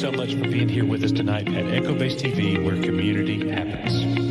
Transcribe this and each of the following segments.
so much for being here with us tonight at Echo Base TV, where community happens.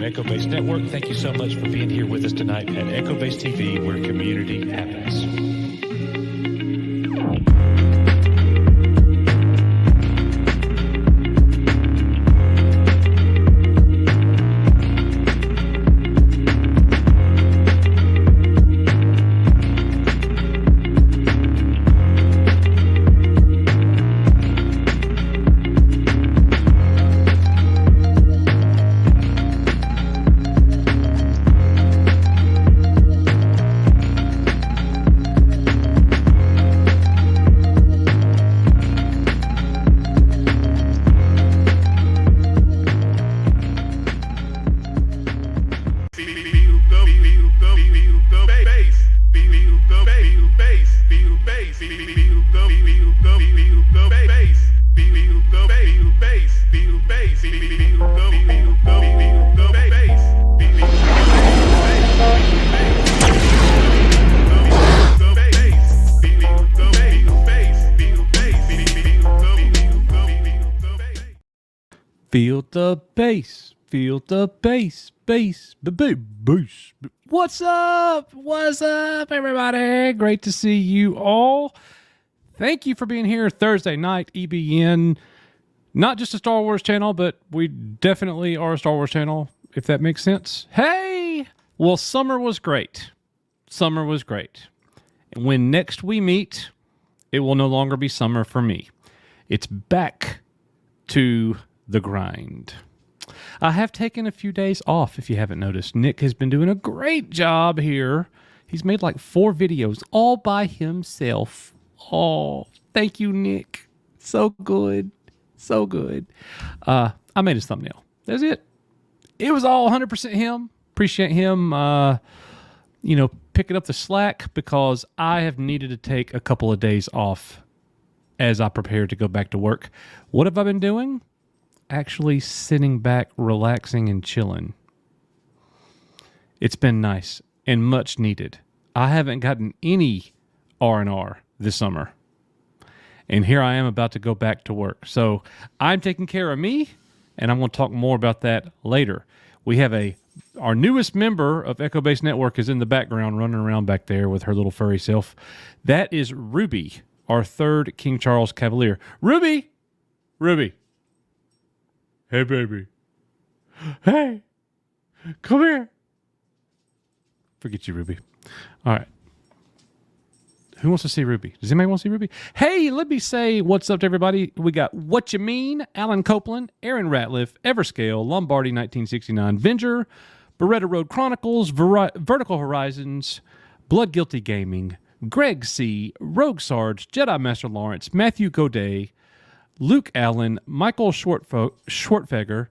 Echo Base Network. Thank you so much for being here with us tonight at Echo Base TV, where community happens. Feel the bass, feel the bass, bass, bass. What's up? What's up, everybody? Great to see you all. Thank you for being here Thursday night, EBN. Not just a Star Wars channel, but we definitely are a Star Wars channel, if that makes sense. Hey! Well, summer was great. Summer was great. And when next we meet, it will no longer be summer for me. It's back to the grind. I have taken a few days off, if you haven't noticed. Nick has been doing a great job here. He's made like 4 videos all by himself. Oh, thank you, Nick. So good. So good. I made his thumbnail. That's it. It was all 100% him. Appreciate him, picking up the slack, because I have needed to take a couple of days off as I prepare to go back to work. What have I been doing? Actually sitting back, relaxing, and chilling. It's been nice and much needed. I haven't gotten any R&R this summer. And here I am about to go back to work. So I'm taking care of me, and I'm going to talk more about that later. We have our newest member of Echo Base Network is in the background running around back there with her little furry self. That is Ruby, our 3rd King Charles Cavalier. Ruby! Hey, baby. Hey, come here. Forget you, Ruby. All right. Who wants to see Ruby? Does anybody want to see Ruby? Hey, let me say what's up to everybody. We got What You Mean, Alan Copeland, Aaron Ratliff, Everscale, Lombardi 1969, Venger, Beretta Road Chronicles, Vertical Horizons, Blood Guilty Gaming, Greg C., Rogue Sarge, Jedi Master Lawrence, Matthew Godet, Luke Allen, Michael Schwartfeger,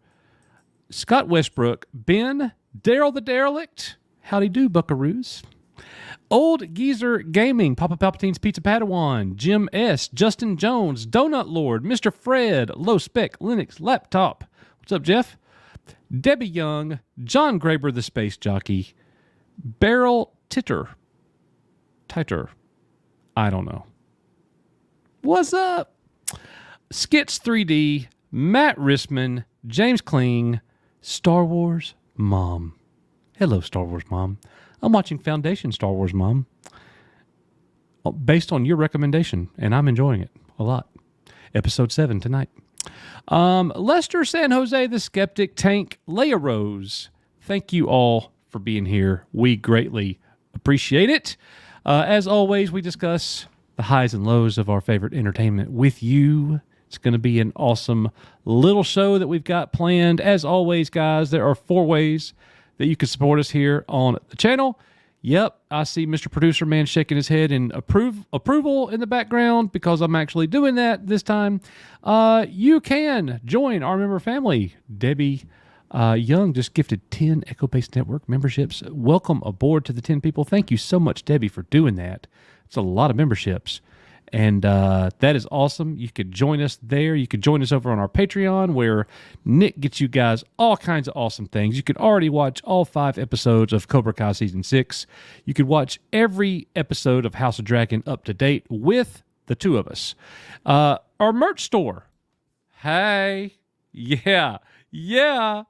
Scott Westbrook, Ben, Daryl the Derelict. Howdy do, buckaroos. Old Geezer Gaming, Papa Palpatine's Pizza Padawan, Jim S., Justin Jones, Donut Lord, Mr. Fred, Low Spec Linux Laptop. What's up, Jeff? Debbie Young, John Graber the Space Jockey, Beryl Titer. I don't know. What's up? Skits 3D, Matt Risman, James Kling, Star Wars Mom. Hello, Star Wars Mom. I'm watching Foundation Star Wars Mom based on your recommendation, and I'm enjoying it a lot. Episode 7 tonight. Lester San Jose the Skeptic, Tank, Leia Rose. Thank you all for being here. We greatly appreciate it. As always, we discuss the highs and lows of our favorite entertainment with you. It's going to be an awesome little show that we've got planned. As always, guys, there are 4 ways that you can support us here on the channel. Yep, I see Mr. Producer Man shaking his head in approval in the background because I'm actually doing that this time. You can join our member family. Debbie Young just gifted 10 Echo Base Network memberships. Welcome aboard to the 10 people. Thank you so much, Debbie, for doing that. It's a lot of memberships. And that is awesome. You could join us there. You could join us over on our Patreon where Nick gets you guys all kinds of awesome things. You could already watch all 5 episodes of Cobra Kai Season 6. You could watch every episode of House of Dragon up to date with the 2 of us. Our merch store. Hey. Yeah. The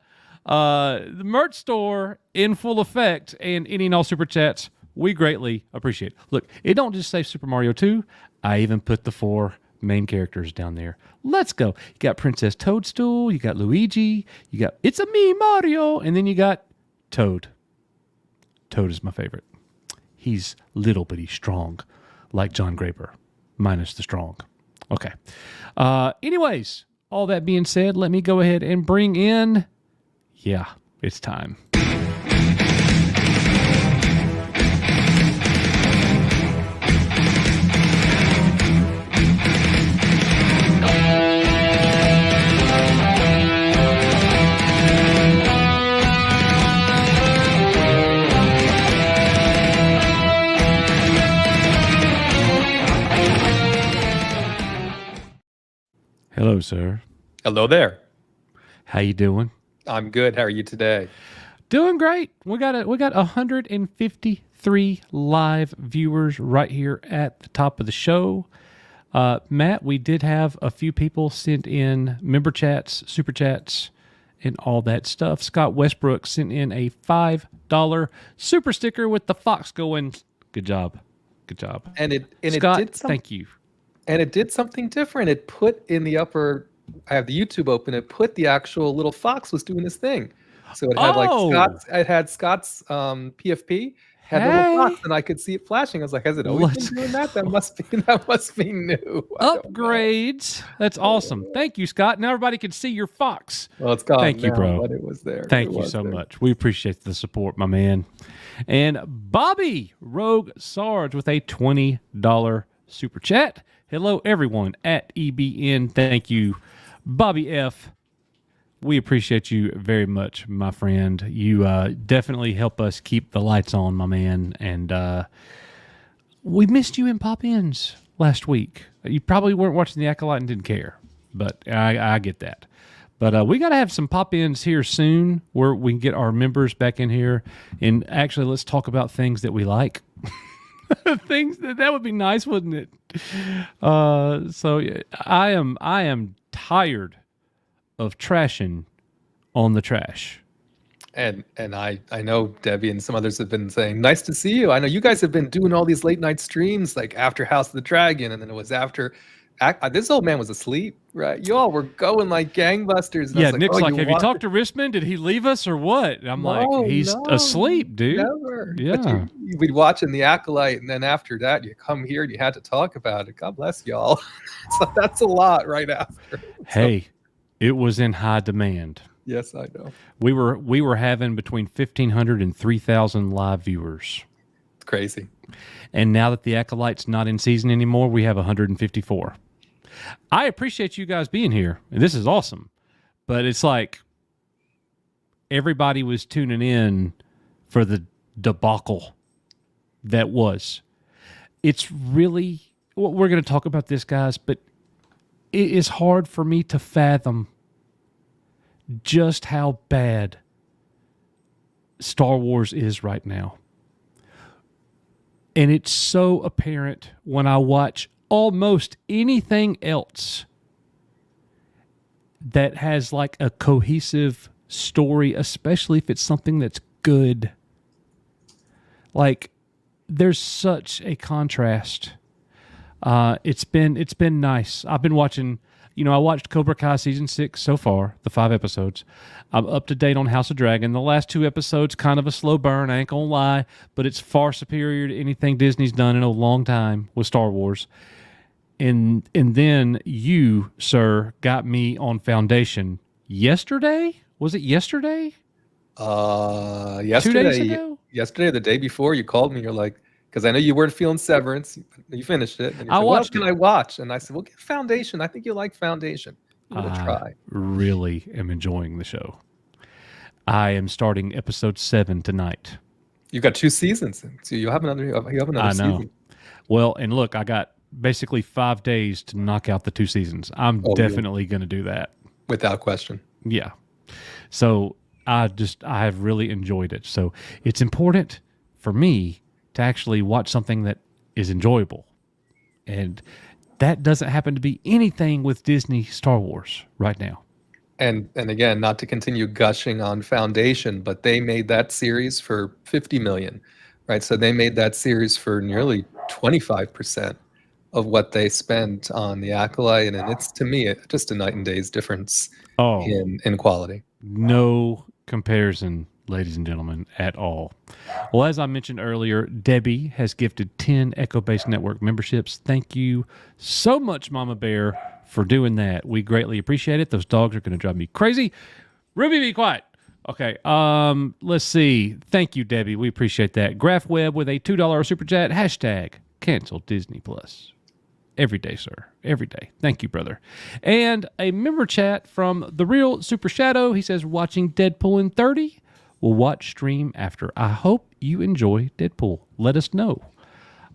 merch store in full effect and any and all super chats. We greatly appreciate it. Look, it don't just say Super Mario 2. I even put the 4 main characters down there. Let's go. You got Princess Toadstool. You got Luigi. You got It's a Me, Mario. And then you got Toad. Toad is my favorite. He's little, but he's strong. Like John Graber. Minus the strong. Okay. Anyways, all that being said, let me go ahead and bring in... Yeah, it's time. Hello, sir. Hello there. How you doing? I'm good. How are you today? Doing great. We got 153 live viewers right here at the top of the show. Matt, we did have a few people send in member chats, super chats, and all that stuff. Scott Westbrook sent in a $5 super sticker with the fox going. Good job. And Scott, it did thank you. And it did something different. It put in the upper. I have the YouTube open. It put the actual little fox was doing this thing. So it had Scott's PFP had the little fox, and I could see it flashing. I was like, has it always been doing that? That must be new. Upgrades. That's awesome. Thank you, Scott. Now everybody can see your fox. Well, it's gone. Thank you, bro. But it was there. Thank you so much. We appreciate the support, my man. And Bobby Rogue Sarge with a $20 super chat. Hello, everyone at EBN. Thank you, Bobby F. We appreciate you very much, my friend. You definitely help us keep the lights on, my man. And we missed you in pop-ins last week. You probably weren't watching The Acolyte and didn't care, but I get that. But we got to have some pop-ins here soon where we can get our members back in here. And actually, let's talk about things that we like. Things that would be nice, wouldn't it? So I am tired of trashing on the trash. And I know Debbie and some others have been saying, nice to see you. I know you guys have been doing all these late night streams, like after House of the Dragon, and then it was after. This old man was asleep, right? You all were going like gangbusters. And yeah, Nick's like, have you talked to Richmond? Did he leave us or what? And I'm like, he's asleep, dude. Never. Yeah. We'd watch in The Acolyte, and then after that, you come here and you had to talk about it. God bless y'all. So that's a lot right after. Hey, it was in high demand. Yes, I know. We were having between 1,500 and 3,000 live viewers. It's crazy. And now that The Acolyte's not in season anymore, we have 154. I appreciate you guys being here. And this is awesome. But it's like, everybody was tuning in for the debacle that was. It's really, well, we're going to talk about this, guys, but it is hard for me to fathom just how bad Star Wars is right now. And it's so apparent when I watch almost anything else that has like a cohesive story, especially if it's something that's good. Like, there's such a contrast. It's been nice. I've been watching, I watched Cobra Kai season 6 so far, the 5 episodes. I'm up to date on House of Dragon. The last 2 episodes, kind of a slow burn, I ain't gonna lie, but it's far superior to anything Disney's done in a long time with Star Wars. And then you, sir, got me on Foundation yesterday? Was it yesterday? Yesterday. 2 days ago? Yesterday, or the day before, you called me. You're like, because I know you weren't feeling Severance. You finished it. And you I said, watched what else can I watch? And I said, well, get Foundation. I think you like Foundation. Give it a try. Really am enjoying the show. I am starting episode 7 tonight. You got 2 seasons, so you have another. I know. Season. Well, and look, I got basically 5 days to knock out the 2 seasons. I'm definitely going to do that without question. Yeah. So I have really enjoyed it. So it's important for me to actually watch something that is enjoyable, and that doesn't happen to be anything with Disney Star Wars right now. And again, not to continue gushing on Foundation, but they made that series for $50 million, right? So they made that series for nearly 25% of what they spent on the Acolyte, and it's, to me, just a night and day's difference in quality. No comparison, ladies and gentlemen, at all. Well, as I mentioned earlier, Debbie has gifted 10 Echo Base Network memberships. Thank you so much, Mama Bear, for doing that. We greatly appreciate it. Those dogs are going to drive me crazy. Ruby, be quiet. Okay, let's see. Thank you, Debbie. We appreciate that. Graph Webb with a $2 super chat. Hashtag cancel Disney Plus. Every day, sir. Every day. Thank you, brother. And a member chat from The Real Super Shadow. He says, watching Deadpool in 30. We'll watch stream after. I hope you enjoy Deadpool. Let us know.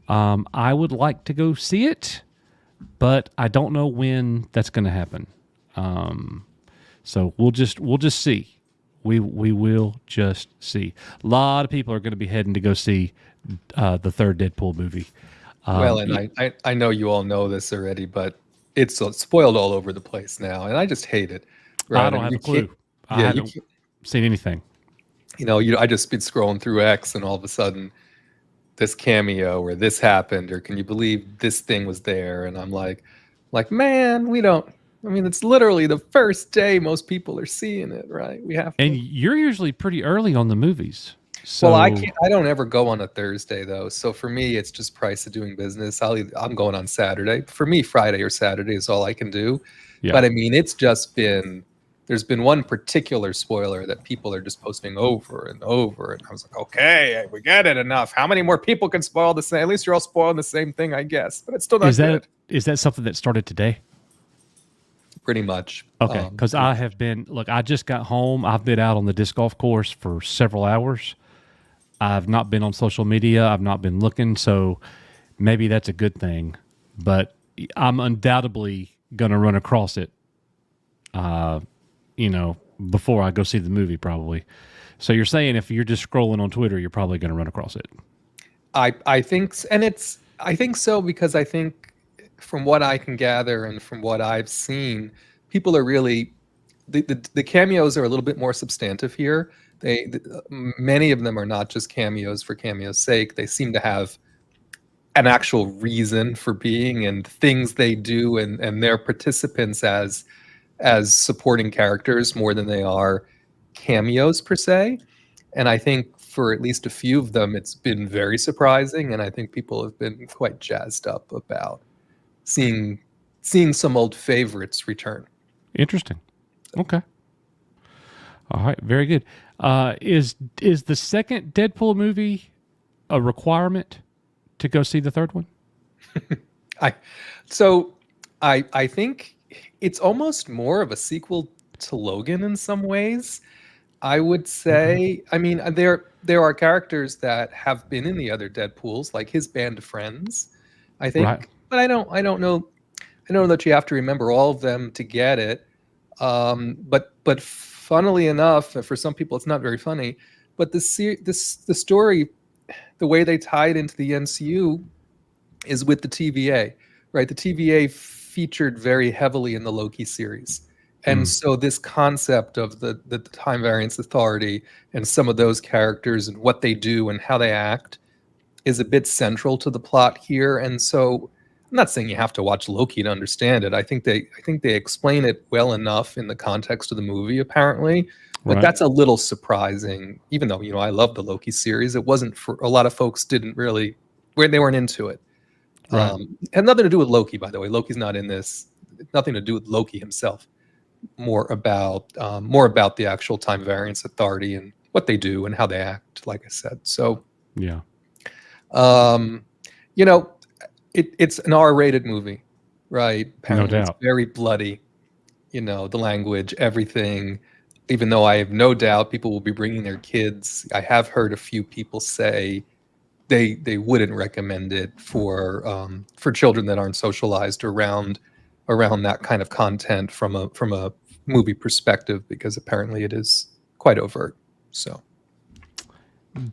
I would like to go see it, but I don't know when that's going to happen. So we'll just see. We will just see. A lot of people are going to be heading to go see the third Deadpool movie. Well, and I know you all know this already, but it's spoiled all over the place now, and I just hate it. Right? I don't have a clue. I haven't seen anything. I just been scrolling through X, and all of a sudden, this cameo or this happened, or can you believe this thing was there? And I'm like, man, we don't. I mean, it's literally the first day most people are seeing it, right? We have to. And you're usually pretty early on the movies. So, well, I don't ever go on a Thursday though. So for me, it's just price of doing business. I'm going on Saturday. For me, Friday or Saturday is all I can do. Yeah. But I mean, it's just there's been one particular spoiler that people are just posting over and over. And I was like, okay, we get it, enough. How many more people can spoil the same? At least you're all spoiling the same thing, I guess. But it's still not good. Is that something that started today? Pretty much. Okay, because I just got home. I've been out on the disc golf course for several hours. I've not been on social media. I've not been looking, so maybe that's a good thing. But I'm undoubtedly going to run across it, before I go see the movie probably. So you're saying if you're just scrolling on Twitter, you're probably going to run across it. I think so, because I think from what I can gather and from what I've seen, people are really the cameos are a little bit more substantive here. Many of them are not just cameos for cameo's sake. They seem to have an actual reason for being and things they do, and they're participants as supporting characters more than they are cameos per se. And I think for at least a few of them, it's been very surprising, and I think people have been quite jazzed up about seeing some old favorites return. Interesting. Okay. All right. Very good. Is the second Deadpool movie a requirement to go see the third one? I think it's almost more of a sequel to Logan in some ways. I would say, I mean, there are characters that have been in the other Deadpools, like his band of friends, I Right. think, but I don't know that you have to remember all of them to get it. But funnily enough, for some people, it's not very funny. But the story, the way they tie it into the MCU is with the TVA, right? The TVA featured very heavily in the Loki series. And Mm. so this concept of the time variance authority and some of those characters and what they do and how they act is a bit central to the plot here. And so I'm not saying you have to watch Loki to understand it. I think they explain it well enough in the context of the movie, apparently. But Right. that's a little surprising, even though, I love the Loki series. It wasn't for a lot of folks didn't really where they weren't into it. Right. Had nothing to do with Loki, by the way. Loki's not in this. Nothing to do with Loki himself. More about the actual time variance authority and what they do and how they act. Like I said, so Yeah. um, you know, it's an R-rated movie, right? No Apparently, it's doubt. very bloody. The language, everything. Even though I have no doubt people will be bringing their kids, I have heard a few people say they wouldn't recommend it for children that aren't socialized around that kind of content from a movie perspective, because apparently it is quite overt. So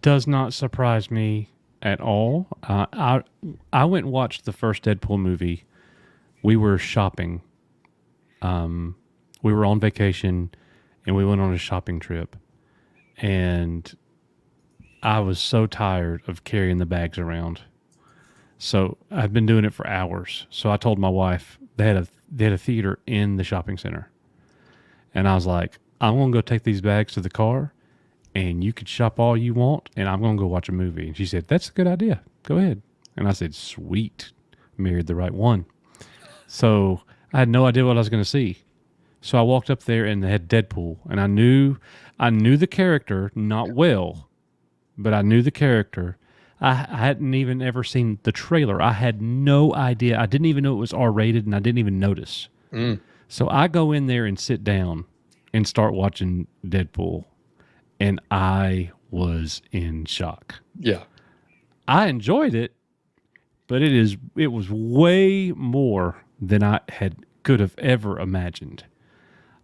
Does not surprise me at all. I went and watched the first Deadpool movie. We were shopping. We were on vacation, and we went on a shopping trip. And I was so tired of carrying the bags around. So I've been doing it for hours. So I told my wife they had a theater in the shopping center, and I was like, I'm gonna go take these bags to the car, and you could shop all you want, and I'm gonna go watch a movie. And she said, that's a good idea. Go ahead. And I said, sweet, married the right one. So I had no idea what I was gonna see. So I walked up there and they had Deadpool, and I knew the character not well, but I knew the character. I hadn't even ever seen the trailer. I had no idea. I didn't even know it was R rated, and I didn't even notice. mm, So I go in there and sit down and start watching Deadpool, and I was in shock. yeah, I enjoyed it, but it was way more than I could have ever imagined.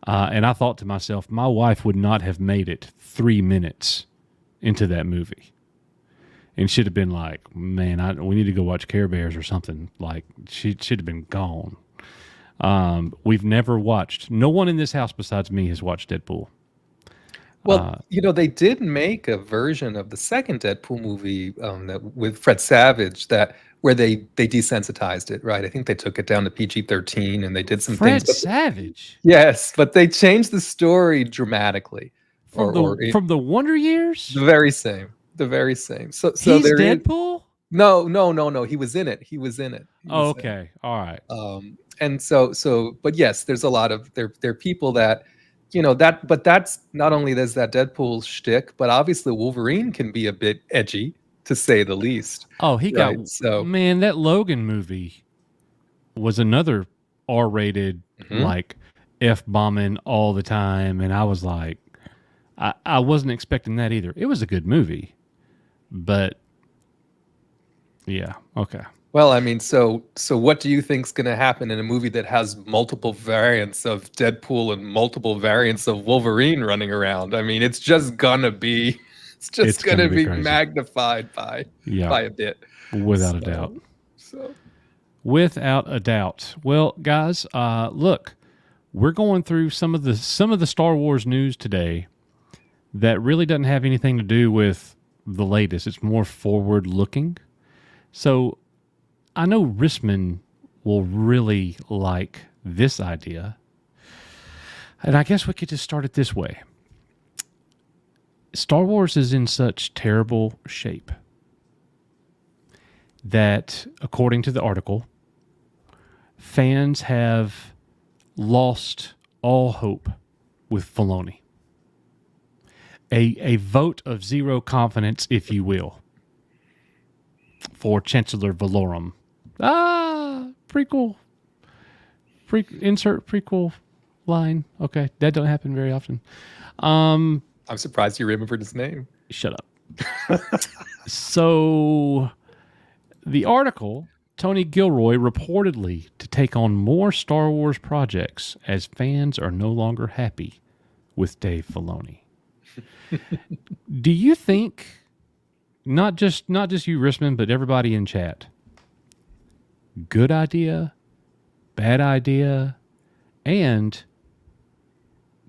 And I thought to myself, my wife would not have made it 3 minutes into that movie. And she'd have been like, man, we need to go watch Care Bears or something. Like, she'd have been gone. We've never watched, no one in this house besides me has watched Deadpool. well, they did make a version of the second Deadpool movie, with Fred Savage, where they desensitized it, right? I think they took it down to PG-13 and they did some Fred things. But Savage? yes, but they changed the story dramatically, From the Wonder Years? the very same, the very same. So He's there is Deadpool? no. He was in it. He was in it. He Oh, was in it. okay. All right. And but yes, there's a lot of there are people that but that's not only there's that Deadpool shtick, but obviously Wolverine can be a bit edgy, to say the least. Oh, he Right. got, So man, that Logan movie was another R-rated, mhm. like F-bombing all the time. And I was like, I wasn't expecting that either. It was a good movie, but yeah. Okay. Well, I mean, so what do you think's going to happen in a movie that has multiple variants of Deadpool and multiple variants of Wolverine running around? I mean, it's just gonna be It's gonna gonna be be crazy. magnified by Yeah. a bit. Without a So- doubt. So Without a doubt. Well, guys, look, we're going through some of the Star Wars news today that really doesn't have anything to do with the latest. It's more forward looking. So I know Risman will really like this idea. And I guess we could just start it this way. Star Wars is in such terrible shape that, according to the article, fans have lost all hope with Filoni. A vote of zero confidence, if you will, for Chancellor Valorum. Prequel. Insert prequel line. Okay, that don't happen very often. I'm surprised you remembered his name. Shut up. So the article, Tony Gilroy reportedly to take on more Star Wars projects as fans are no longer happy with Dave Filoni. Do you think, not just you, Risman, but everybody in chat, good idea, bad idea, and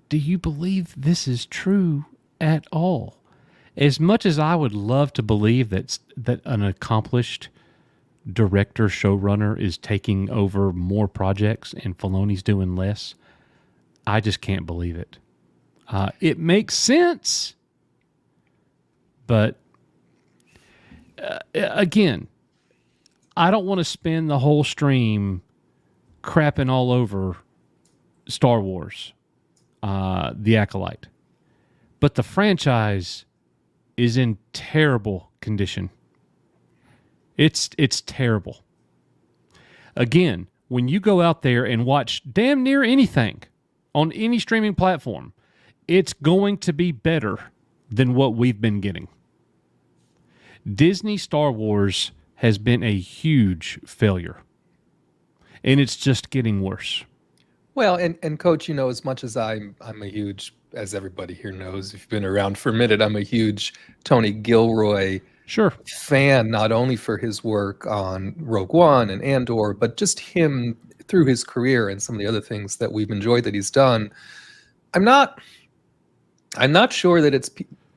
do you believe this is true at all? As much as I would love to believe that an accomplished director showrunner is taking over more projects and Filoni's doing less, I just can't believe it. It makes sense, but again, I don't want to spend the whole stream crapping all over Star Wars, The Acolyte, but the franchise is in terrible condition. It's terrible. Again, when you go out there and watch damn near anything on any streaming platform, it's going to be better than what we've been getting. Disney Star Wars has been a huge failure, and it's just getting worse. Well, and Coach, you know, as much as I'm a huge, as everybody here knows, if you've been around for a minute, I'm a huge Tony Gilroy fan, not only for his work on Rogue One and Andor, but just him through his career and some of the other things that we've enjoyed that he's done. I'm not sure that it's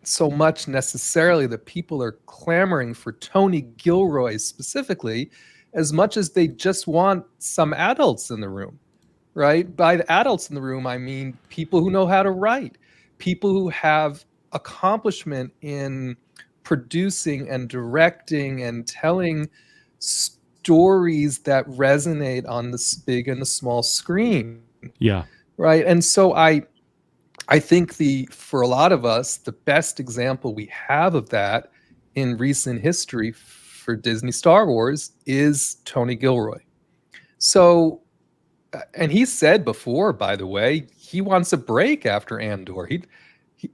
so much necessarily that people are clamoring for Tony Gilroy specifically, as much as they just want some adults in the room, right? By the adults in the room, I mean people who know how to write, people who have accomplishment in producing and directing and telling stories that resonate on the big and the small screen. Yeah. Right. And so I think for a lot of us, the best example we have of that in recent history for Disney Star Wars is Tony Gilroy. So, and he said before, by the way, he wants a break after Andor.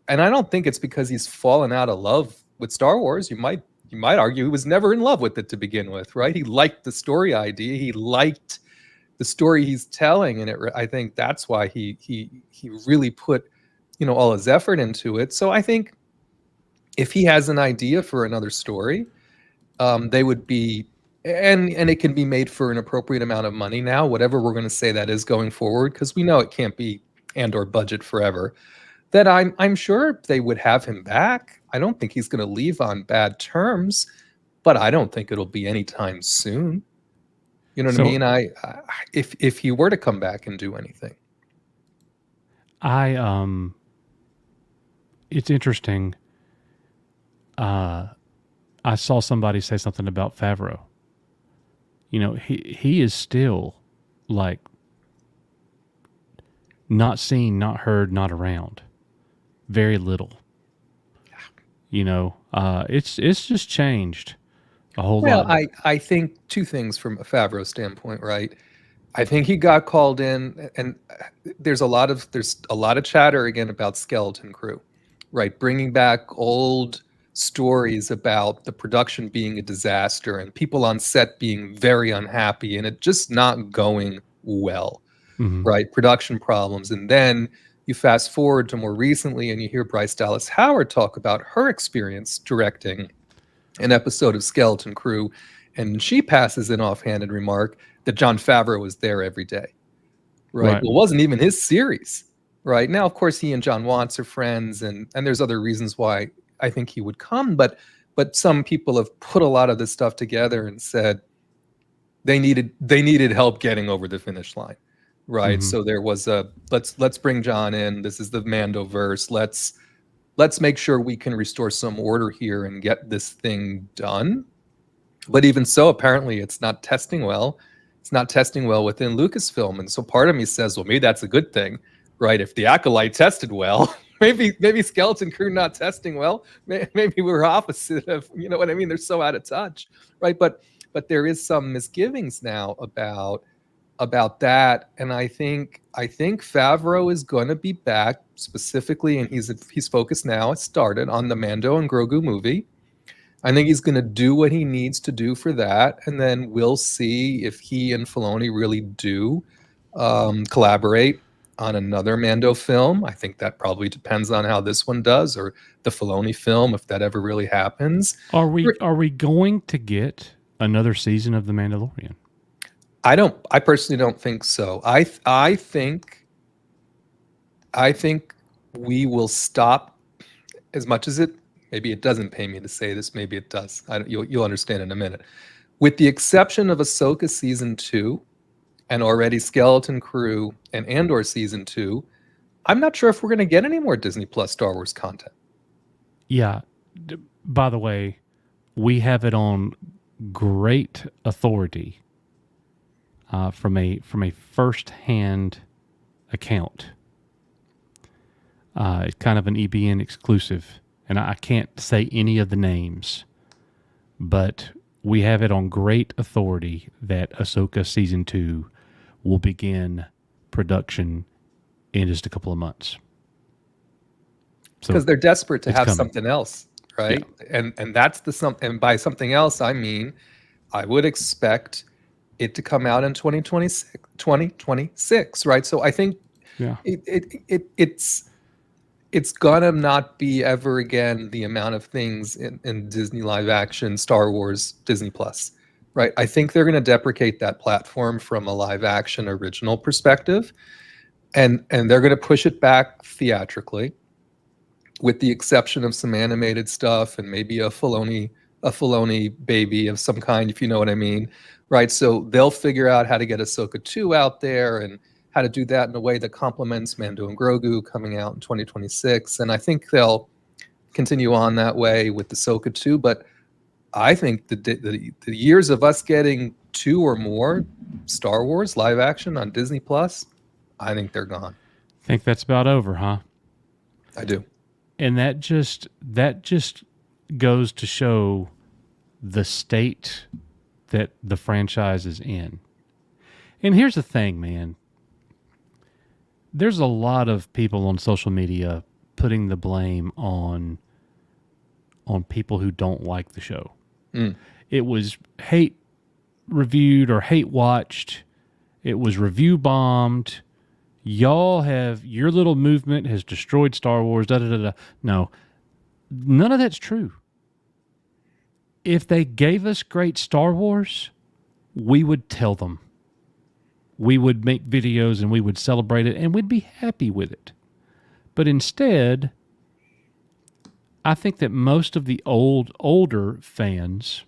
And I don't think it's because he's fallen out of love with Star Wars. You might argue he was never in love with it to begin with, right? He liked the story idea. He liked the story he's telling, and I think that's why he really put, you know, all his effort into it. So I think if he has an idea for another story, they would be, and it can be made for an appropriate amount of money now, whatever we're going to say that is going forward, because we know it can't be Andor budget forever, that I'm sure they would have him back. I don't think he's going to leave on bad terms, but I don't think it'll be anytime soon. You know what I mean? If he were to come back and do anything. It's interesting. I saw somebody say something about Favreau. You know, he is still like not seen, not heard, not around. Very little. You know, it's just changed a whole lot. Well, I think two things from a Favreau standpoint, right? I think he got called in, and there's a lot of chatter again about Skeleton Crew, right? Bringing back old stories about the production being a disaster and people on set being very unhappy and it just not going well, right? Production problems. And then you fast forward to more recently and you hear Bryce Dallas Howard talk about her experience directing an episode of Skeleton Crew, and she passes an offhanded remark that Jon Favreau was there every day, right? Well, it wasn't even his series, right? Now, of course, he and John Watts are friends, and there's other reasons why I think he would come, but some people have put a lot of this stuff together and said they needed help getting over the finish line, right? So there was let's bring John in. This is the Mandoverse. Let's make sure we can restore some order here and get this thing done. But even so, apparently it's not testing well. It's not testing well within Lucasfilm, and so part of me says, well, maybe that's a good thing, right? If the Acolyte tested well. Maybe Skeleton Crew not testing well. Maybe we're opposite of, you know what I mean? They're so out of touch, right? But there is some misgivings now about about that, and I think Favreau is going to be back specifically, and he's focused now. It started on the Mando and Grogu movie. I think he's going to do what he needs to do for that, and then we'll see if he and Filoni really do collaborate on another Mando film. I think that probably depends on how this one does, or the Filoni film, if that ever really happens. Are we going to get another season of The Mandalorian? I personally don't think so. I think we will stop, as much as maybe it doesn't pay me to say this, maybe it does. You'll understand in a minute. With the exception of Ahsoka season 2 and already Skeleton Crew and Andor season 2, I'm not sure if we're going to get any more Disney Plus Star Wars content. Yeah. By the way, we have it on great authority from a first-hand account. It's kind of an EBN exclusive, and I can't say any of the names, but we have it on great authority that Ahsoka season 2 will begin production in just a couple of months. Because they're desperate to have coming. something else, right? Yeah. And that's the something. And by something else, I mean, I would expect it to come out in 2026, right? So I think it's gonna not be ever again the amount of things in Disney live action, Star Wars, Disney Plus, right? I think they're gonna deprecate that platform from a live action original perspective, and they're gonna push it back theatrically, with the exception of some animated stuff and maybe a Filoni baby of some kind, if you know what I mean, right? So they'll figure out how to get Ahsoka 2 out there and how to do that in a way that complements Mando and Grogu coming out in 2026. And I think they'll continue on that way with Ahsoka 2. But I think the years of us getting 2 or more Star Wars live action on Disney Plus, I think they're gone. Think that's about over, huh? I do. And that just goes to show the state that the franchise is in. And here's the thing, man. There's a lot of people on social media putting the blame on people who don't like the show. It was hate reviewed or hate watched. It was review bombed. Your little movement has destroyed Star Wars. No, none of that's true. If they gave us great Star Wars, we would tell them. We would make videos and we would celebrate it and we'd be happy with it. But instead, I think that most of the older fans,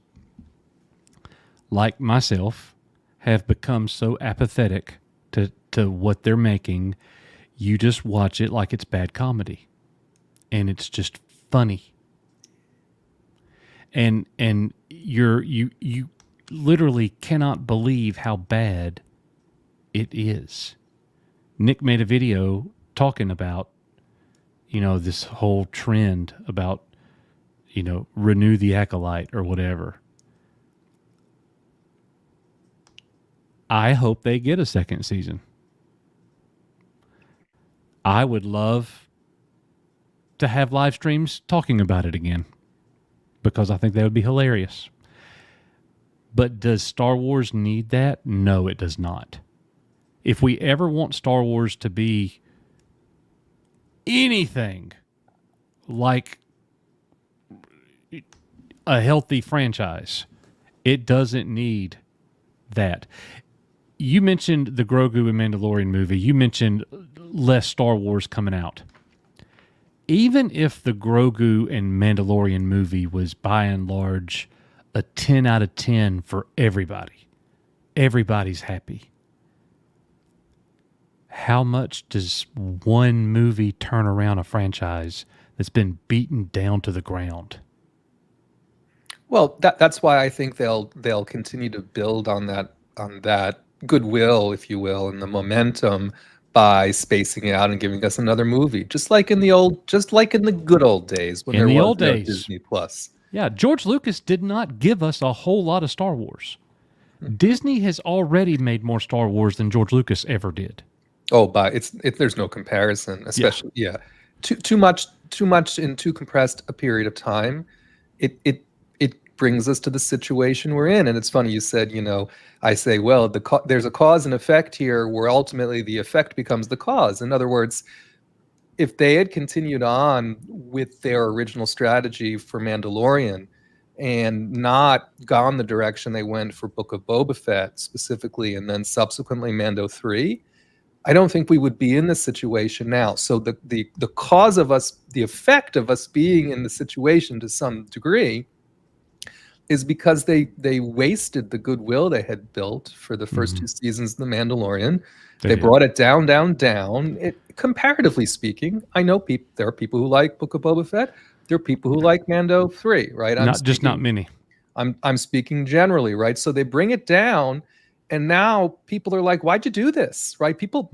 like myself, have become so apathetic to what they're making. You just watch it like it's bad comedy. And it's just funny. And you literally cannot believe how bad it is. Nick made a video talking about, this whole trend about, renew the acolyte or whatever. I hope they get a second season. I would love to have live streams talking about it again, because I think that would be hilarious. But does Star Wars need that? No, it does not. If we ever want Star Wars to be anything like a healthy franchise, it doesn't need that. You mentioned the Grogu and Mandalorian movie. You mentioned less Star Wars coming out. Even if the Grogu and Mandalorian movie was by and large a 10 out of 10 for everybody, everybody's happy. How much does one movie turn around a franchise that's been beaten down to the ground? Well, that's why I think they'll continue to build on that goodwill, if you will, and the momentum by spacing it out and giving us another movie, just like in the good old days when there was no Disney Plus. Yeah, George Lucas did not give us a whole lot of Star Wars. Disney has already made more Star Wars than George Lucas ever did. Oh, but there's no comparison, especially too much in too compressed a period of time. It brings us to the situation we're in, and it's funny you said, I say, well, there's a cause and effect here, where ultimately the effect becomes the cause. In other words, if they had continued on with their original strategy for Mandalorian and not gone the direction they went for Book of Boba Fett specifically, and then subsequently Mando 3, I don't think we would be in this situation now. So the cause of us, the effect of us being in the situation to some degree, is because they wasted the goodwill they had built for the first two seasons of The Mandalorian. They brought it down. Comparatively speaking, I know there are people who like Book of Boba Fett. There are people who like Mando 3, right? Not many. I'm speaking generally, right? So they bring it down, and now people are like, "Why'd you do this?" Right? People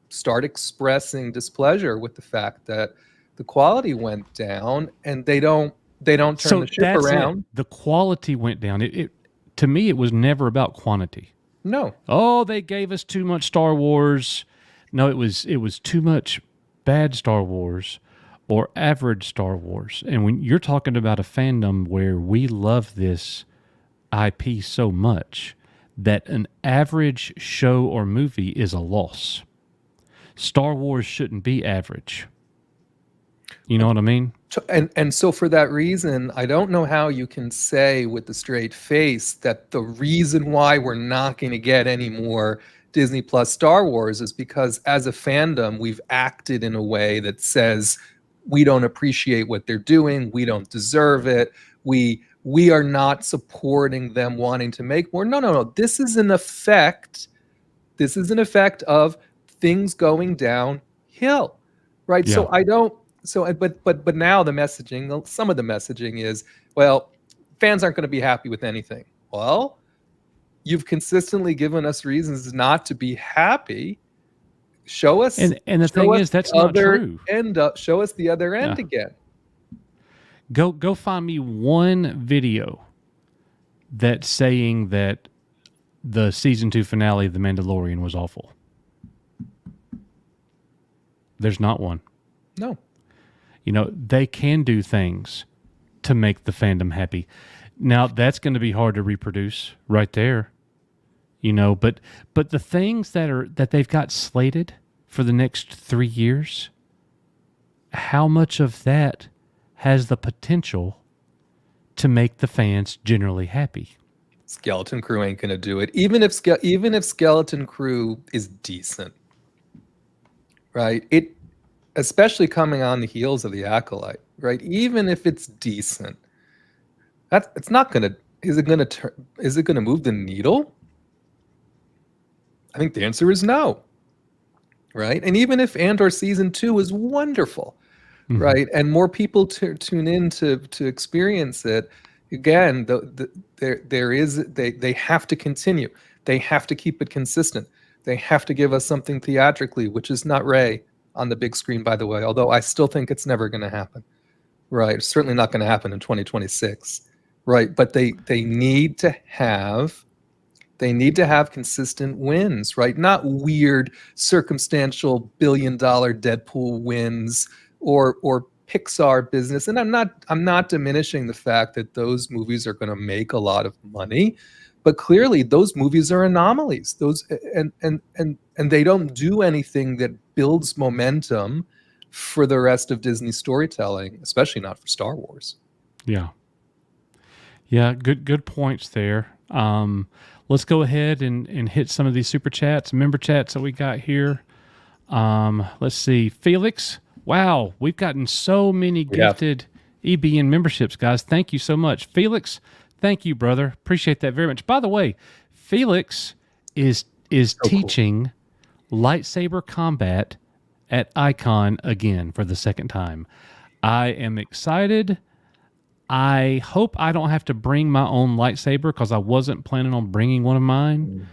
start expressing displeasure with the fact that the quality went down, and they don't turn the ship around. The quality went down. It to me, it was never about quantity. No. Oh, they gave us too much Star Wars. No, it was too much bad Star Wars or average Star Wars. And when you're talking about a fandom where we love this IP so much that an average show or movie is a loss. Star Wars shouldn't be average. You know what I mean? And so for that reason, I don't know how you can say with a straight face that the reason why we're not going to get any more Disney Plus Star Wars is because as a fandom, we've acted in a way that says we don't appreciate what they're doing. We don't deserve it. We are not supporting them wanting to make more. No. This is an effect. This is an effect of things going downhill, right? Yeah. But now the messaging, some of the messaging is, well, fans aren't going to be happy with anything. Well, you've consistently given us reasons not to be happy. Show us. And the thing is, that's not true. Show us the other end again. Go find me one video that's saying that the season 2 finale of The Mandalorian was awful. There's not one. No. They can do things to make the fandom happy. Now, that's going to be hard to reproduce right there. But the things that they've got slated for the next 3 years, how much of that has the potential to make the fans generally happy? Skeleton Crew ain't going to do it. Even if Skeleton Crew is decent, right? Especially coming on the heels of The Acolyte, right? Even if it's decent, it's not going to. Is it going to move the needle? I think the answer is no, right? And even if Andor season 2 is wonderful, right, and more people tune in to experience it, again, they have to continue. They have to keep it consistent. They have to give us something theatrically, which is not Rey on the big screen, by the way, although I still think it's never going to happen, right? It's certainly not going to happen in 2026, right? But they need to have consistent wins, right? Not weird circumstantial billion-dollar Deadpool wins or Pixar business. And I'm not diminishing the fact that those movies are going to make a lot of money, but clearly those movies are anomalies. And they don't do anything that builds momentum for the rest of Disney storytelling, especially not for Star Wars. Yeah. Good points there. Let's go ahead and hit some of these super chats, member chats that we got here. Let's see. Felix. Wow, we've gotten so many gifted EBN memberships, guys. Thank you so much. Felix, thank you, brother. Appreciate that very much. By the way, Felix is teaching lightsaber combat at Icon again for the second time. I am excited. I hope I don't have to bring my own lightsaber because I wasn't planning on bringing one of mine.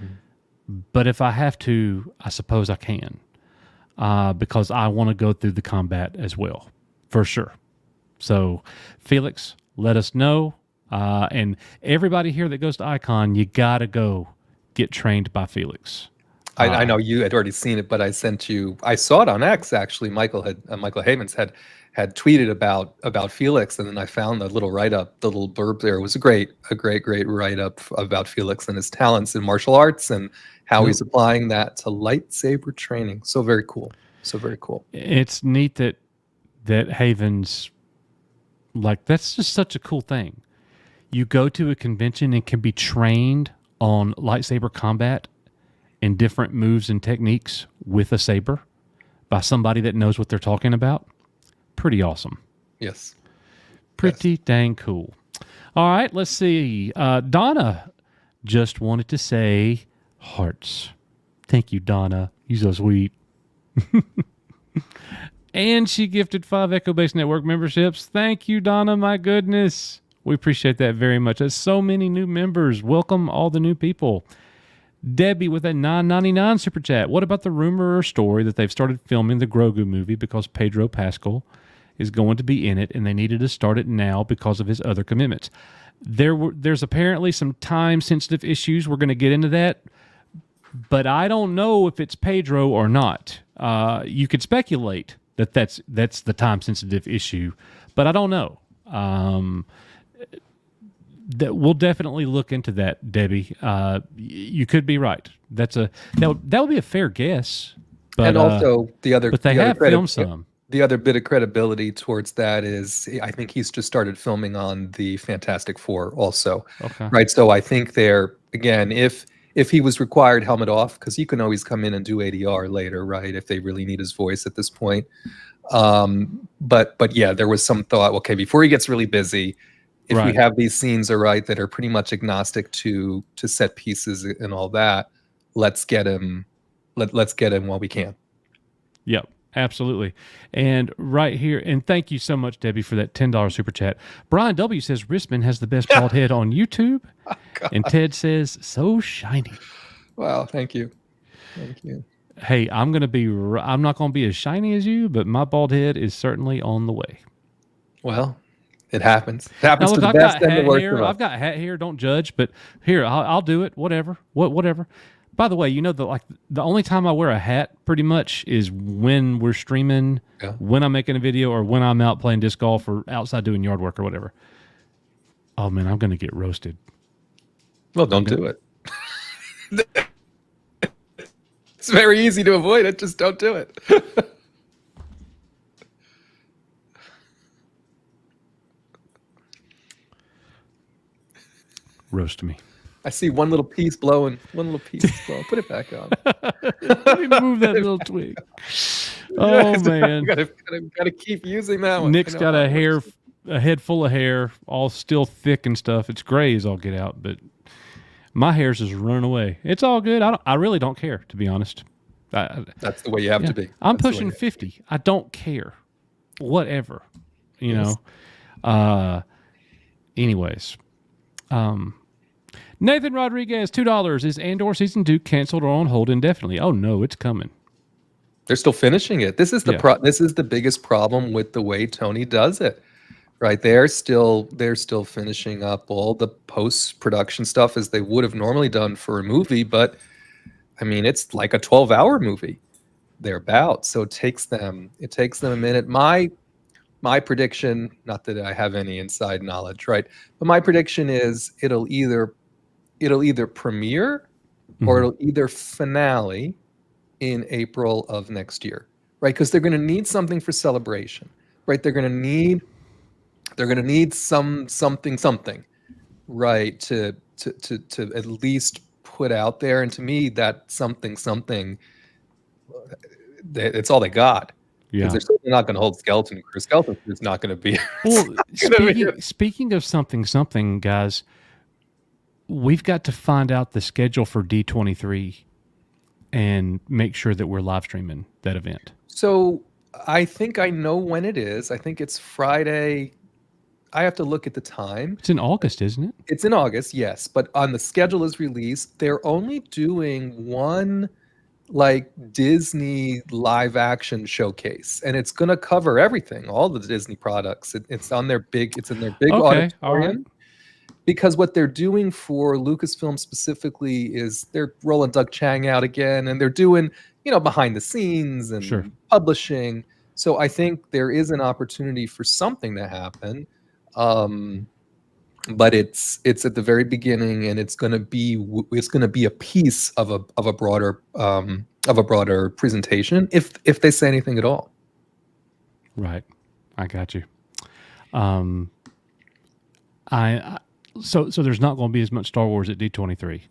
But if I have to, I suppose I can. Because I want to go through the combat as well, for sure. So, Felix, let us know. And everybody here that goes to Icon, you got to go get trained by Felix. I know you had already seen it, but I sent you. I saw it on X actually. Michael Havens had tweeted about Felix, and then I found the little write up, the little blurb there. It was a great write up about Felix and his talents in martial arts and how he's applying that to lightsaber training. So very cool. So very cool. It's neat that Havens, like, that's just such a cool thing. You go to a convention and can be trained on lightsaber combat and different moves and techniques with a saber by somebody that knows what they're talking about. Pretty awesome. Yes. Pretty dang cool. All right, let's see. Donna just wanted to say hearts. Thank you, Donna. You're so sweet. And she gifted 5 Echo Base Network memberships. Thank you, Donna. My goodness. We appreciate that very much. There's so many new members. Welcome all the new people. Debbie with a $9.99 super chat. What about the rumor or story that they've started filming the Grogu movie because Pedro Pascal is going to be in it and they needed to start it now because of his other commitments? There's apparently some time-sensitive issues. We're going to get into that, but I don't know if it's Pedro or not. You could speculate that that's the time-sensitive issue, but I don't know. That we'll definitely look into that, Debbie. You could be right. That would be a fair guess. But, and also but they have filmed some. The other bit of credibility towards that is I think he's just started filming on the Fantastic Four also. Okay. Right. So I think they're, again, if he was required helmet off, because he can always come in and do ADR later, right? If they really need his voice at this point. But yeah, there was some thought, okay, before he gets really busy, if we have these scenes that are pretty much agnostic to set pieces and all that, let's get him while we can. Yep, absolutely. And right here, and thank you so much, Debbie, for that $10 super chat. Brian W says Risman has the best bald head on YouTube, and Ted says so shiny. Wow, thank you. Thank you. Hey, I'm not going to be as shiny as you, but my bald head is certainly on the way. Well, it happens. It happens now, look, to the best and the worst of us. I've got hat hair. Don't judge, but here I'll do it. Whatever. Whatever. By the way, the only time I wear a hat pretty much is when we're streaming, when I'm making a video, or when I'm out playing disc golf or outside doing yard work or whatever. Oh man, I'm gonna get roasted. Well, don't do it. It's very easy to avoid it. Just don't do it. Roast me. I see one little piece blowing. Put it back on. Let me move that little twig. Oh man, gotta keep using that one. Nick's got a head full of hair, all still thick and stuff. It's gray as all get out, but my hair's just running away. It's all good. I really don't care, to be honest. That's the way you have to be. I'm pushing 50. I don't care. Whatever, know. Anyways, Nathan Rodriguez, $2. Is Andor season 2 canceled or on hold indefinitely? Oh no, it's coming. They're still finishing it. This is this is the biggest problem with the way Tony does it. Right? They're still finishing up all the post-production stuff as they would have normally done for a movie, but I mean, it's like a 12-hour movie thereabouts. So it takes them a minute. My prediction, not that I have any inside knowledge, right? But my prediction is it'll either premiere or it'll either finale in April of next year, right? Because they're going to need something for celebration, right? They're going to need something, right? To at least put out there. And to me, that something, it's all they got. Because they're certainly not going to hold Skeleton Crew. Skeleton Crew is not going to be. Well, speaking of something, guys, we've got to find out the schedule for D23 and make sure that we're live streaming that event. So I think I know when it is. I think it's Friday. I have to look at the time. It's in August, isn't it? It's in August, yes. But on the schedule is released, they're only doing one like Disney live action showcase, and it's going to cover everything, all the Disney products. It's in their big auditorium. All right. because what they're doing for Lucasfilm specifically is they're rolling Doug Chang out again, and they're doing, behind the scenes Sure. and publishing. So I think there is an opportunity for something to happen. But it's at the very beginning, and it's going to be a piece of a broader presentation, if they say anything at all. Right, I got you. So there's not going to be as much Star Wars at D23.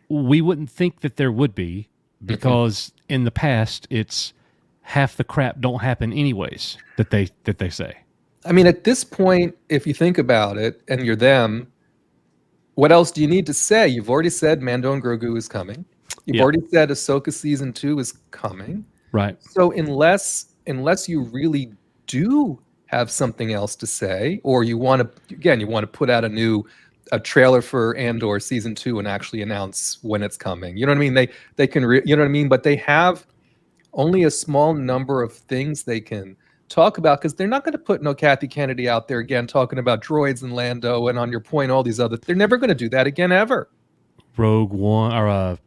We wouldn't think that there would be, because in the past it's half the crap don't happen anyways that they say. I mean, at this point, if you think about it, and you're them, what else do you need to say? You've already said Mando and Grogu is coming. You've already said Ahsoka season 2 is coming. Right. So unless you really do have something else to say, or you want to put out a trailer for Andor season 2 and actually announce when it's coming. You know what I mean? They can, you know what I mean? But they have only a small number of things they can talk about, because they're not going to put no Kathy Kennedy out there again talking about droids and Lando and, on your point, all these other. They're never going to do that again ever. Rogue One or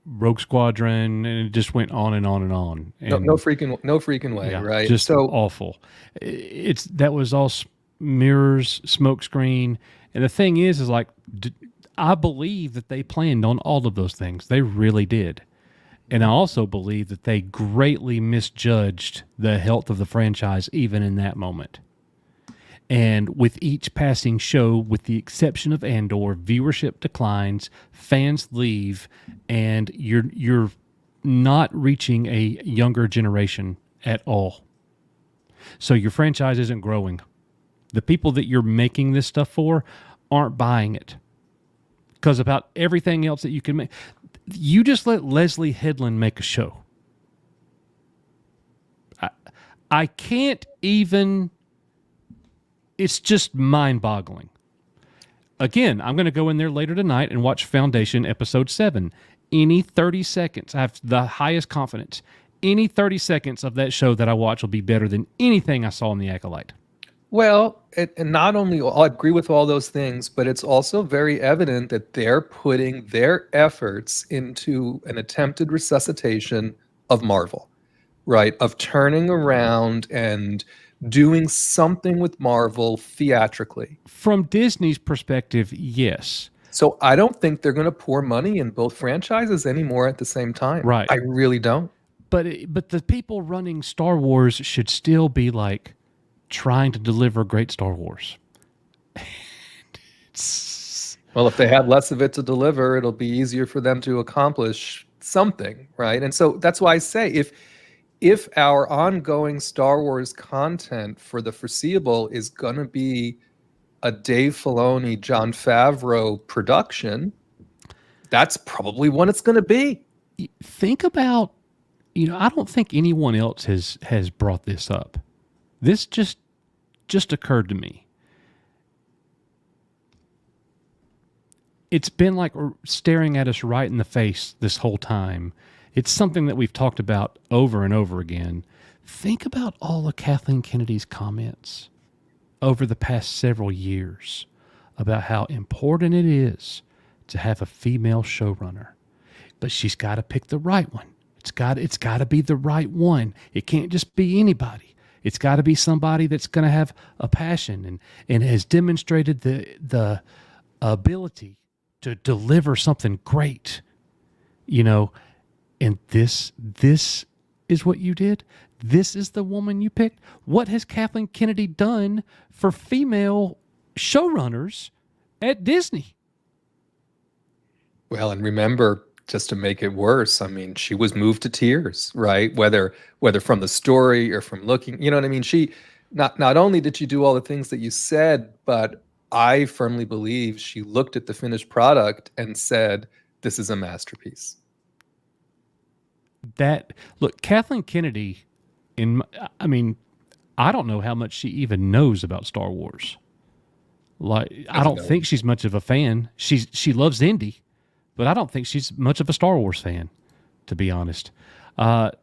Rogue Squadron, and it just went on and on and on. And no freaking way, right? Just so awful. That was all mirrors, smoke screen, and the thing is like, I believe that they planned on all of those things. They really did. And I also believe that they greatly misjudged the health of the franchise even in that moment. And with each passing show, with the exception of Andor, viewership declines, fans leave, and you're not reaching a younger generation at all. So your franchise isn't growing. The people that you're making this stuff for aren't buying it. Because about everything else that you can make, you just let Leslie Headland make a show. I can't even... It's just mind-boggling. Again, I'm going to go in there later tonight and watch Foundation Episode 7. Any 30 seconds, I have the highest confidence, any 30 seconds of that show that I watch will be better than anything I saw in The Acolyte. Well, and not only, I agree with all those things, but it's also very evident that they're putting their efforts into an attempted resuscitation of Marvel, right? Of turning around and doing something with Marvel theatrically. From Disney's perspective, yes. So I don't think they're going to pour money in both franchises anymore at the same time. Right. I really don't. But the people running Star Wars should still be like trying to deliver great Star Wars. Well, if they have less of it to deliver, it'll be easier for them to accomplish something, right? And so that's why I say, if our ongoing Star Wars content for the foreseeable is going to be a Dave Filoni, Jon Favreau production, that's probably what it's going to be. Think about, I don't think anyone else has brought this up. This just occurred to me. It's been like staring at us right in the face this whole time. It's something that we've talked about over and over again. Think about all of Kathleen Kennedy's comments over the past several years about how important it is to have a female showrunner. But she's got to pick the right one. It's got to be the right one. It can't just be anybody. It's got to be somebody that's going to have a passion and has demonstrated the ability to deliver something great. And this is what you did? This is the woman you picked? What has Kathleen Kennedy done for female showrunners at Disney? Well, and remember, just to make it worse, I mean, she was moved to tears, right? Whether from the story or from looking, you know what I mean? She not only did she do all the things that you said, but I firmly believe she looked at the finished product and said, "This is a masterpiece." Look, Kathleen Kennedy, I don't know how much she even knows about Star Wars. Like, I don't think she's much of a fan. She loves Indy, but I don't think she's much of a Star Wars fan, to be honest.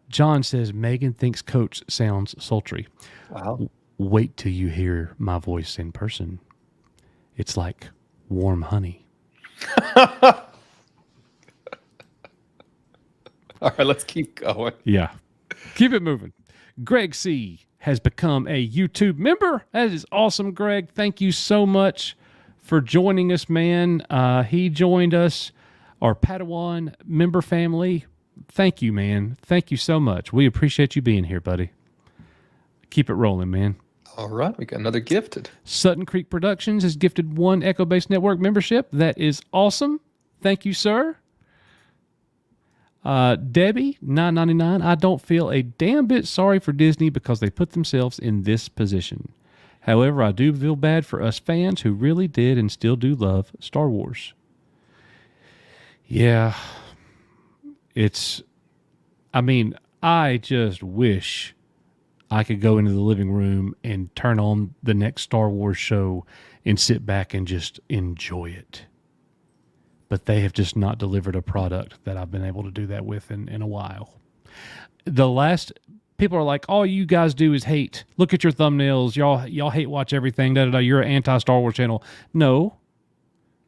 John says, Megan thinks Coach sounds sultry. Wow. Wait till you hear my voice in person. It's like warm honey. All right, let's keep going. Yeah. Keep it moving. Greg C. has become a YouTube member. That is awesome, Greg. Thank you so much for joining us, man. He joined us, our Padawan member family. Thank you, man. Thank you so much. We appreciate you being here, buddy. Keep it rolling, man. All right, we got another gifted. Sutton Creek Productions has gifted 1 Echo Base Network membership. That is awesome. Thank you, sir. Debbie, $9.99. I don't feel a damn bit sorry for Disney because they put themselves in this position. However, I do feel bad for us fans who really did and still do love Star Wars. Yeah. I just wish I could go into the living room and turn on the next Star Wars show and sit back and just enjoy it. But they have just not delivered a product that I've been able to do that with in a while. The last people are like, all you guys do is hate. Look at your thumbnails. Y'all hate watch everything. You're an anti-Star Wars channel. No,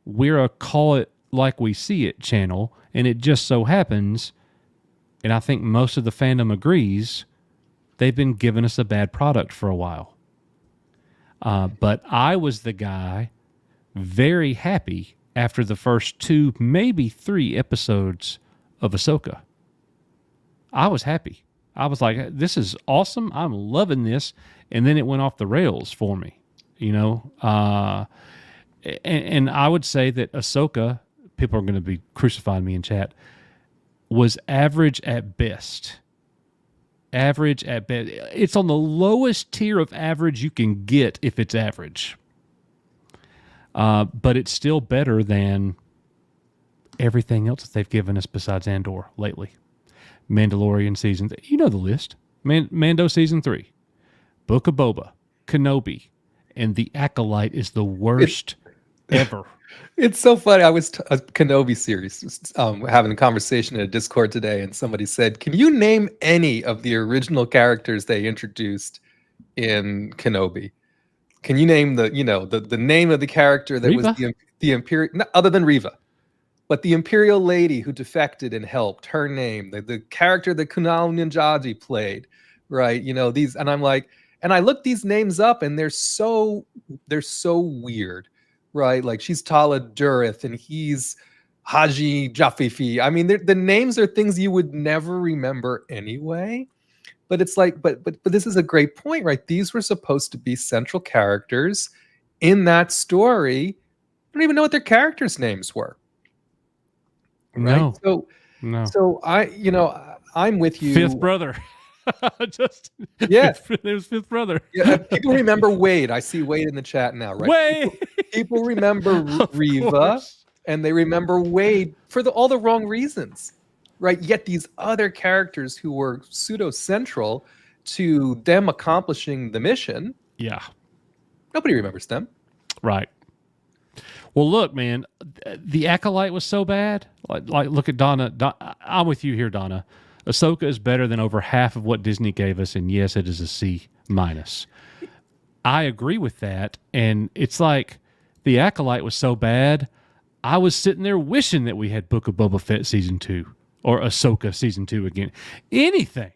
we're a call it like we see it channel. And it just so happens, and I think most of the fandom agrees, they've been giving us a bad product for a while. But I was the guy very happy after the first 2, maybe 3 episodes of Ahsoka. I was happy. I was like, this is awesome. I'm loving this. And then it went off the rails for me, you know? And I would say that Ahsoka, people are going to be crucifying me in chat, was average at best. Average at best. It's on the lowest tier of average you can get if it's average. But it's still better than everything else that they've given us besides Andor lately. Mandalorian season, you know the list. Mando season 3, Book of Boba, Kenobi, and The Acolyte is the worst ever. It's so funny. I was a Kenobi series having a conversation in a Discord today, and somebody said, "Can you name any of the original characters they introduced in Kenobi? Can you name the name of the character that Reva? was the Imperial, other than Reva, but the Imperial lady who defected and helped, her name, the character that Kunal Ninjaji played, right? You know, these, and I'm like, and I looked these names up, and they're so weird, right? Like she's Tala Durith, and he's Haji Jafifi. I mean, the names are things you would never remember anyway. But it's like, but this is a great point, right? These were supposed to be central characters in that story. I don't even know what their characters' names were. Right? No. So I'm with you. Fifth brother. Yeah. It was fifth brother. Yeah, people remember Wade. I see Wade in the chat now, right? Wade. People remember Reva, and they remember Wade for all the wrong reasons. Right, yet these other characters who were pseudo-central to them accomplishing the mission, nobody remembers them. Right. Well, look, man, the Acolyte was so bad. Like look at Donna. I'm with you here, Donna. Ahsoka is better than over half of what Disney gave us, and yes, it is a C-. I agree with that, and it's like the Acolyte was so bad, I was sitting there wishing that we had Book of Boba Fett season 2. Or Ahsoka season 2 again. Anything.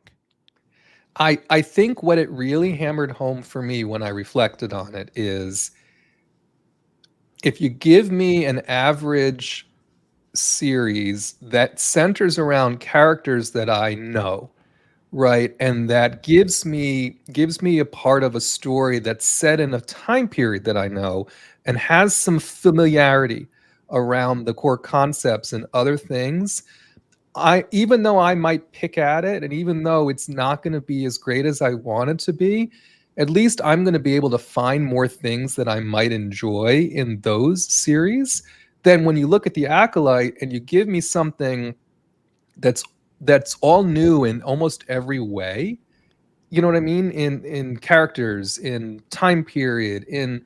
I think what it really hammered home for me when I reflected on it is, if you give me an average series that centers around characters that I know, right, and that gives me a part of a story that's set in a time period that I know and has some familiarity around the core concepts and other things, even though I might pick at it, and even though it's not going to be as great as I want it to be, at least I'm going to be able to find more things that I might enjoy in those series than when you look at The Acolyte and you give me something that's all new in almost every way. You know what I mean? In characters, in time period, in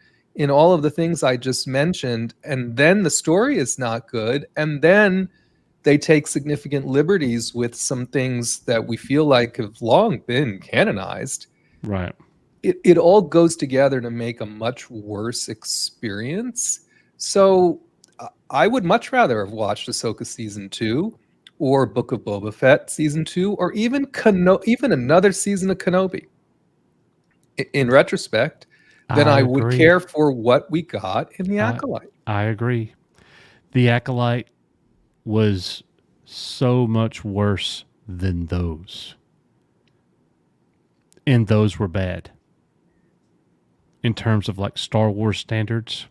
all of the things I just mentioned, and then the story is not good, and then they take significant liberties with some things that we feel like have long been canonized. Right. It all goes together to make a much worse experience. So I would much rather have watched Ahsoka season 2 or Book of Boba Fett season 2 or even even another season of Kenobi. In retrospect, than I would agree. care for what we got in The Acolyte. I agree. The Acolyte was so much worse than those. And those were bad. In terms of like Star Wars standards,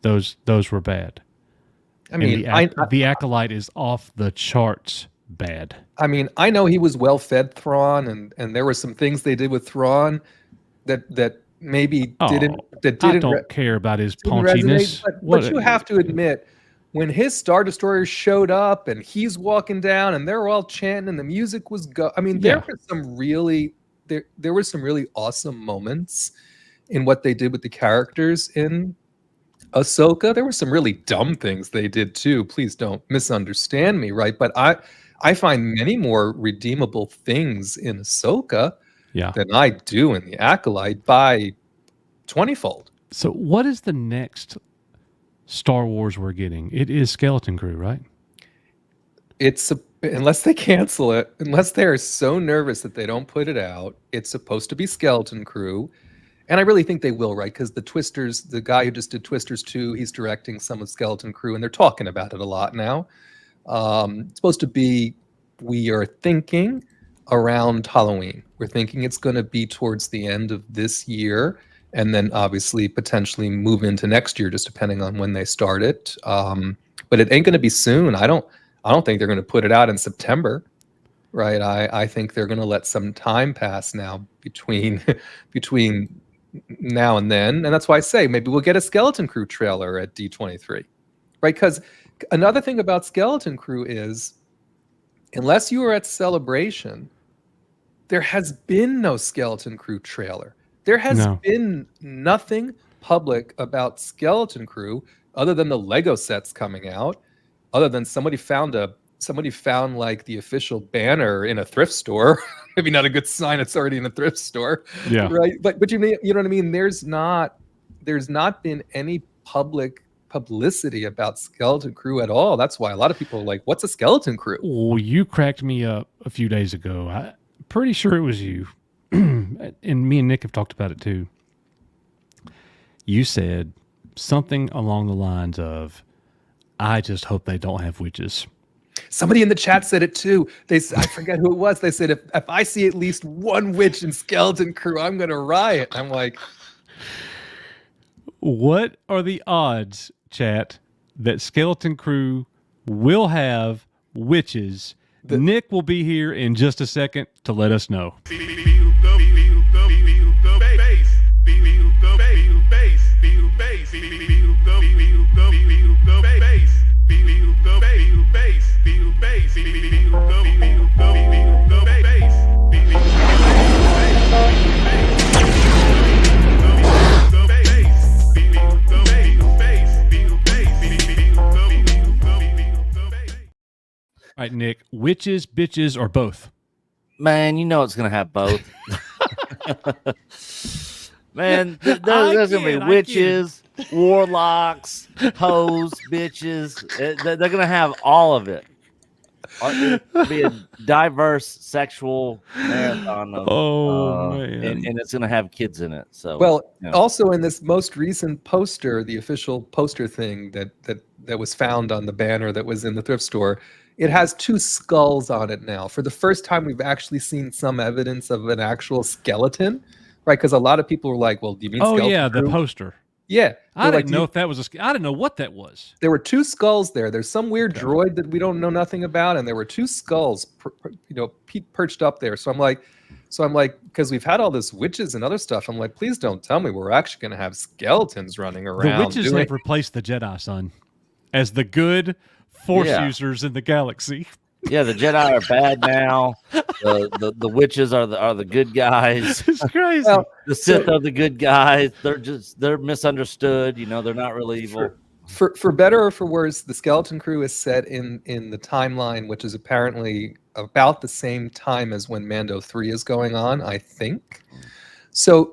those were bad. I mean, the Acolyte is off the charts bad. I mean, I know he was well-fed Thrawn, and there were some things they did with Thrawn that maybe didn't I don't care about his paunchiness. But you have to admit, when his Star Destroyers showed up and he's walking down and they're all chanting and the music was I mean, there were some really there were some really awesome moments in what they did with the characters in Ahsoka. There were some really dumb things they did too. Please don't misunderstand me, right? But I find many more redeemable things in Ahsoka than I do in the Acolyte by 20-fold. So what is the next Star Wars we're getting? It is Skeleton Crew, right? It's unless they cancel it, unless they are so nervous that they don't put it out, it's supposed to be Skeleton Crew. And I really think they will, right? Because the Twisters, the guy who just did Twisters 2, he's directing some of Skeleton Crew, and they're talking about it a lot now. It's supposed to be, we are thinking, around Halloween. We're thinking it's going to be towards the end of this year, and then obviously potentially move into next year, just depending on when they start it. But it ain't going to be soon. I don't think they're going to put it out in September. Right. I think they're going to let some time pass now between now and then. And that's why I say maybe we'll get a Skeleton Crew trailer at D23. Right. Because another thing about Skeleton Crew is, unless you were at Celebration, there has been no Skeleton Crew trailer. There has been nothing public about Skeleton Crew other than the Lego sets coming out, other than somebody found like the official banner in a thrift store. Maybe not a good sign it's already in a thrift store. Yeah. Right. But you know what I mean? There's not been any publicity about Skeleton Crew at all. That's why a lot of people are like, what's a Skeleton Crew? Well, you cracked me up a few days ago. I'm pretty sure it was you. And me and Nick have talked about it too. You said something along the lines of, I just hope they don't have witches. Somebody in the chat said it too. I forget who it was. They said, if I see at least one witch in Skeleton Crew, I'm going to riot. I'm like, what are the odds, chat, that Skeleton Crew will have witches? Nick will be here in just a second to let us know. All right, Nick, witches, bitches, or both? Man, you know it's going to have both. Man, there's going to be witches, warlocks, hoes, bitches. They're going to have all of it. It'll be a diverse sexual marathon of, man. And it's going to have kids in it. So, well, also in this most recent poster, the official poster thing that was found on the banner that was in the thrift store, it has 2 skulls on it now. For the first time, we've actually seen some evidence of an actual skeleton, right? Because a lot of people were like, well, do you mean skeleton? Oh, yeah, Crew? the poster. Yeah. I didn't know if that was I didn't know what that was. There were 2 skulls there. There's some weird droid that we don't know nothing about, and there were 2 skulls, perched up there. So I'm like, because we've had all this witches and other stuff. I'm like, please don't tell me we're actually going to have skeletons running around. The witches have replaced the Jedi, son, as the good Force users in the galaxy. Yeah, the Jedi are bad now. The witches are the good guys. It's crazy. Well, the Sith are the good guys. They're misunderstood. They're not really evil. For better or for worse, the Skeleton Crew is set in the timeline, which is apparently about the same time as when Mando 3 is going on, I think. So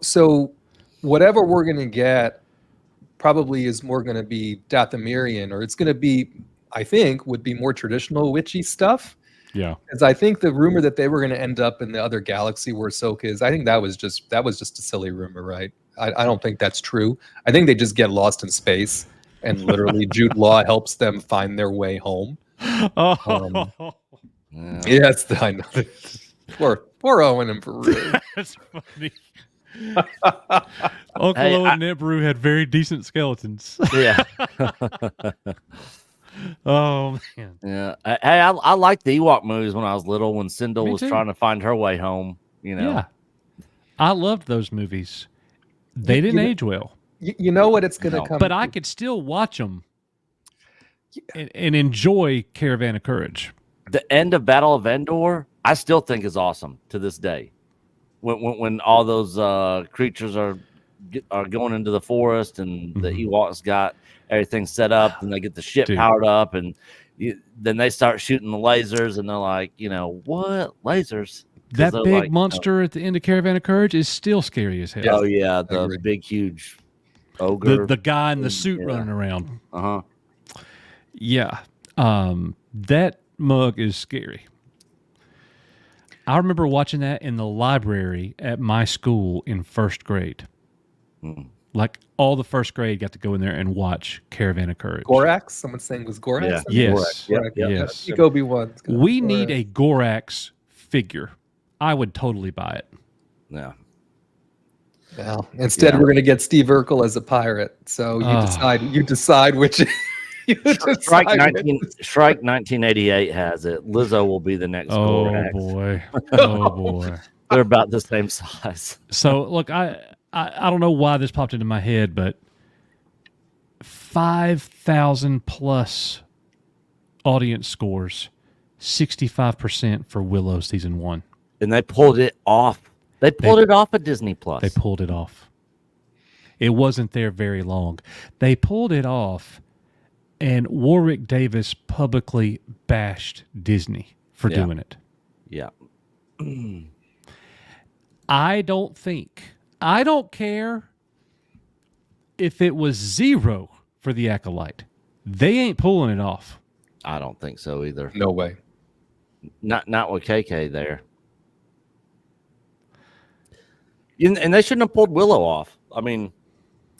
whatever we're going to get probably is more going to be Dathomirian, or it's going to be, I think, would be more traditional witchy stuff. Yeah. Because I think the rumor that they were going to end up in the other galaxy where Ahsoka is, I think that was just a silly rumor, right? I don't think that's true. I think they just get lost in space, and literally Jude Law helps them find their way home. Oh, Yes, I know. Poor Owen and Peru. that's funny. Uncle Owen and Aunt Beru had very decent skeletons. Yeah. Oh man. Yeah. Hey, I liked the Ewok movies when I was little, when Sindel was too. trying to find her way home. You know. Yeah. I loved those movies. They didn't age well. You know what it's going to come. But I could still watch them and enjoy Caravan of Courage. The end of Battle of Endor, I still think is awesome to this day. When all those creatures are going into the forest, and the Ewoks got everything set up, and they get the ship powered up, and then they start shooting the lasers, and they're like, what lasers? That big monster at the end of Caravan of Courage is still scary as hell. Oh yeah, the big huge ogre, the guy in the suit running around. Uh-huh. Yeah, that mug is scary. I remember watching that in the library at my school in first grade. Like all the first grade got to go in there and watch Caravan of Courage. Gorax? Someone's saying was Gorax? Yeah. Yes. Gorax. Yep. Yes. Obi-Wan. We need a Gorax figure. I would totally buy it. Yeah. Well, instead we're going to get Steve Urkel as a pirate. So you decide which. Strike 1988 has it. Lizzo will be the next Gorax. Boy. Oh boy. They're about the same size. So look, I don't know why this popped into my head, but 5,000 plus audience scores, 65% for Willow season 1. And they pulled it off. They pulled it off of Disney Plus. They pulled it off. It wasn't there very long. They pulled it off, and Warwick Davis publicly bashed Disney for doing it. Yeah. I don't care if it was 0 for the Acolyte. They ain't pulling it off. I don't think so either. No way. Not with KK there. And they shouldn't have pulled Willow off. I mean,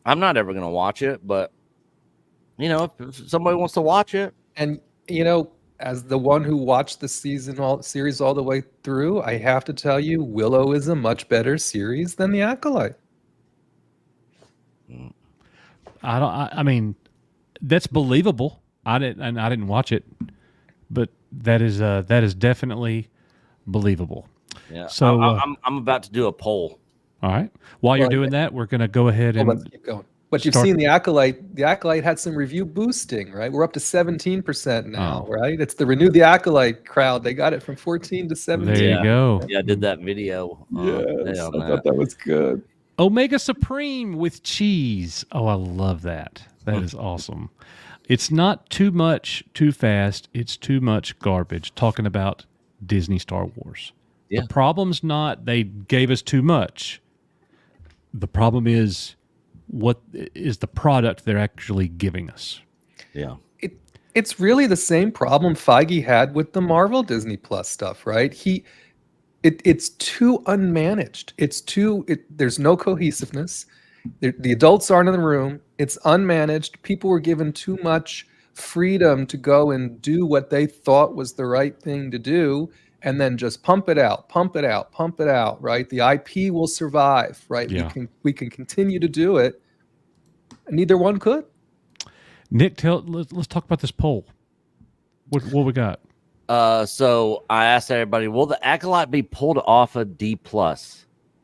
I'm not ever going to watch it, but if somebody wants to watch it, and as the one who watched the series all the way through, I have to tell you, Willow is a much better series than the Acolyte. I mean, that's believable. I didn't watch it, but that is definitely believable. Yeah. So I'm about to do a poll. All right. While you're doing that, we're going to go ahead and let's keep going. But you've seen the Acolyte. The Acolyte had some review boosting, right? We're up to 17% now, right? It's the Renew the Acolyte crowd. They got it from 14 to 17. There you go. Yeah, I did that video. Yes, I thought that was good. Omega Supreme with cheese. Oh, I love that. That is awesome. It's not too much too fast. It's too much garbage. Talking about Disney Star Wars. Yeah. The problem's not they gave us too much. The problem is what is the product they're actually giving us. Yeah. It's really the same problem Feige had with the Marvel Disney Plus stuff, right? It's too unmanaged. There's no cohesiveness. The adults aren't in the room. It's unmanaged. People were given too much freedom to go and do what they thought was the right thing to do, and then just pump it out, right? The IP will survive, right? Yeah. We can continue to do it. Neither one could. Nick, let's talk about this poll. What we got? So I asked everybody, will the Acolyte be pulled off of D+?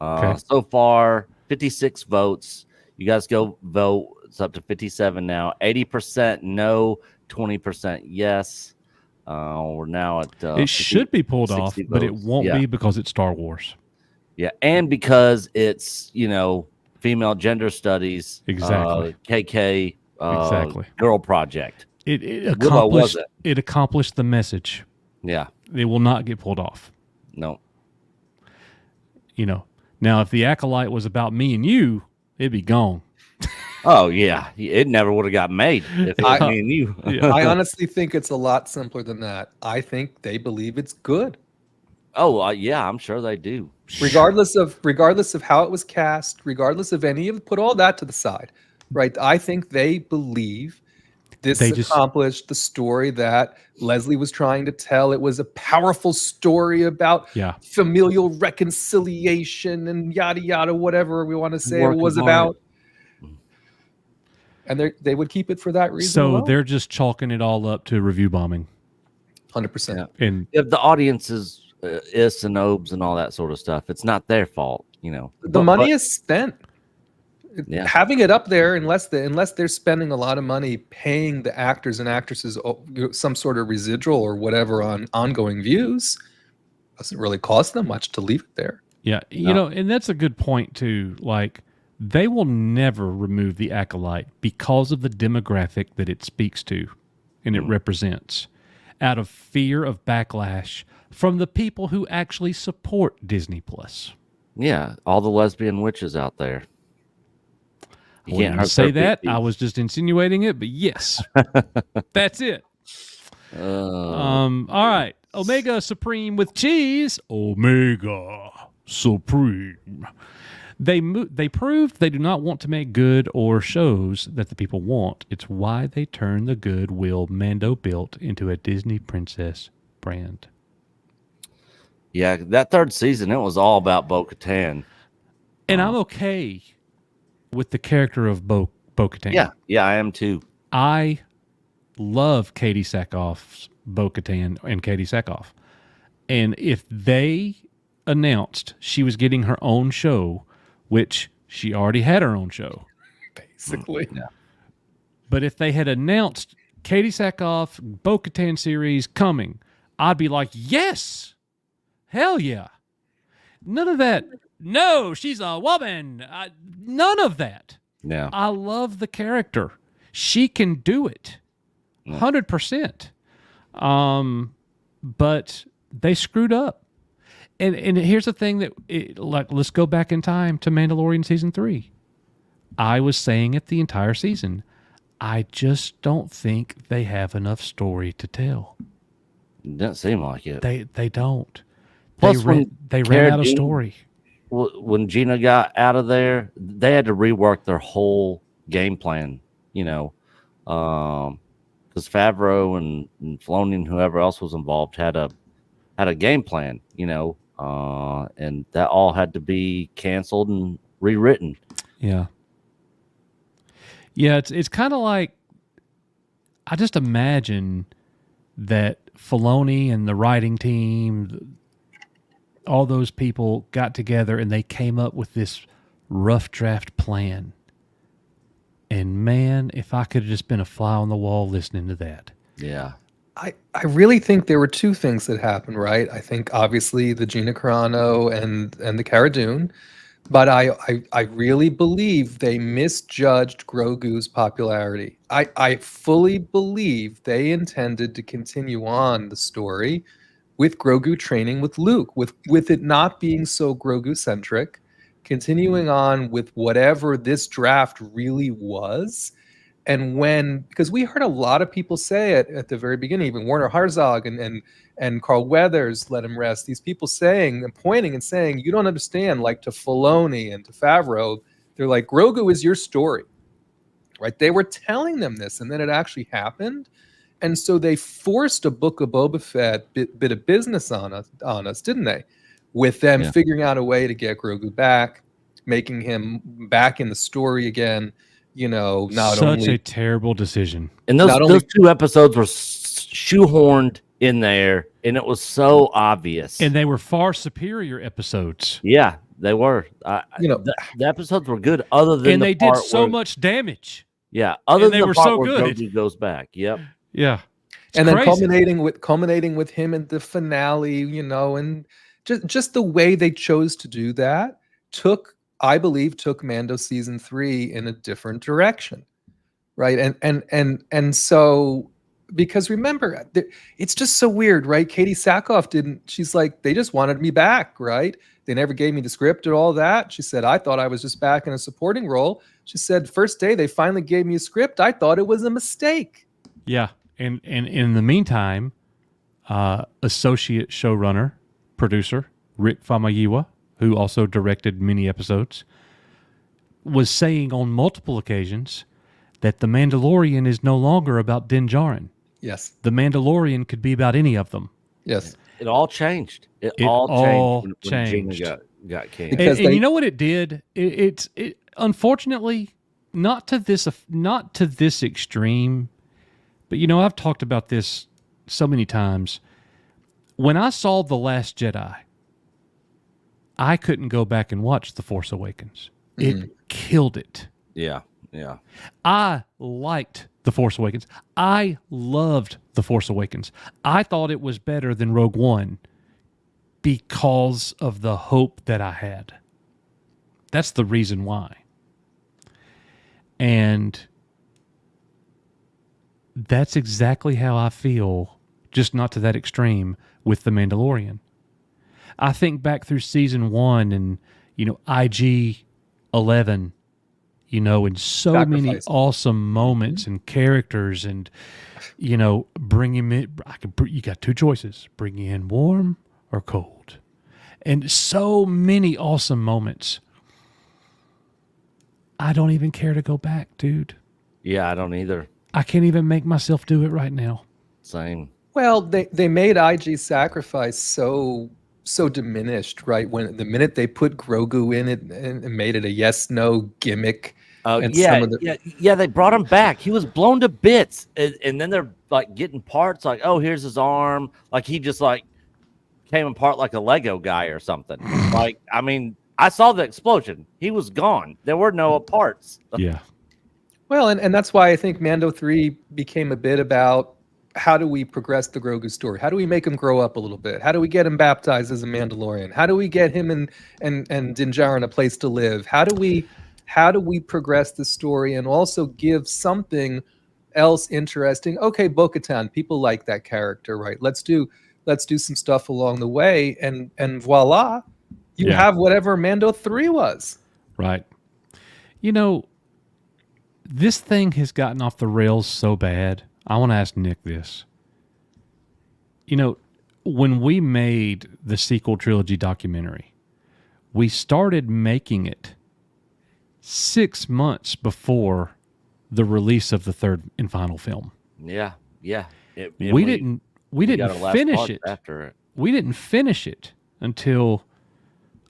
Okay. So far, 56 votes. You guys go vote. It's up to 57 now. 80% no, 20% yes. We're now at it should be pulled off, votes. but it won't be because it's Star Wars. Yeah, and because it's female gender studies, exactly, KK, exactly, girl project. It accomplished the message. Yeah, it will not get pulled off. No. Now if the Acolyte was about me and you, it'd be gone. Oh yeah, it never would have got made if it was me and you. I honestly think it's a lot simpler than that. I think they believe it's good. Oh yeah, I'm sure they do. Regardless of how it was cast, regardless of any of, put all that to the side, right? I think they believe this They just accomplished the story that Leslie was trying to tell. It was a powerful story about familial reconciliation and yada yada, whatever we want to say it was about. And they would keep it for that reason. So alone. they're just chalking it all up to review bombing. 100%. And if the audience is is and obes and all that sort of stuff, it's not their fault, you know. The money is spent. Yeah. Having it up there, unless they're spending a lot of money paying the actors and actresses some sort of residual or whatever on ongoing views, doesn't really cost them much to leave it there. Yeah, you know, and that's a good point too. Like, they will never remove the Acolyte because of the demographic that it speaks to and it represents, out of fear of backlash from the people who actually support Disney Plus. Yeah, all the lesbian witches out there. You can't say that. I was just insinuating it, but yes, that's it. All right, Omega Supreme with cheese. Omega Supreme. They proved they do not want to make good or shows that the people want. It's why they turned the goodwill Mando built into a Disney princess brand. Yeah, that third season, it was all about Bo-Katan. And I'm okay with the character of Bo-Katan. Yeah, I am too. I love Katie Sackhoff's Bo-Katan and Katie Sackhoff. And if they announced she was getting her own show, which she already had her own show, basically. Yeah. But if they had announced Katie Sackhoff Bo-Katan series coming, I'd be like, yes, hell yeah. None of that. No, she's a woman. None of that. Yeah. I love the character. She can do it. 100%. But they screwed up. And here's the thing that, let's go back in time to Mandalorian Season 3. I was saying it the entire season. I just don't think they have enough story to tell. It doesn't seem like it. They don't. Plus, they ran out of story. When Gina got out of there, they had to rework their whole game plan, you know, because Favreau and Filoni and whoever else was involved had a game plan, you know, and that all had to be canceled and rewritten. Yeah. Yeah, it's kind of like, I just imagine that Filoni and the writing team, all those people got together and they came up with this rough draft plan. And man, if I could have just been a fly on the wall listening to that. Yeah. I really think there were two things that happened, right? I think obviously the Gina Carano and the Cara Dune, but I really believe they misjudged Grogu's popularity. I fully believe they intended to continue on the story with Grogu training with Luke, with it not being so Grogu-centric, continuing on with whatever this draft really was. And because we heard a lot of people say it at the very beginning, even Werner Herzog and Carl Weathers, let him rest, these people saying and pointing and saying, you don't understand, like to Filoni and to Favreau, they're like, Grogu is your story, right? They were telling them this, and then it actually happened. And so they forced a Book of Boba Fett bit of business on us, didn't they? With them figuring out a way to get Grogu back, making him back in the story again. You know, such a terrible decision. And those two episodes were shoehorned in there, and it was so obvious. And they were far superior episodes. Yeah, they were. The episodes were good, other than and they did so much damage. Yeah, other than they the were part so where good. Grogu goes back. Yep. Yeah. And then culminating with him in the finale, you know, and just the way they chose to do that I believe took Mando season 3 in a different direction, right? And so, because remember, it's just so weird, right? Katie Sackhoff she's like, they just wanted me back, right? They never gave me the script or all that. She said, I thought I was just back in a supporting role. She said, first day they finally gave me a script, I thought it was a mistake. Yeah. And in the meantime, associate showrunner, producer, Rick Famuyiwa, who also directed many episodes, was saying on multiple occasions that The Mandalorian is no longer about Din Djarin. Yes. The Mandalorian could be about any of them. Yes. It all changed. It all changed when Gina got king. And you know what it did? It unfortunately not to this extreme, but you know, I've talked about this so many times. When I saw The Last Jedi, I couldn't go back and watch The Force Awakens. It killed it. Yeah, yeah. I liked The Force Awakens. I loved The Force Awakens. I thought it was better than Rogue One because of the hope that I had. That's the reason why. And that's exactly how I feel, just not to that extreme, with The Mandalorian. I think back through season 1 and, you know, IG 11, you know, and so many awesome moments and characters, and, you know, bring him in. You got two choices: bring you in warm or cold, and so many awesome moments. I don't even care to go back, dude. Yeah, I don't either. I can't even make myself do it right now. Same. Well, they made IG's sacrifice so diminished, right? When the minute they put Grogu in it and made it a yes/no gimmick. Yeah, they brought him back. He was blown to bits, and then they're like getting parts. Like, oh, here's his arm. Like he just like came apart like a Lego guy or something. Like, I mean, I saw the explosion. He was gone. There were no parts. Yeah. Well, and that's why I think Mando 3 became a bit about how do we progress the Grogu story? How do we make him grow up a little bit? How do we get him baptized as a Mandalorian? How do we get him and Din Djarin a place to live? How do we progress the story and also give something else interesting? Okay, Bo-Katan, people like that character, right? Let's do some stuff along the way, and voila, you have whatever Mando 3 was. Right. You know, this thing has gotten off the rails so bad. I want to ask Nick this. You know, when we made the sequel trilogy documentary, we started making it 6 months before the release of the third and final film. Yeah. We didn't finish it after it. We didn't finish it until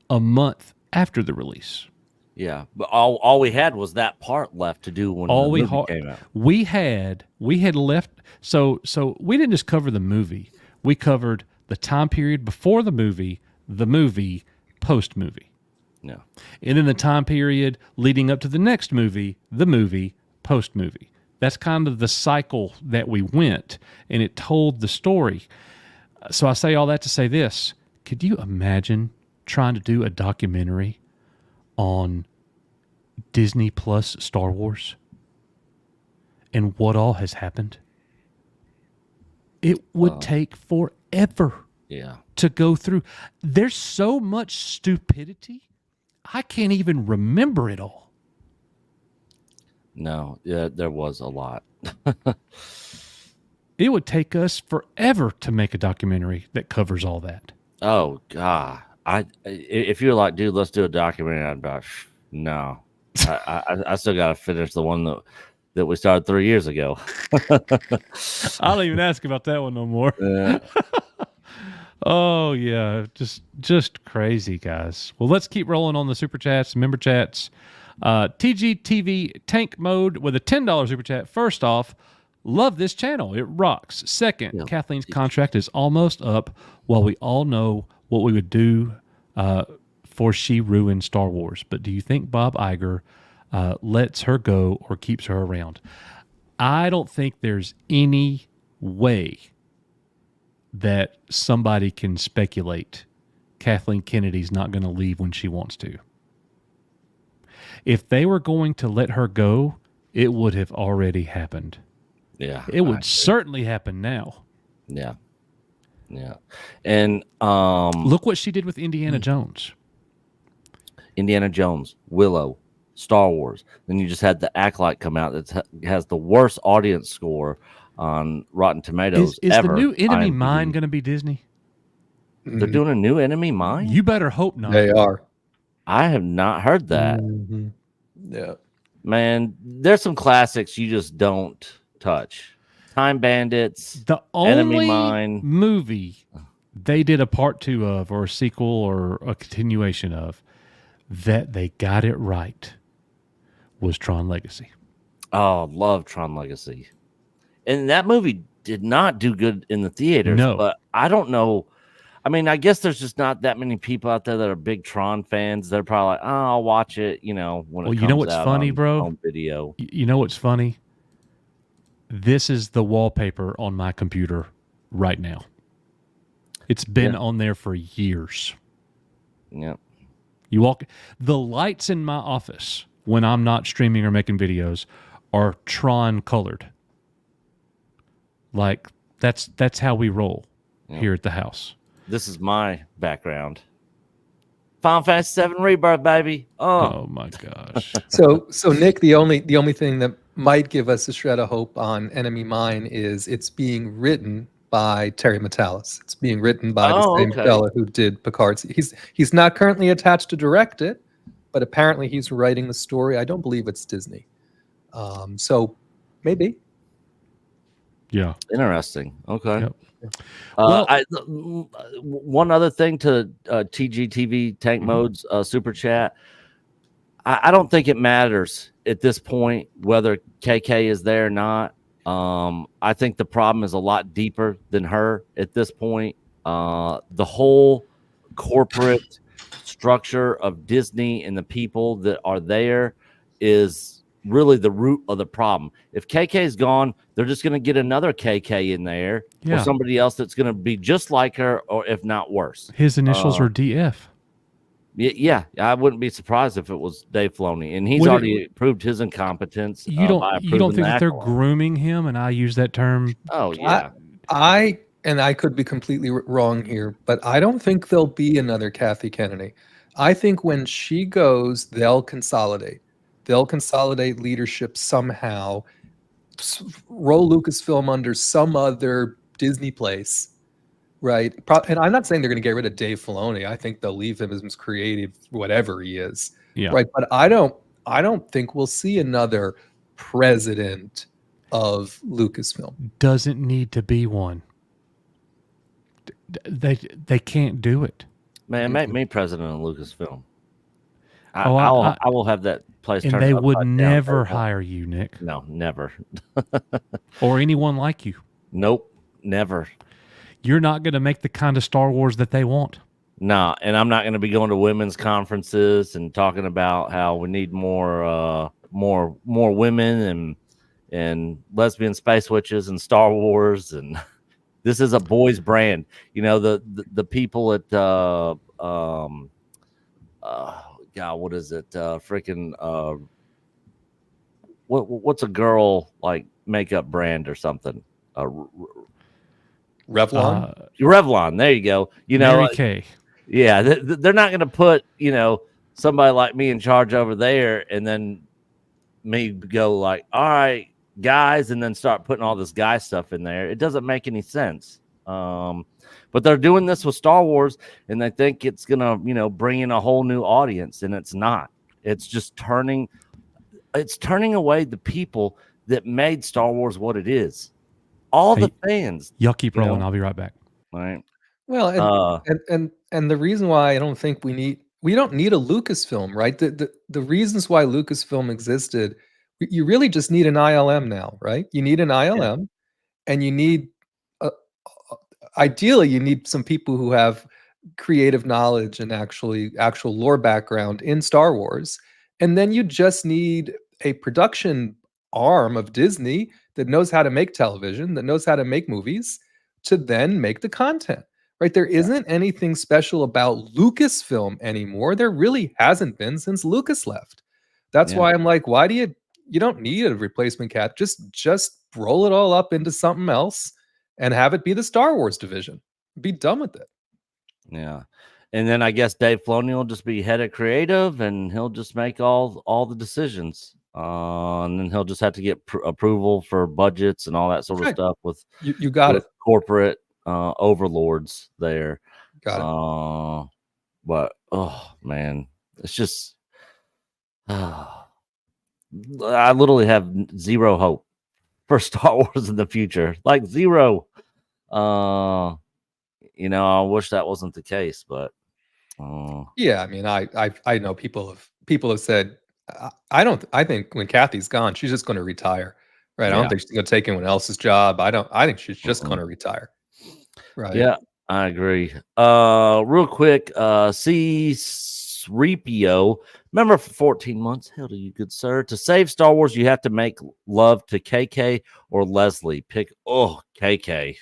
a month after the release. Yeah, but all we had was that part left to do when the movie came out. We had left, so we didn't just cover the movie. We covered the time period before the movie, post-movie. Yeah. And then the time period leading up to the next movie, post-movie. That's kind of the cycle that we went, and it told the story. So I say all that to say this. Could you imagine trying to do a documentary on Disney Plus Star Wars and what all has happened? It would take forever to go through. There's so much stupidity, I can't even remember it all. No, there was a lot. It would take us forever to make a documentary that covers all that. Oh, God. If you're like, dude, let's do a documentary, I'd be like, no. I still got to finish the one that we started 3 years ago. I don't even ask about that one no more. Yeah. Oh, yeah. Just crazy, guys. Well, let's keep rolling on the super chats, member chats. TGTV Tank Mode with a $10 super chat. First off, love this channel. It rocks. Second, Kathleen's contract is almost up. While we all know what we would do for she ruined Star Wars. But do you think Bob Iger lets her go or keeps her around? I don't think there's any way that somebody can speculate Kathleen Kennedy's not going to leave when she wants to. If they were going to let her go, it would have already happened. Yeah. It would certainly happen now. Yeah. Yeah. And look what she did with Indiana Jones. Indiana Jones, Willow, Star Wars. Then you just had the Acolyte come out that has the worst audience score on Rotten Tomatoes Is the ever. new Enemy IMDb. Mine going to be Disney? They're doing a new Enemy Mine? You better hope not. They are. I have not heard that. Yeah. Man, there's some classics you just don't touch. Time Bandits, The Enemy only Mine. movie they did a part 2 of, or a sequel, or a continuation of, that they got it right was Tron Legacy. Oh, love Tron Legacy. And that movie did not do good in the theaters. No. But I don't know. I mean, I guess there's just not that many people out there that are big Tron fans. They're probably like, oh, I'll watch it, when it comes you know what's out funny, on bro? home video. You know what's funny? This is the wallpaper on my computer right now. It's been on there for years. Yeah. You walk, the lights in my office when I'm not streaming or making videos are Tron colored. Like that's how we roll here at the house. This is my background. Final Fantasy VII Rebirth, baby. Oh my gosh. So Nick, the only thing that might give us a shred of hope on Enemy Mine is it's being written by Terry Matalas. It's being written by the same fella who did Picard. He's not currently attached to direct it, but apparently he's writing the story. I don't believe it's Disney. So maybe. Yeah. Interesting. Okay. Yep. One other thing to TGTV Tank Mode's super chat. I don't think it matters at this point whether KK is there or not. I think the problem is a lot deeper than her at this point. The whole corporate structure of Disney and the people that are there is really the root of the problem. If KK is gone, they're just going to get another KK in there or somebody else that's going to be just like her, or if not worse. His initials are DF. Yeah, I wouldn't be surprised if it was Dave Filoni, and he's already proved his incompetence. You don't think that they're grooming him? And I use that term. Oh yeah, I could be completely wrong here, but I don't think there'll be another Kathy Kennedy. I think when she goes, they'll consolidate. They'll consolidate leadership somehow, roll Lucasfilm under some other Disney place, right? And I'm not saying they're going to get rid of Dave Filoni. I think they'll leave him as creative, whatever he is, right? But I don't think we'll see another president of Lucasfilm. Doesn't need to be one. They can't do it. Man, make me president of Lucasfilm. I will have that place. And they would never hire you, Nick. No, never. Or anyone like you. Nope, never. You're not going to make the kind of Star Wars that they want. No, and I'm not going to be going to women's conferences and talking about how we need more women and lesbian space witches and Star Wars, and this is a boys' brand. The people at God, what is it? What's a girl like makeup brand or something? Revlon. Revlon. There you go. Mary Kay. Yeah, they're not going to put somebody like me in charge over there, and then me go like, all right, guys, and then start putting all this guy stuff in there. It doesn't make any sense. But they're doing this with Star Wars, and they think it's gonna, bring in a whole new audience, and it's not. It's just turning away the people that made Star Wars what it is. All the fans. Y'all keep rolling. I'll be right back. All right. Well, and the reason why I don't think we don't need a Lucasfilm, right? The reasons why Lucasfilm existed, you really just need an ILM now, right? You need an ILM, and you need ideally you need some people who have creative knowledge and actual lore background in Star Wars, and then you just need a production arm of Disney that knows how to make television, that knows how to make movies, to then make the content. Right? There isn't anything special about Lucasfilm anymore. There really hasn't been since Lucas left. That's why I'm like, why do you don't need a replacement cat. Just roll it all up into something else and have it be the Star Wars division. Be done with it. Yeah. And then I guess Dave Filoni will just be head of creative, and he'll just make all the decisions. And then he'll just have to get approval for budgets and all that sort of Okay. stuff with You got it. corporate overlords there. Got it. But oh man, it's just I literally have zero hope for Star Wars in the future. Like zero. I wish that wasn't the case, but yeah, I mean, I know people have said I think when Kathy's gone, she's just going to retire, right? I don't think she's going to take anyone else's job. I think she's just going to retire, right? Yeah, I agree. Real quick, C-3PO, remember for 14 months, hell to you, good sir. To save Star Wars, you have to make love to KK or Leslie. Pick KK.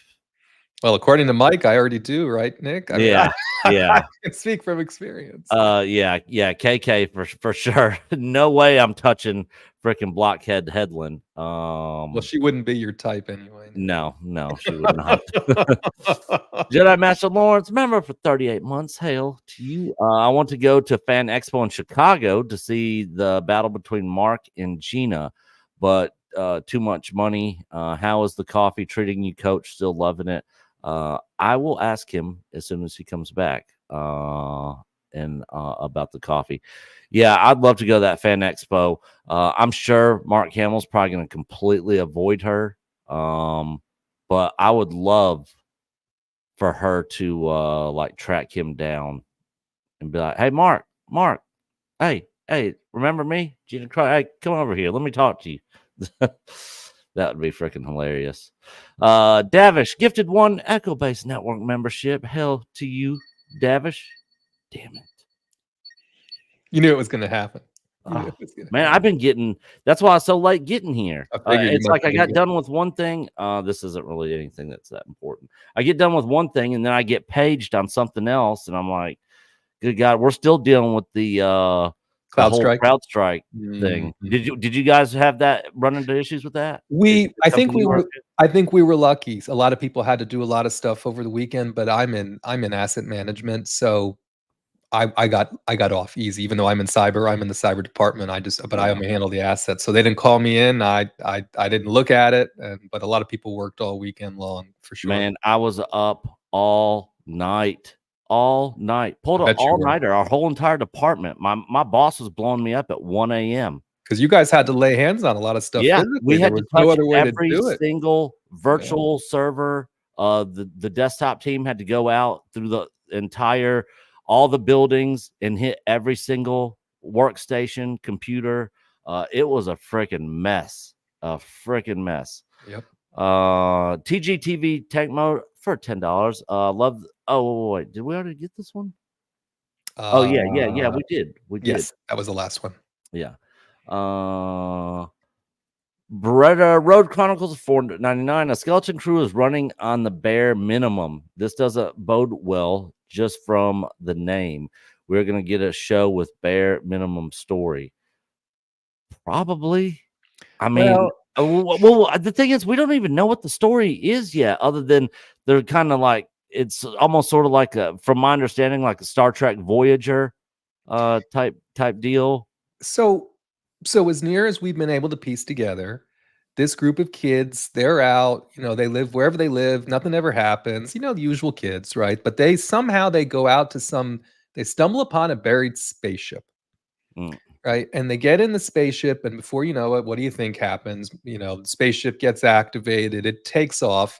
Well, according to Mike, I already do, right, Nick? I mean, yeah. I can speak from experience. Yeah, KK for sure. No way I'm touching freaking Blockhead Headland. Well, she wouldn't be your type anyway. No, she would not. Jedi Master Lawrence, member for 38 months. Hail to you. I want to go to Fan Expo in Chicago to see the battle between Mark and Gina, but too much money. How is the coffee treating you, Coach? Still loving it. I will ask him as soon as he comes back and about the coffee. Yeah, I'd love to go to that Fan Expo. I'm sure Mark Hamill's probably going to completely avoid her. But I would love for her to like track him down and be like, hey, Mark, hey, remember me? Gina Cry, hey, come over here. Let me talk to you. That would be freaking hilarious. Davish gifted 1 Echo Base Network membership. Hell to you, Davish. Damn it. You knew it was going to happen. Man, I've been getting. That's why I was so late getting here. It's like I got done with one thing. This isn't really anything that's that important. I get done with one thing, and then I get paged on something else, and I'm like, "Good God, we're still dealing with the CrowdStrike thing." Did you guys have that run into issues with that? I think we were lucky. A lot of people had to do a lot of stuff over the weekend, but I'm in asset management, so I got off easy. Even though I'm in cyber, I'm in the cyber department. I only handle the assets, so they didn't call me in. I didn't look at it, but a lot of people worked all weekend long for sure. Man, I was up all night. Pulled an all-nighter. Our whole entire department. My boss was blowing me up at 1 a.m. because you guys had to lay hands on a lot of stuff. Yeah, physically. we had to touch no other way every to do it. single virtual server. The desktop team had to go out through the entire all the buildings and hit every single workstation, computer. It was a freaking mess. Yep. TGTV tank mode for $10. Love. Oh wait, did we already get this one? Yeah. We did. Yes, that was the last one. Yeah. Beretta Road Chronicles $4.99. A skeleton crew is running on the bare minimum. This doesn't bode well just from the name. We're going to get a show with bare minimum story. Probably. I mean, well, the thing is, we don't even know what the story is yet, other than they're kind of like, it's almost sort of like from my understanding, like a Star Trek Voyager type deal. So as near as we've been able to piece together, this group of kids, they're out, they live wherever they live, nothing ever happens, the usual kids, right? But they go out to they stumble upon a buried spaceship, right? And they get in the spaceship, and before you know it, what do you think happens? The spaceship gets activated, it takes off,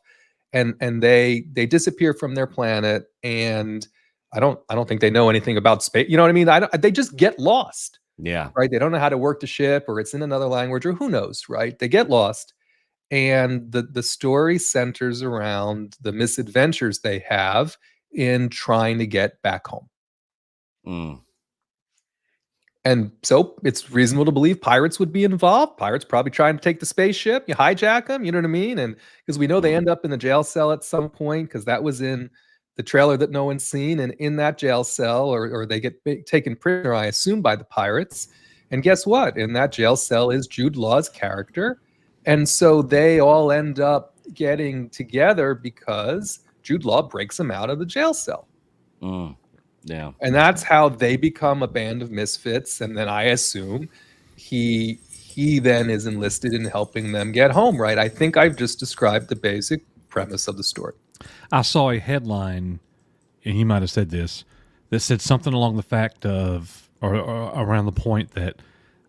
and they disappear from their planet, and I don't think they know anything about space. You know what I mean? They just get lost. Yeah. Right. They don't know how to work the ship, or it's in another language, or who knows, right? They get lost. And the story centers around the misadventures they have in trying to get back home. And so it's reasonable to believe pirates would be involved. Pirates probably trying to take the spaceship, you hijack them, you know what I mean? And because we know they end up in the jail cell at some point, because that was in the trailer that no one's seen, and in that jail cell, or they get taken prisoner, I assume, by the pirates. And guess what? In that jail cell is Jude Law's character. And so they all end up getting together because Jude Law breaks them out of the jail cell. Yeah. And that's how they become a band of misfits. And then I assume he then is enlisted in helping them get home, right? I think I've just described the basic premise of the story. I saw a headline, and he might have said this, that said something along the fact of, or around the point that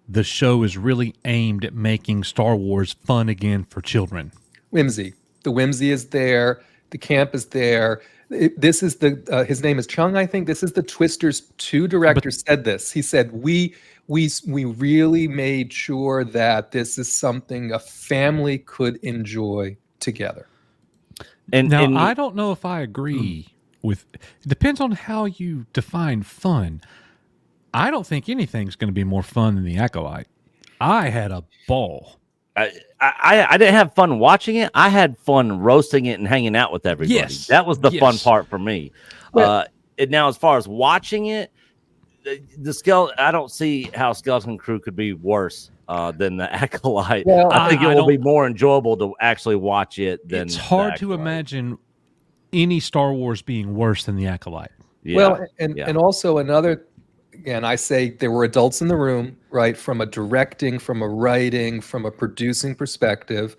the show is really aimed at making Star Wars fun again for children. Whimsy. The whimsy is there. The camp is there. This is his name is Chung, I think. This is the Twisters 2 director said this. He said, we really made sure that this is something a family could enjoy together. And I don't know if I agree with, it depends on how you define fun. I don't think anything's going to be more fun than The Acolyte. I had a ball. I didn't have fun watching it. I had fun roasting it and hanging out with everybody. Yes. That was the fun part for me. And now, as far as watching it, I don't see how Skeleton Crew could be worse than The Acolyte. Well, I think it will be more enjoyable to actually watch it than. It's hard to imagine any Star Wars being worse than The Acolyte. Yeah. Well, and also another. Again, I say there were adults in the room, right? From a directing, from a writing, from a producing perspective.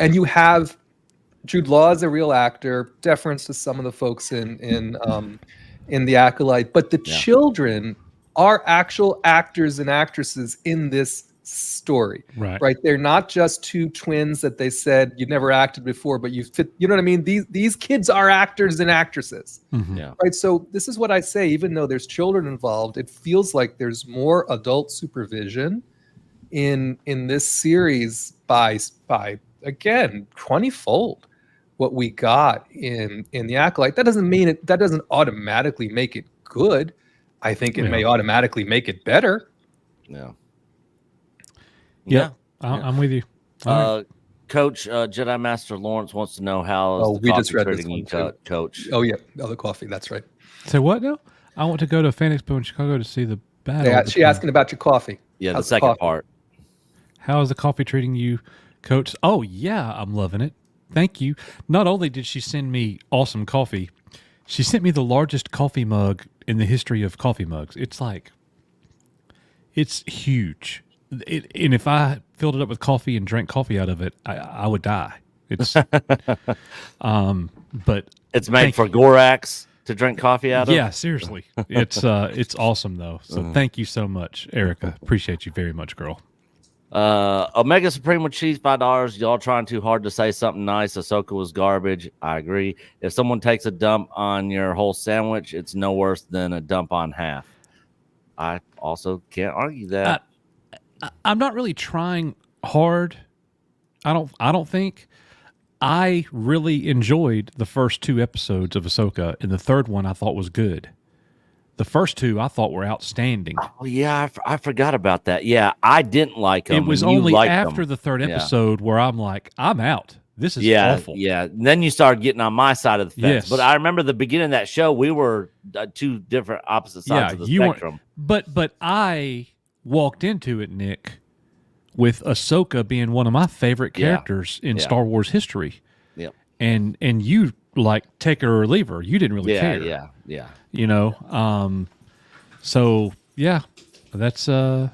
And you have Jude Law as a real actor, deference to some of the folks in The Acolyte. But the children are actual actors and actresses in this story. Right? They're not just two twins that they said you've never acted before, but you fit. You know what I mean? These kids are actors and actresses. Mm-hmm. Yeah. Right. So this is what I say. Even though there's children involved, it feels like there's more adult supervision in this series by again 20-fold what we got in The Acolyte. That doesn't mean it. That doesn't automatically make it good. I think it may automatically make it better. Yeah. Yeah, I'm with you. Coach Jedi Master Lawrence wants to know how we just read this one too. Coach. Oh yeah, the coffee. That's right. So what now? I want to go to Fan Expo in Chicago to see the battle. Yeah, she's asking about your coffee. Yeah, the second part. How is the coffee treating you, Coach? Oh yeah, I'm loving it. Thank you. Not only did she send me awesome coffee, she sent me the largest coffee mug in the history of coffee mugs. It's huge. And if I filled it up with coffee and drank coffee out of it, I would die. It's, but it's made for Gorax to drink coffee out of. Yeah, seriously, it's awesome though. So thank you so much, Erica. Appreciate you very much, girl. Omega Supreme with cheese, $5. Y'all trying too hard to say something nice. Ahsoka was garbage. I agree. If someone takes a dump on your whole sandwich, it's no worse than a dump on half. I also can't argue that. I'm not really trying hard. I don't think. I really enjoyed the first 2 episodes of Ahsoka, and the third one I thought was good. The first 2 I thought were outstanding. Oh yeah, I forgot about that. Yeah, I didn't like them. It was only after the third episode where I'm like, I'm out. This is awful. Yeah, and then you started getting on my side of the fence. Yes. But I remember the beginning of that show, we were 2 different opposite sides of the spectrum. But I walked into it, Nick, with Ahsoka being one of my favorite characters in Star Wars history. Yep. And you like take her or leave her. You didn't really care. Yeah. You know. So yeah, that's the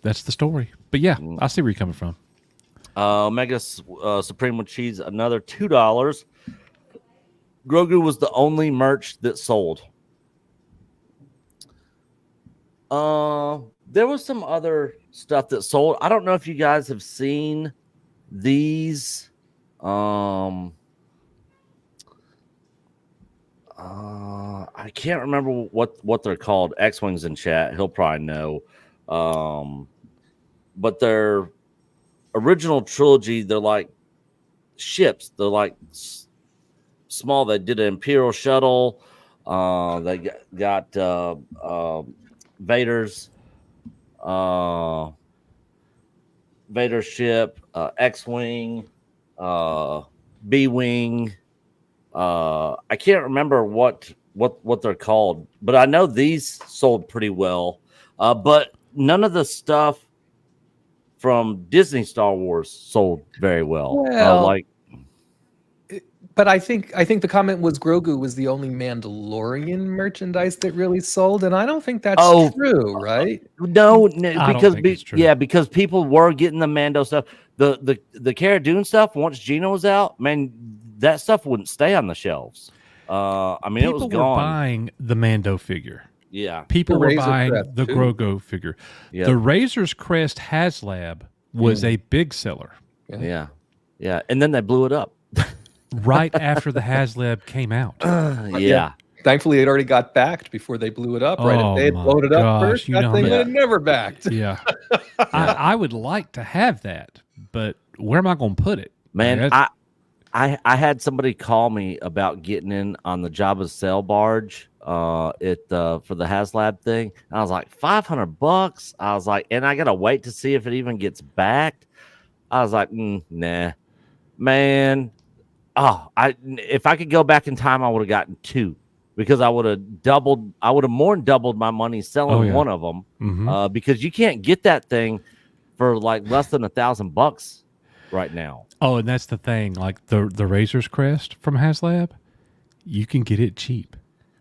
story. But yeah, I see where you're coming from. Omega Supreme with cheese, another $2. Grogu was the only merch that sold. There was some other stuff that sold. I don't know if you guys have seen these. I can't remember what they're called. X-Wings in chat. He'll probably know. But their original trilogy, they're like ships. They're like small. They did an Imperial shuttle. They got Vader's ship, X-Wing, B-Wing. I can't remember what they're called, but I know these sold pretty well. But none of the stuff from Disney Star Wars sold very well. But I think the comment was Grogu was the only Mandalorian merchandise that really sold, and I don't think that's true, right? No, I don't think it's true. Yeah, because people were getting the Mando stuff. The Cara Dune stuff. Once Gina was out, man, that stuff wouldn't stay on the shelves. I mean, it was People were gone. buying the Mando figure. Yeah, People The were Razor buying Crest, the too. Grogu figure. Yep. The Razor's Crest HasLab was a big seller yeah, and then they blew it up. right after the HasLab came out. Yeah. Thankfully, it already got backed before they blew it up. Right? Oh, If they had my blown it up gosh, first, you that know thing how would have never backed. Yeah. I would like to have that, but where am I going to put it? Man, Like, I had somebody call me about getting in on the Jabba's sail barge for the HasLab thing. And I was like, $500. I was like, and I gotta wait to see if it even gets backed. I was like, nah, man. Oh, if I could go back in time, I would have gotten 2 because I would have more than doubled my money selling one of them. Because you can't get that thing for like less than $1,000 right now. Oh, and that's the thing. Like the Razor's Crest from HasLab, you can get it cheap.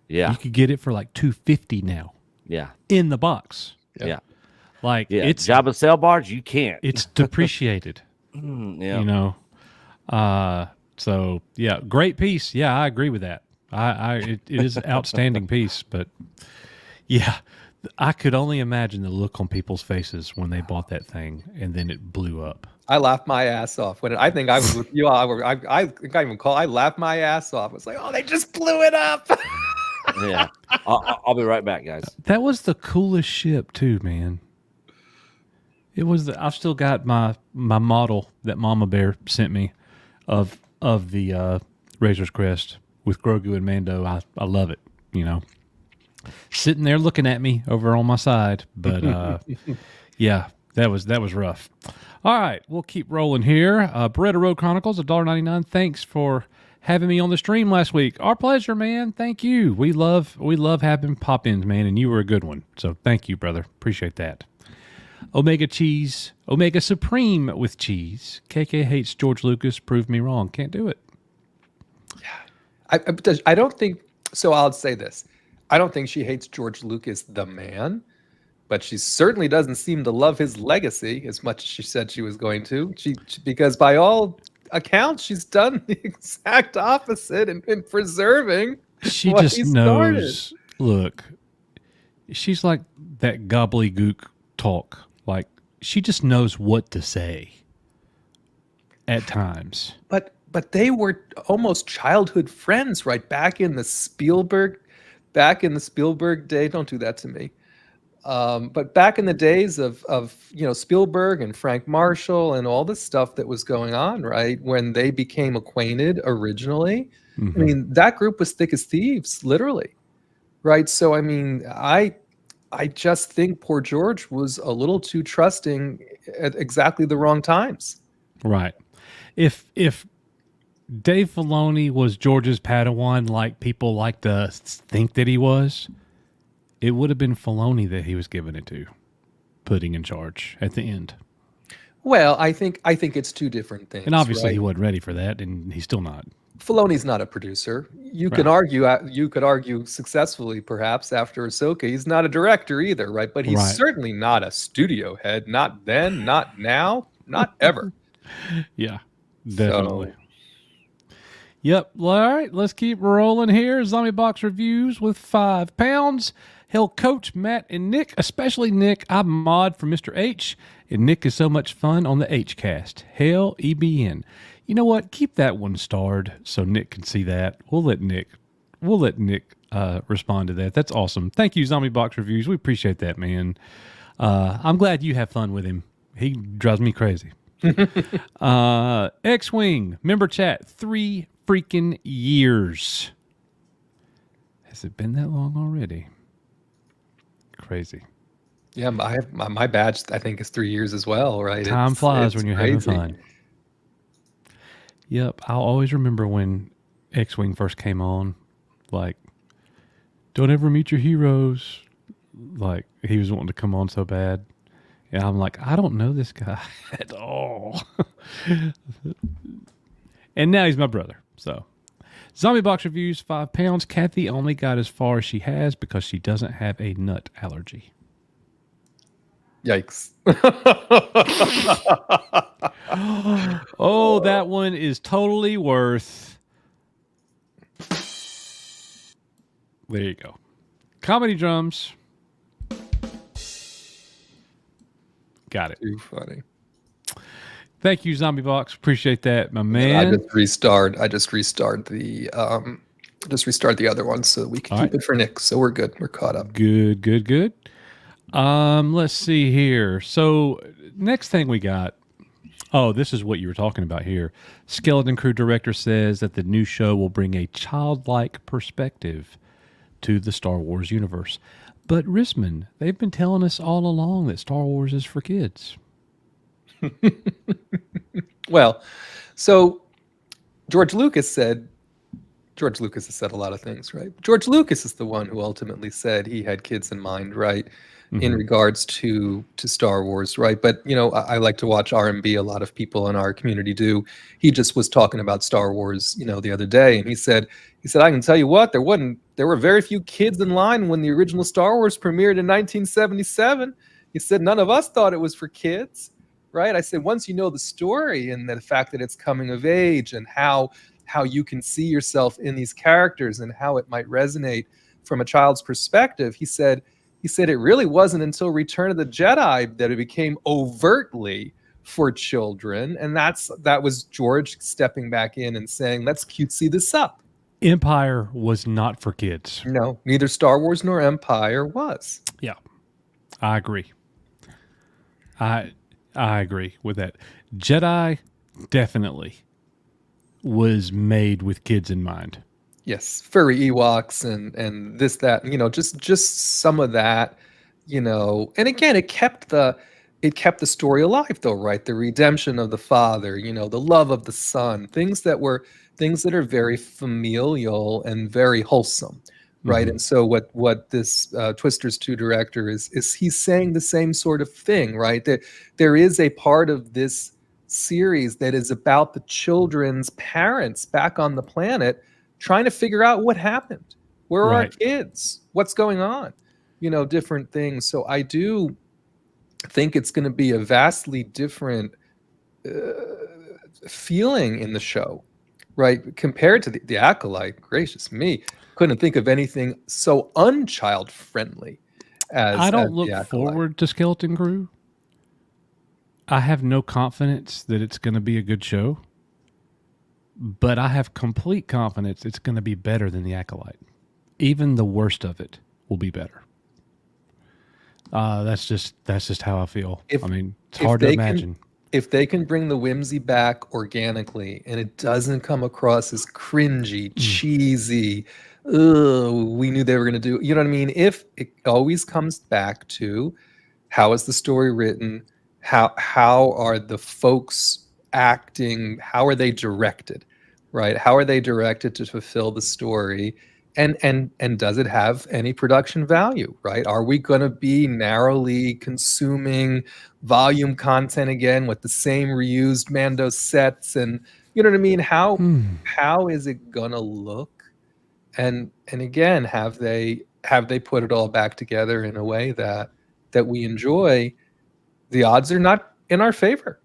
Yeah, You could get it for like $250 now yeah, in the box. yeah. Like It's Jabba sail barge. You can't. It's depreciated. Yeah. You know. So yeah, great piece. Yeah, I agree with that. It is an outstanding piece, but yeah, I could only imagine the look on people's faces when they bought that thing and then it blew up. I laughed my ass off when I think I was with you. I think I even I laughed my ass off. It's like, oh, they just blew it up. Yeah. I'll be right back, guys. That was the coolest ship too, man. It was. I've still got my model that Mama Bear sent me of the Razor's Crest with Grogu and Mando. I love it. You know, sitting there looking at me over on my side, but yeah, that was rough. All right, we'll keep rolling here. Beretta Road Chronicles, $1.99. Thanks for having me on the stream last week. Our pleasure, man. Thank you. We love having pop-ins, man, and you were a good one. So thank you, brother. Appreciate that. Omega Supreme with cheese. KK hates George Lucas. Prove me wrong. Can't do it. I don't think so. I'll say this: I don't think she hates George Lucas, the man, but she certainly doesn't seem to love his legacy as much as she said she was going to. Because by all accounts, she's done the exact opposite in preserving. She what just he knows. started. Look, she's like that gobbledygook talk. Like she just knows what to say at times. But they were almost childhood friends, right? Back in the Spielberg day. Don't do that to me. But back in the days of Spielberg and Frank Marshall and all this stuff that was going on, right? When they became acquainted originally, I mean, that group was thick as thieves, literally, right? So I mean, I just think poor George was a little too trusting at exactly the wrong times. Right. If Dave Filoni was George's Padawan, like people like to think that he was, it would have been Filoni that he was giving it to, putting in charge at the end. Well, I think it's two different things. And obviously right? he wasn't ready for that, and he's still not. Filoni's not a producer. You could argue successfully, perhaps after Ahsoka, he's not a director either, right? But he's certainly not a studio head. Not then, not now, not ever. Yeah, definitely. Yep. All right, let's keep rolling here. Zombie Box Reviews with 5 pounds. Hell, Coach, Matt, and Nick, especially Nick. I mod for Mr. H, and Nick is so much fun on the H-Cast. Hell, EBN. You know what? Keep that one starred so Nick can see that. We'll let Nick respond to that. That's awesome. Thank you, Zombie Box Reviews. We appreciate that, man. I'm glad you have fun with him. He drives me crazy. X-Wing, member chat, 3 freaking years. Has it been that long already? Crazy. Yeah, my badge, I think, is 3 years as well, right? Time flies when you're having crazy. fun. Yep, I'll always remember when X-Wing first came on. Like, don't ever meet your heroes. Like, he was wanting to come on so bad. And I'm like, I don't know this guy at all. And now he's my brother. So Zombie Box Reviews, 5 pounds. Kathy only got as far as she has because she doesn't have a nut allergy. Yikes. Oh, that one is totally worth. There you go. Comedy drums. Got it. Too funny. Thank you, Zombie Box. Appreciate that, my man. I just restart the other one so that we can keep it for Nick. So we're good. We're caught up. Good. Let's see here. So next thing we got. Oh, this is what you were talking about here. Skeleton Crew director says that the new show will bring a childlike perspective to the Star Wars universe. But Risman, they've been telling us all along that Star Wars is for kids. Well, so George Lucas has said a lot of things, right? George Lucas is the one who ultimately said he had kids in mind, right? In regards to Star Wars, right? But I like to watch R&B. A lot of people in our community do. He just was talking about Star Wars, the other day, and he said, I can tell you what, there were very few kids in line when the original Star Wars premiered in 1977. He said none of us thought it was for kids, right? I said once you know the story and the fact that it's coming of age and how you can see yourself in these characters and how it might resonate from a child's perspective, he said it really wasn't until Return of the Jedi that it became overtly for children. And that was George stepping back in and saying, let's cutesy this up. Empire was not for kids. No, neither Star Wars nor Empire was. Yeah, I agree. I agree with that. Jedi definitely was made with kids in mind. Yes, furry Ewoks and this, that, just some of that, and again, it kept the story alive though, right? The redemption of the father, the love of the son, things that are very familial and very wholesome, right? And so what this Twisters 2 director is he's saying the same sort of thing, right? There is a part of this series that is about the children's parents back on the planet trying to figure out what happened. Where are our kids? What's going on? Different things. So I do think it's going to be a vastly different feeling in the show, right? Compared to the Acolyte. Gracious me. Couldn't think of anything so unchild friendly as I don't look the Acolyte. forward to Skeleton Crew. I have no confidence that it's going to be a good show. But I have complete confidence it's going to be better than the Acolyte. Even the worst of it will be better. That's just how I feel. It's hard to imagine. If they can bring the whimsy back organically and it doesn't come across as cringy, cheesy, we knew they were going to do, you know what I mean? If it always comes back to how is the story written, how are the folks acting, how are they directed, right? How are they directed to fulfill the story, and does it have any production value, right? Are we going to be narrowly consuming volume content again with the same reused Mando sets, and you know what I mean? How is it going to look, and again, have they put it all back together in a way that we enjoy? The odds are not in our favor.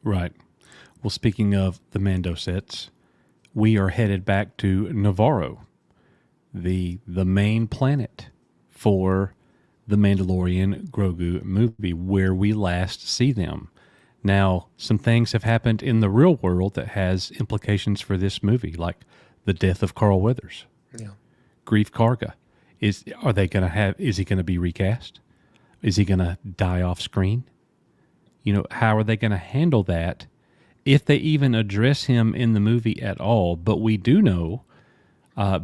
Right. Well, speaking of the Mando sets, we are headed back to Navarro, the main planet for the Mandalorian Grogu movie, where we last see them. Now, some things have happened in the real world that has implications for this movie, like the death of Carl Weathers. Yeah. Grief Karga. Is he going to be recast? Is he going to die off screen? How are they going to handle that? If they even address him in the movie at all. But we do know,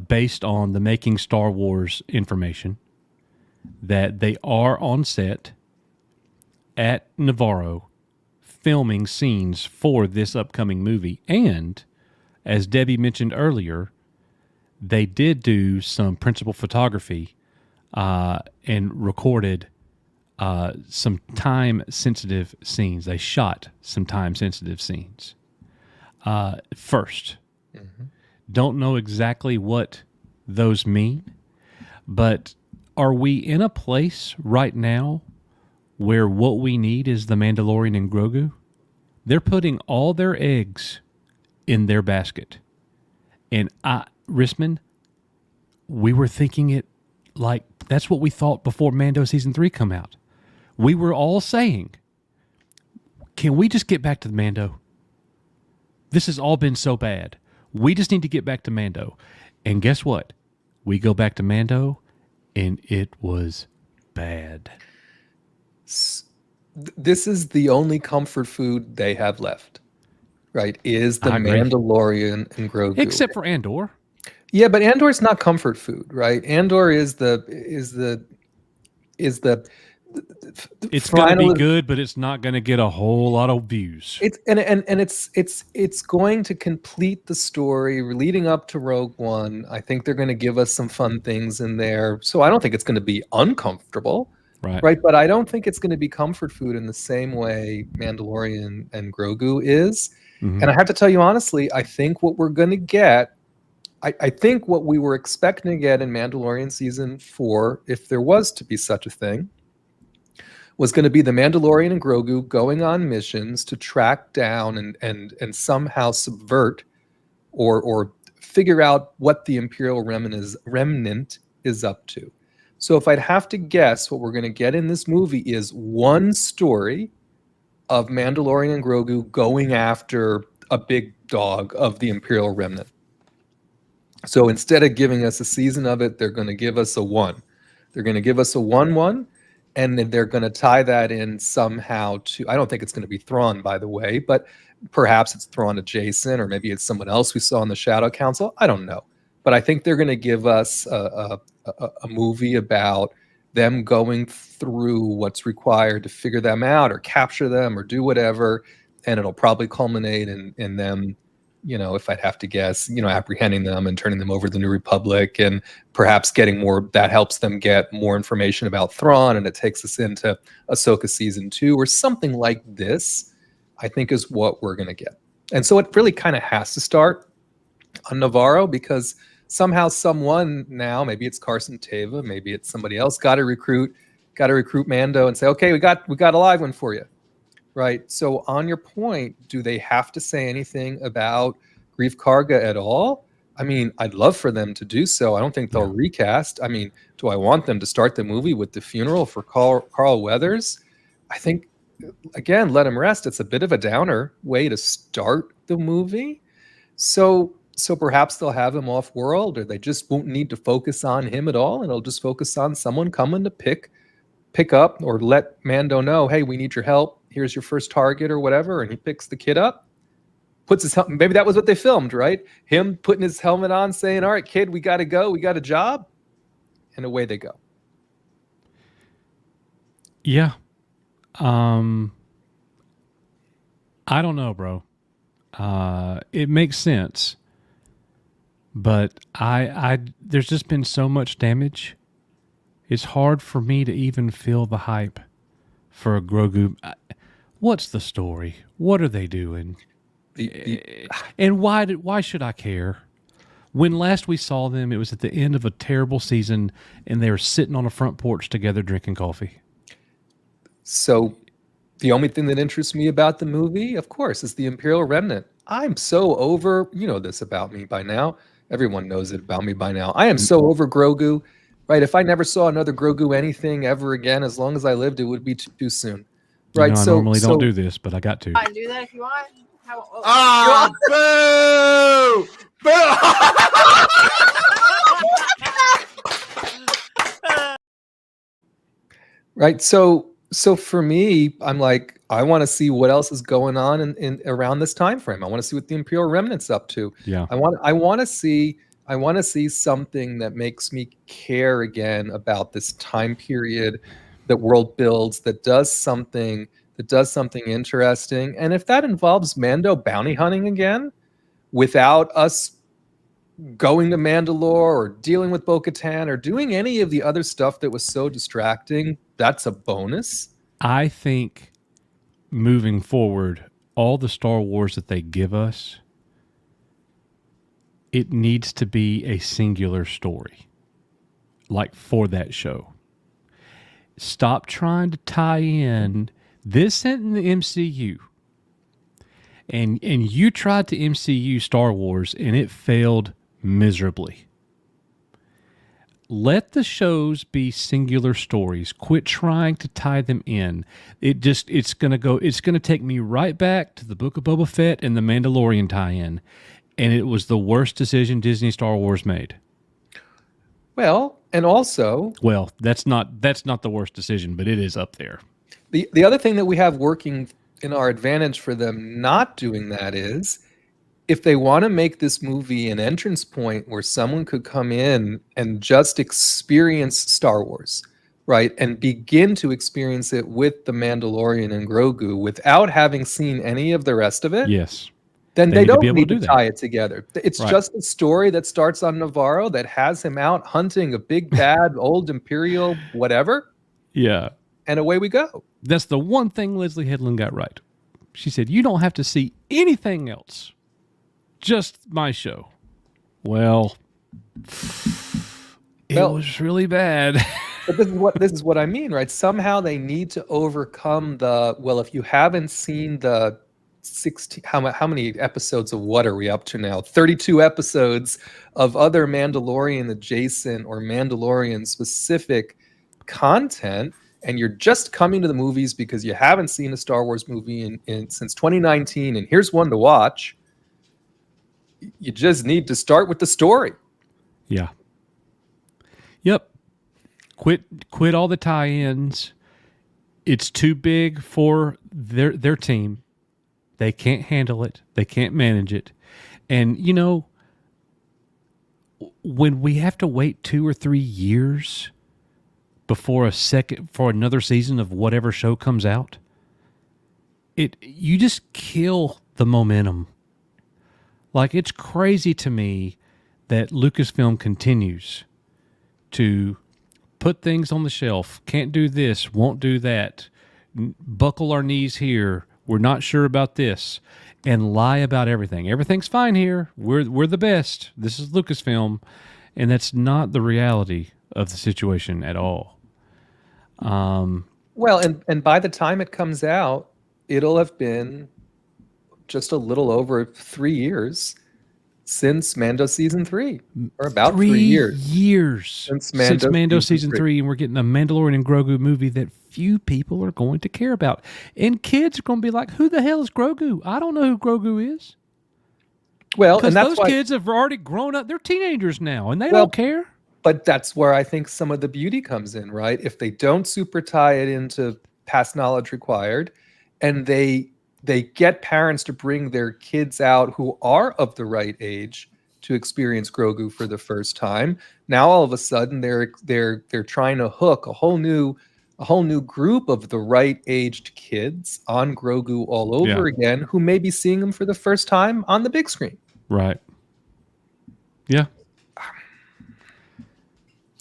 based on the Making Star Wars information, that they are on set at Navarro filming scenes for this upcoming movie. And, as Debbie mentioned earlier, they did do some principal photography and recorded some time-sensitive scenes. They shot some time-sensitive scenes first. Don't know exactly what those mean, but are we in a place right now where what we need is the Mandalorian and Grogu? They're putting all their eggs in their basket. And Risman, we were thinking it like that's what we thought before Mando season 3 come out. We were all saying, can we just get back to the Mando? This has all been so bad. We just need to get back to Mando. And guess what? We go back to Mando and it was bad. This is the only comfort food they have left, right? Is the I agree. Mandalorian and Grogu. Except for Andor. Yeah, but Andor is not comfort food, right? Andor is the It's going to be good, but it's not going to get a whole lot of views. It's going to complete the story leading up to Rogue One. I think they're going to give us some fun things in there. So I don't think it's going to be uncomfortable, right? But I don't think it's going to be comfort food in the same way Mandalorian and Grogu is. Mm-hmm. And I have to tell you honestly, I think what we're going to get, I think what we were expecting to get in Mandalorian season 4, if there was to be such a thing, was going to be the Mandalorian and Grogu going on missions to track down and somehow subvert or figure out what the Imperial remnant is up to. So if I'd have to guess, what we're going to get in this movie is one story of Mandalorian and Grogu going after a big dog of the Imperial remnant. So instead of giving us a season of it, they're going to give us a 1. They're going to give us a 1-1. And then they're going to tie that in somehow to, I don't think it's going to be Thrawn, by the way, but perhaps it's Thrawn adjacent, or maybe it's someone else we saw in the Shadow Council. I don't know. But I think they're going to give us a movie about them going through what's required to figure them out or capture them or do whatever. And it'll probably culminate in them, if I'd have to guess, apprehending them and turning them over to the New Republic, and perhaps getting more, that helps them get more information about Thrawn, and it takes us into Ahsoka season 2 or something like this, I think is what we're going to get. And so it really kind of has to start on Navarro, because somehow someone now, maybe it's Carson Teva, maybe it's somebody else, got to recruit Mando and say, okay, we got a live one for you. Right. So on your point, do they have to say anything about Greef Karga at all? I mean, I'd love for them to do so. I don't think they'll recast. I mean, do I want them to start the movie with the funeral for Carl Weathers? I think, again, let him rest. It's a bit of a downer way to start the movie. So perhaps they'll have him off world, or they just won't need to focus on him at all, and it'll just focus on someone coming to pick up or let Mando know, hey, we need your help. Here's your first target or whatever. And he picks the kid up, puts his helmet. Maybe that was what they filmed, right? Him putting his helmet on, saying, all right, kid, we got to go. We got a job. And away they go. Yeah. I don't know, bro. It makes sense. But there's just been so much damage. It's hard for me to even feel the hype for a Grogu. What's the story? What are they doing? And why should I care? When last we saw them, it was at the end of a terrible season, and they were sitting on a front porch together drinking coffee. So the only thing that interests me about the movie, of course, is the Imperial Remnant. I'm so over, you know this about me by now. Everyone knows it about me by now. I am so over Grogu. Right, if I never saw another Grogu anything ever again, as long as I lived, it would be too soon. Right, I normally don't do this, but I got to. I can do that if you want. Boo! Right, so for me, I'm like, I want to see what else is going on in around this time frame. I want to see what the Imperial Remnant's up to. Yeah, I want to see something that makes me care again about this time period that world builds, that does something interesting. And if that involves Mando bounty hunting again, without us going to Mandalore or dealing with Bo-Katan or doing any of the other stuff that was so distracting, that's a bonus. I think moving forward, all the Star Wars that they give us it needs to be a singular story, like for that show. Stop trying to tie in this in the MCU. And you tried to MCU Star Wars and it failed miserably. Let the shows be singular stories. Quit trying to tie them in. It's gonna take me right back to the Book of Boba Fett and the Mandalorian tie-in. And it was the worst decision Disney Star Wars made. Well, and also, well, that's not the worst decision, but it is up there. The other thing that we have working in our advantage for them not doing that is, if they want to make this movie an entrance point where someone could come in and just experience Star Wars, right, and begin to experience it with the Mandalorian and Grogu without having seen any of the rest of it, yes, then they don't need to do tie it together. It's right. just a story that starts on Navarro that has him out hunting a big bad old Imperial whatever. Yeah. And away we go. That's the one thing Leslie Headland got right. She said, you don't have to see anything else. Just my show. Well, it was really bad. But this is what I mean, right? Somehow they need to overcome if you haven't seen the 16, how many episodes of what are we up to now? 32 episodes of other Mandalorian adjacent or Mandalorian specific content, and you're just coming to the movies because you haven't seen a Star Wars movie since 2019, and here's one to watch. You just need to start with the story. Yeah. Yep. Quit all the tie-ins. It's too big for their team. They can't handle it. They can't manage it. And, when we have to wait 2 or 3 years before another season of whatever show comes out, you just kill the momentum. Like, it's crazy to me that Lucasfilm continues to put things on the shelf. Can't do this, won't do that. Buckle our knees here. We're not sure about this. And lie about everything. Everything's fine here. We're the best. This is Lucasfilm. And that's not the reality of the situation at all. Well, and by the time it comes out, it'll have been just a little over 3 years since Mando season 3, or about 3 years since Mando season 3, and we're getting a Mandalorian and Grogu movie that few people are going to care about, and kids are going to be like, "Who the hell is Grogu? I don't know who Grogu is." Well, and that's those kids have already grown up; they're teenagers now, and they don't care. But that's where I think some of the beauty comes in, right? If they don't super tie it into past knowledge required, and they get parents to bring their kids out who are of the right age to experience Grogu for the first time. Now all of a sudden they're trying to hook a whole new group of the right aged kids on Grogu all over again, who may be seeing him for the first time on the big screen. Right. Yeah.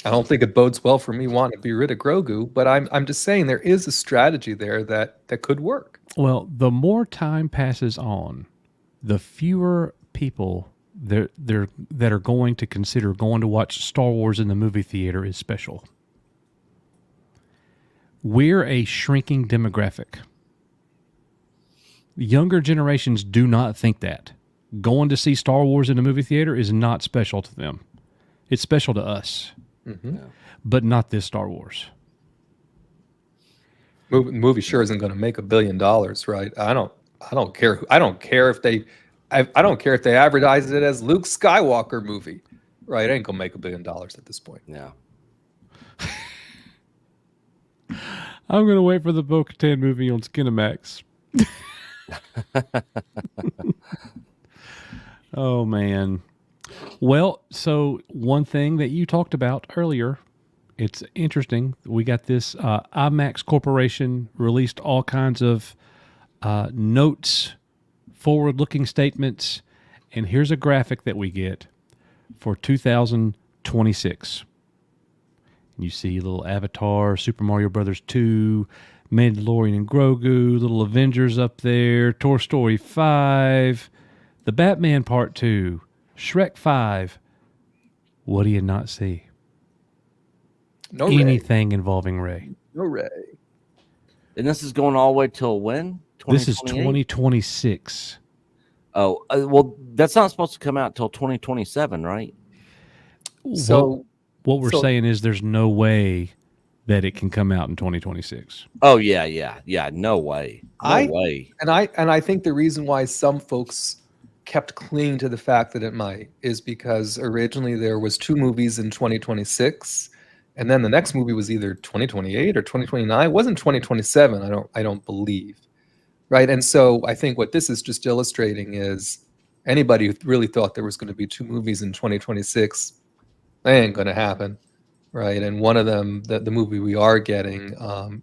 I don't think it bodes well for me wanting to be rid of Grogu, but I'm just saying there is a strategy there that could work. Well, the more time passes on, the fewer people that are going to consider going to watch Star Wars in the movie theater is special. We're a shrinking demographic. Younger generations do not think that. Going to see Star Wars in a movie theater is not special to them. It's special to us. Mm-hmm. But not this Star Wars. Movie sure isn't going to make $1 billion, right? I don't care. I don't care if they advertise it as Luke Skywalker movie, right? It ain't gonna make $1 billion at this point. Yeah. I'm gonna wait for the Bo-Katan movie on Skinamax. Oh man. Well, so one thing that you talked about earlier, it's interesting. We got this IMAX Corporation released all kinds of notes, forward-looking statements, and here's a graphic that we get for 2026. You see little Avatar, Super Mario Brothers 2, Mandalorian and Grogu, little Avengers up there, Toy Story 5, The Batman Part 2, Shrek 5. What do you not see? No Ray. Anything involving Ray. No Ray. And this is going all the way till when? This is 2028? 2026. Oh, well, that's not supposed to come out till 2027, right? So what we're saying is there's no way that it can come out in 2026. Oh yeah. No way. No way. And I think the reason why some folks kept clinging to the fact that it might is because originally there was 2 movies in 2026, and then the next movie was either 2028 or 2029. It wasn't 2027. I don't believe, right? And so I think what this is just illustrating is anybody who really thought there was going to be 2 movies in 2026, that ain't going to happen, right? And one of them, the movie we are getting,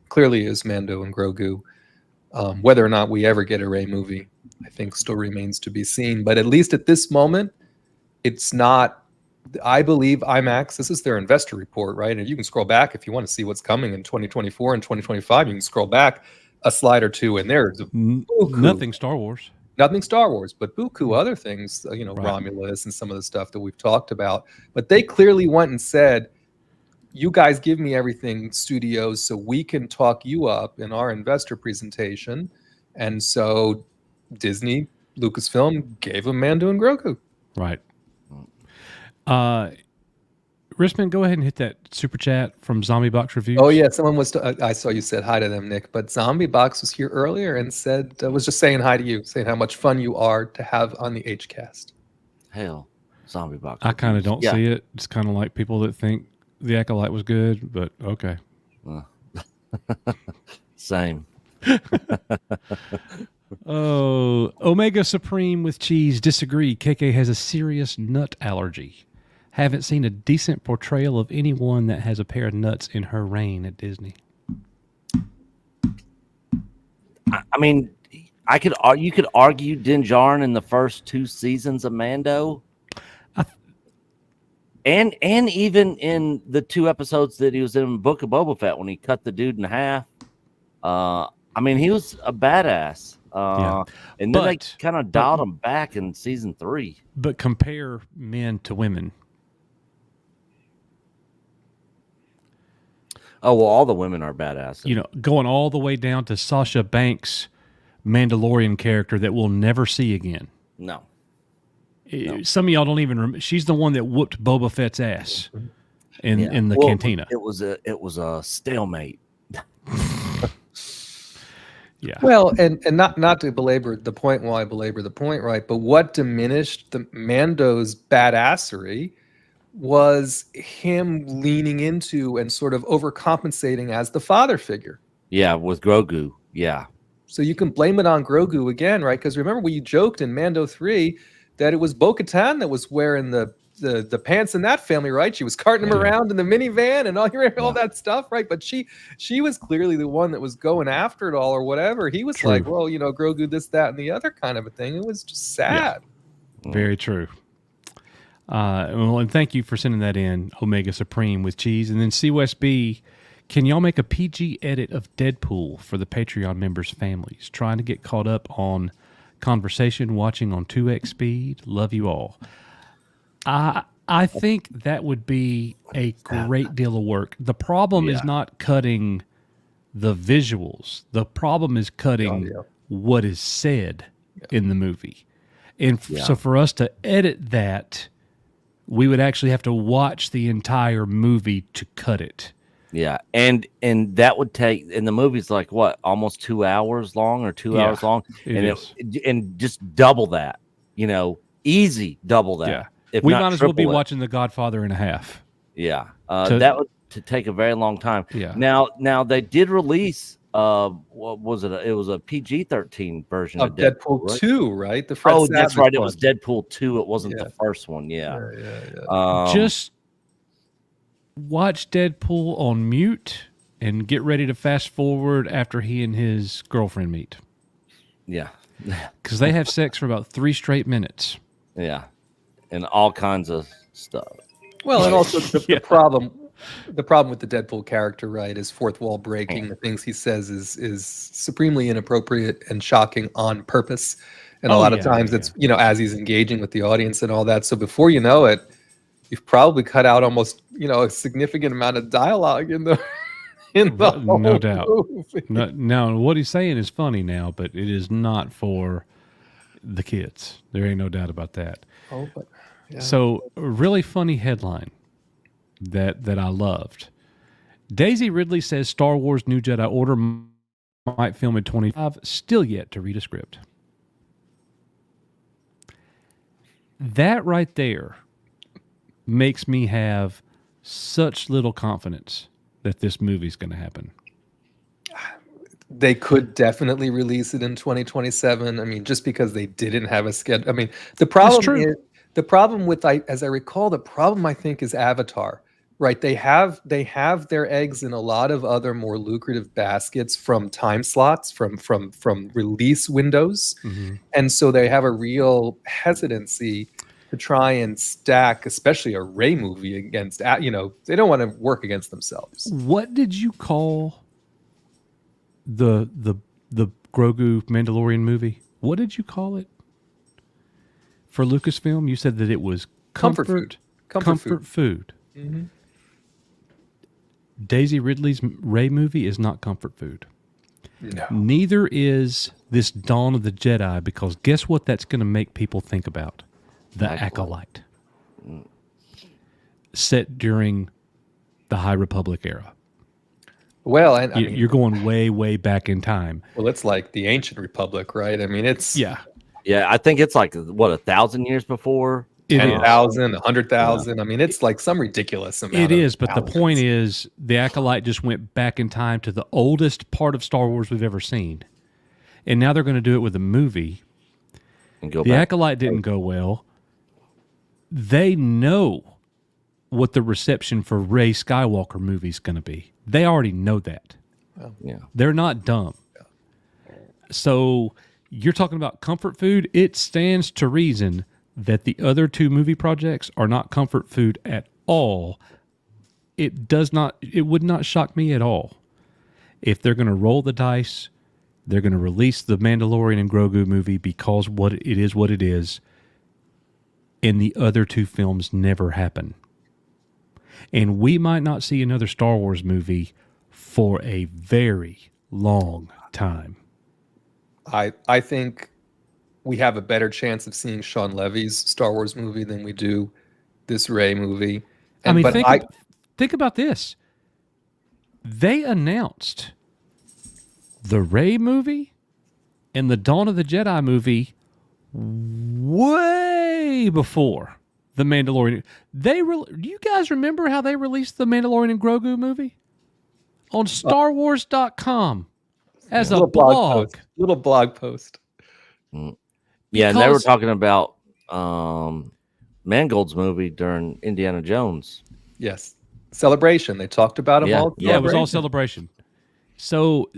clearly is Mando and Grogu. Whether or not we ever get a Rey movie, I think still remains to be seen. But at least at this moment, it's not, I believe IMAX, this is their investor report, right? And you can scroll back if you want to see what's coming in 2024 and 2025. You can scroll back a slide or two, and there's nothing Star Wars. Nothing Star Wars, but buku other things, Right. Romulus and some of the stuff that we've talked about. But they clearly went and said, you guys give me everything, studios, so we can talk you up in our investor presentation. And so Disney, Lucasfilm gave them Mando and Grogu. Right. Risman, go ahead and hit that super chat from Zombie Box Reviews. Oh yeah, someone was. I saw you said hi to them, Nick. But Zombie Box was here earlier and said was just saying hi to you, saying how much fun you are to have on the HCast. Hell, Zombie Box. I kind of don't see it. It's kind of like people that think The Acolyte was good, but okay. Same. Oh, Omega Supreme with cheese. Disagree. KK has a serious nut allergy. Haven't seen a decent portrayal of anyone that has a pair of nuts in her reign at Disney. I mean, you could argue Din Djarin in the first 2 seasons of Mando, and even in the 2 episodes that he was in Book of Boba Fett when he cut the dude in half. I mean, he was a badass. And then they kind of dialed him back in season 3. But compare men to women. Oh, well, all the women are badass. Going all the way down to Sasha Banks' Mandalorian character that we'll never see again. No. Some of y'all don't even remember. She's the one that whooped Boba Fett's ass in the cantina. It was a stalemate. Yeah. Well, and not to belabor the point while I belabor the point, right? But what diminished the Mando's badassery was him leaning into and sort of overcompensating as the father figure. Yeah, with Grogu. Yeah. So you can blame it on Grogu again, right? Because remember we joked in Mando 3 that it was Bo-Katan that was wearing the pants in that family, right? She was carting him around in the minivan and all that stuff, right? But she was clearly the one that was going after it all or whatever. He was like, well, Grogu this, that, and the other kind of a thing. It was just sad. Yeah. Very true. And thank you for sending that in, Omega Supreme with cheese. And then CWSB, can y'all make a PG edit of Deadpool for the Patreon members' families? Trying to get caught up on conversation, watching on 2x speed. Love you all. I think that would be a great deal of work. The problem is not cutting the visuals. The problem is cutting what is said in the movie. And so for us to edit that, we would actually have to watch the entire movie to cut it. Yeah, and that would take, and the movie's like what, almost 2 hours long or 2 hours long, and just double that, easy double that. Yeah, if we not might as well be triple it. watching The Godfather and a half. Yeah, that would take a very long time. Yeah. Now they did release. What was it? It was a PG-13 version of Deadpool right? 2, right? The Fred that's Savage right. It one. was Deadpool 2. It wasn't the first one. Yeah. Just watch Deadpool on mute and get ready to fast forward after he and his girlfriend meet. Yeah. because they have sex for about 3 straight minutes. Yeah, and all kinds of stuff. Well, and also the problem with the Deadpool character, right, is fourth wall breaking. The things he says is supremely inappropriate and shocking on purpose. And a lot of times it's, as he's engaging with the audience and all that. So before you know it, you've probably cut out almost, a significant amount of dialogue in the no doubt. movie. Now, what he's saying is funny now, but it is not for the kids. There ain't no doubt about that. Oh, but yeah. So, a really funny headline that I loved. Daisy Ridley says Star Wars New Jedi Order might film in 25, still yet to read a script. That right there makes me have such little confidence that this movie's going to happen. They could definitely release it in 2027. I mean, just because they didn't have a schedule. I mean, the problem with, as I recall, the problem I think is Avatar, right? They have their eggs in a lot of other more lucrative baskets from time slots, from release windows, and so they have a real hesitancy to try and stack, especially a Rey movie against. They don't want to work against themselves. What did you call the Grogu Mandalorian movie? What did you call it for Lucasfilm? You said that it was comfort food. Mm-hmm. Daisy Ridley's Rey movie is not comfort food. No. Neither is this Dawn of the Jedi, because guess what that's going to make people think about? The Acolyte. Set during the High Republic era. Well, and you're going way, way back in time. Well, it's like the Ancient Republic, right? I mean, it's... Yeah, I think it's like, 1,000 years before? 10,000, 100,000. I mean, it's like some ridiculous amount. It is, but the point is, the Acolyte just went back in time to the oldest part of Star Wars we've ever seen. And now they're going to do it with a movie. The Acolyte didn't go well. They know what the reception for Rey Skywalker movie is going to be. They already know that. Well, yeah. They're not dumb. Yeah. So you're talking about comfort food. It stands to reason that the other two movie projects are not comfort food at all. It would not shock me at all if they're going to roll the dice. They're going to release the Mandalorian and Grogu movie because what it is, and the other two films never happen. And we might not see another Star Wars movie for a very long time. I think we have a better chance of seeing Sean Levy's Star Wars movie than we do this Rey movie. Think about this. They announced the Rey movie and the Dawn of the Jedi movie way before the Mandalorian. Do you guys remember how they released the Mandalorian and Grogu movie? On StarWars.com as a blog. Little blog post. Yeah, and they were talking about Mangold's movie during Indiana Jones. Yes. Celebration. They talked about them all. Yeah, it was all Celebration. So,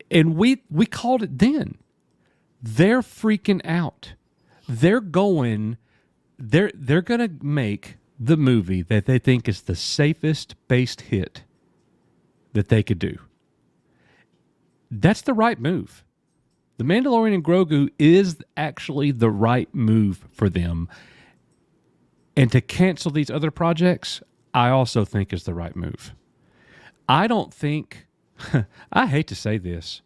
and we called it then. They're freaking out. They're going to make the movie that they think is the safest based hit that they could do. That's the right move. The Mandalorian and Grogu is actually the right move for them. And to cancel these other projects, I also think is the right move. I don't think, I hate to say this,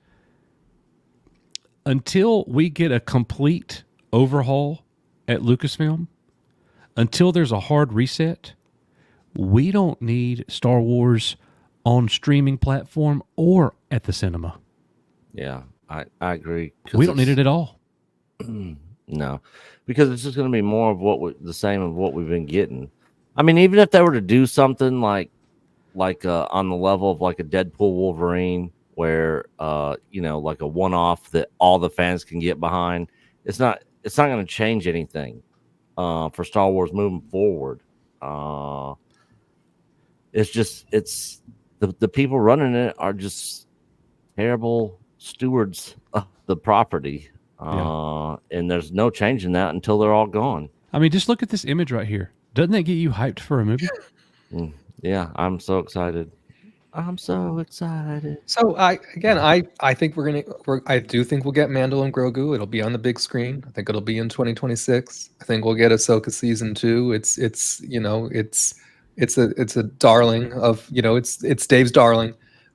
until we get a complete overhaul at Lucasfilm, until there's a hard reset, we don't need Star Wars on streaming platform or at the cinema. Yeah, I agree. We don't need it at all. No, because it's just going to be more of the same of what we've been getting. I mean, even if they were to do something like on the level of like a Deadpool Wolverine, where like a one-off that all the fans can get behind, it's not going to change anything for Star Wars moving forward. It's the people running it are just terrible stewards of the property. And there's no changing that until they're all gone. I mean, just look at this image right here. Doesn't that get you hyped for a movie? Yeah, I'm so excited. I'm so excited. So I think I do think we'll get Mandel and Grogu. It'll be on the big screen. I think it'll be in 2026. I think we'll get Ahsoka season 2. It's a darling of, it's Dave's darling,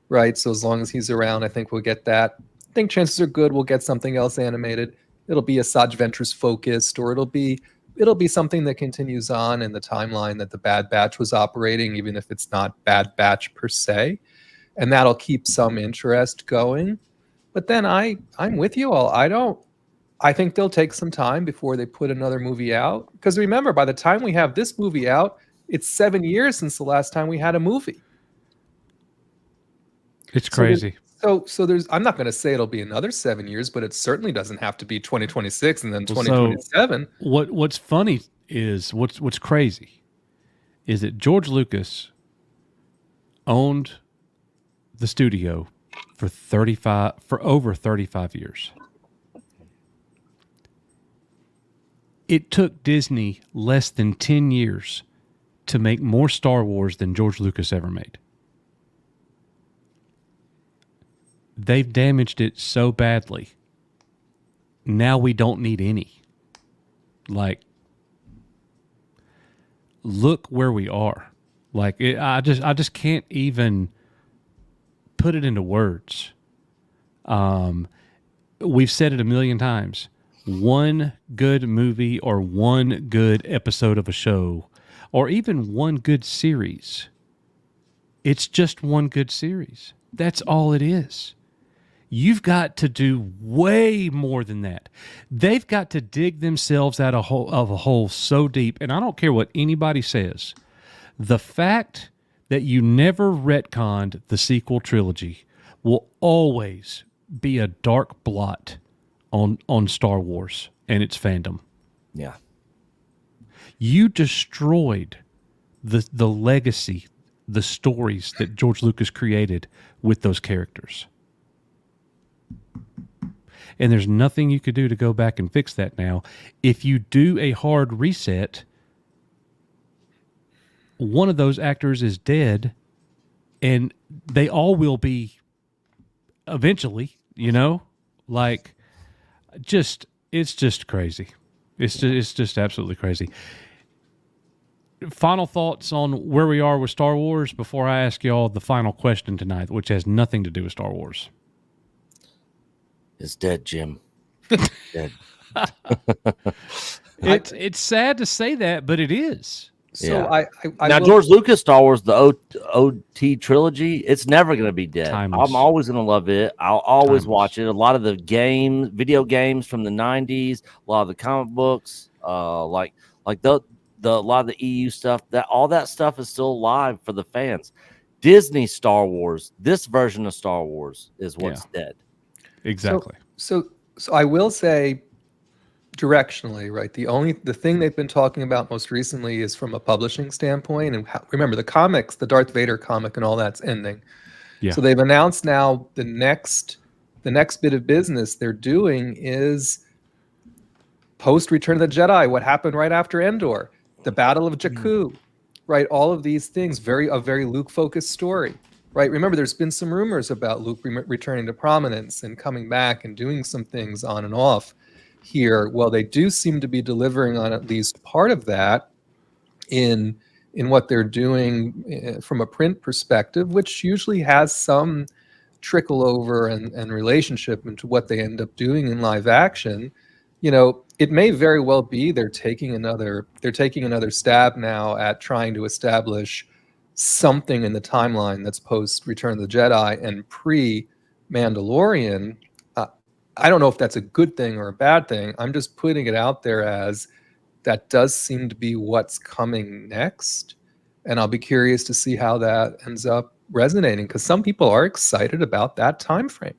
right? So as long as he's around, I think we'll get that. I think chances are good we'll get something else animated. It'll be Asajj Ventress focused, or it'll be something that continues on in the timeline that the Bad Batch was operating, even if it's not Bad Batch per se, and that'll keep some interest going. But then I'm with you all. I think they'll take some time before they put another movie out, because remember, by the time we have this movie out, it's 7 years since the last time we had a movie. It's crazy. So there's, I'm not going to say it'll be another 7 years, but it certainly doesn't have to be 2026 and then 2027. So what's funny is what's crazy is that George Lucas owned the studio for over 35 years. It took Disney less than 10 years to make more Star Wars than George Lucas ever made. They've damaged it so badly. Now we don't need any. Like, look where we are. Like, I just can't even put it into words. We've said it a million times. One good movie or one good episode of a show, or even one good series, it's just one good series. That's all it is. You've got to do way more than that. They've got to dig themselves out of a hole so deep, and I don't care what anybody says. The fact that you never retconned the sequel trilogy will always be a dark blot on Star Wars and its fandom. Yeah. You destroyed the legacy, the stories that George Lucas created with those characters. And there's nothing you could do to go back and fix that now. If you do a hard reset, one of those actors is dead, and they all will be eventually, like, it's just crazy. It's just absolutely crazy. Final thoughts on where we are with Star Wars before I ask y'all the final question tonight, which has nothing to do with Star Wars. It's dead, Jim. Dead. It's sad to say that, but it is. So Yeah. I Now, will, George Lucas Star Wars, the OT trilogy, it's never going to be dead. Timeless. I'm always going to love it. I'll always Timeless. watch it. A lot of the video games from the 90s, a lot of the comic books, like the a lot of the EU stuff, that all that stuff is still alive for the fans. Disney Star Wars, this version of Star Wars is what's dead. Exactly. So I will say, directionally, right? The thing they've been talking about most recently is from a publishing standpoint, and remember the comics, the Darth Vader comic and all that's ending. Yeah. So they've announced now the next bit of business they're doing is post Return of the Jedi. What happened right after Endor? The Battle of Jakku, right? All of these things, a very Luke focused story. Right. Remember, there's been some rumors about Luke returning to prominence and coming back and doing some things on and off here. Well, they do seem to be delivering on at least part of that in what they're doing from a print perspective, which usually has some trickle over and relationship into what they end up doing in live action. It may very well be they're taking another stab now at trying to establish something in the timeline that's post Return of the Jedi and pre Mandalorian. I don't know if that's a good thing or a bad thing. I'm just putting it out there as that does seem to be what's coming next. And I'll be curious to see how that ends up resonating, because some people are excited about that time frame.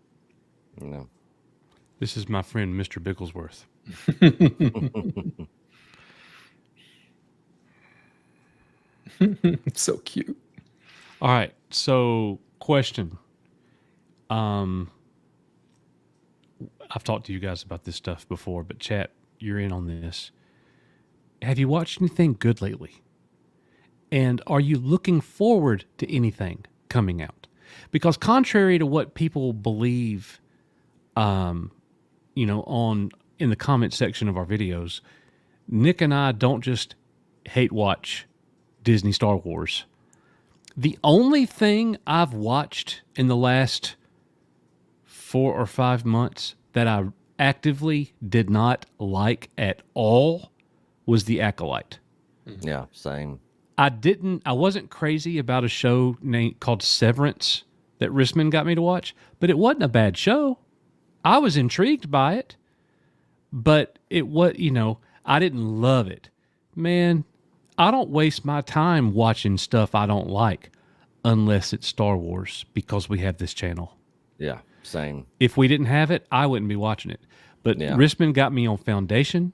No. This is my friend, Mr. Bigglesworth. So cute. All right. So, question. I've talked to you guys about this stuff before, but chat, you're in on this. Have you watched anything good lately? And are you looking forward to anything coming out? because contrary to what people believe, on in the comment section of our videos, Nick and I don't just hate watch Disney Star Wars. The only thing I've watched in the last 4 or 5 months that I actively did not like at all was The Acolyte. Yeah, same. I wasn't crazy about a show called Severance that Risman got me to watch, but it wasn't a bad show. I was intrigued by it, but it was, I didn't love it. Man, I don't waste my time watching stuff I don't like unless it's Star Wars because we have this channel. Yeah, same. If we didn't have it, I wouldn't be watching it. But Risman got me on Foundation.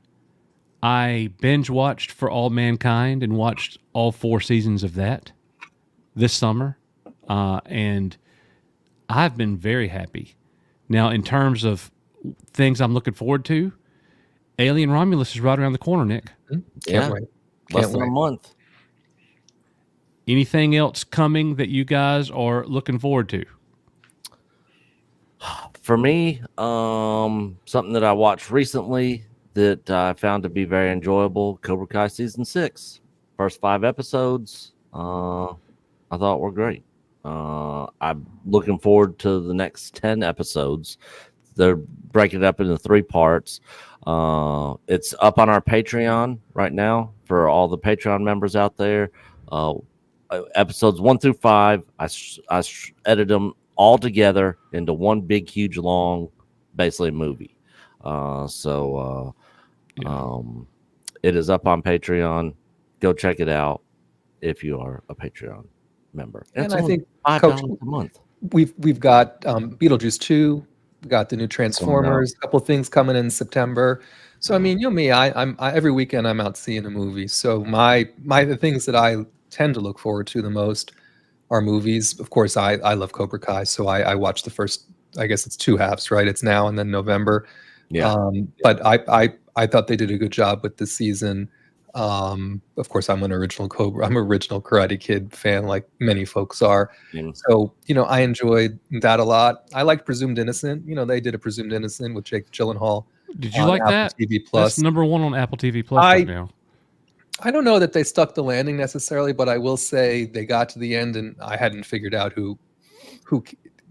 I binge watched For All Mankind and watched all 4 seasons of that this summer. And I've been very happy. Now, in terms of things I'm looking forward to, Alien Romulus is right around the corner, Nick. Can't wait. Less than a month. Anything else coming that you guys are looking forward to? For me, something that I watched recently that I found to be very enjoyable, Cobra Kai Season 6. First 5 episodes, I thought were great. I'm looking forward to the next 10 episodes. They're breaking it up into 3 parts. It's up on our Patreon right now for all the Patreon members out there. Episodes 1 through 5, I edited them all together into one big, huge, long, basically movie. It is up on Patreon. Go check it out if you are a Patreon member. And I think $5 a month. We've got Beetlejuice 2. We got the new Transformers. A couple of things coming in September. So I mean, me, I'm every weekend I'm out seeing a movie. So the things that I tend to look forward to the most are movies. Of course, I love Cobra Kai, so I watched the first. I guess it's 2 halves, right? It's now and then November. Yeah. But I thought they did a good job with this season. Of course, I'm an original Karate Kid fan, like many folks are. So I enjoyed that a lot. I liked Presumed Innocent. They did a Presumed Innocent with Jake Gyllenhaal. Did you like Apple that? TV Plus. That's number 1 on Apple TV Plus right now. I don't know that they stuck the landing necessarily, but I will say they got to the end and I hadn't figured out who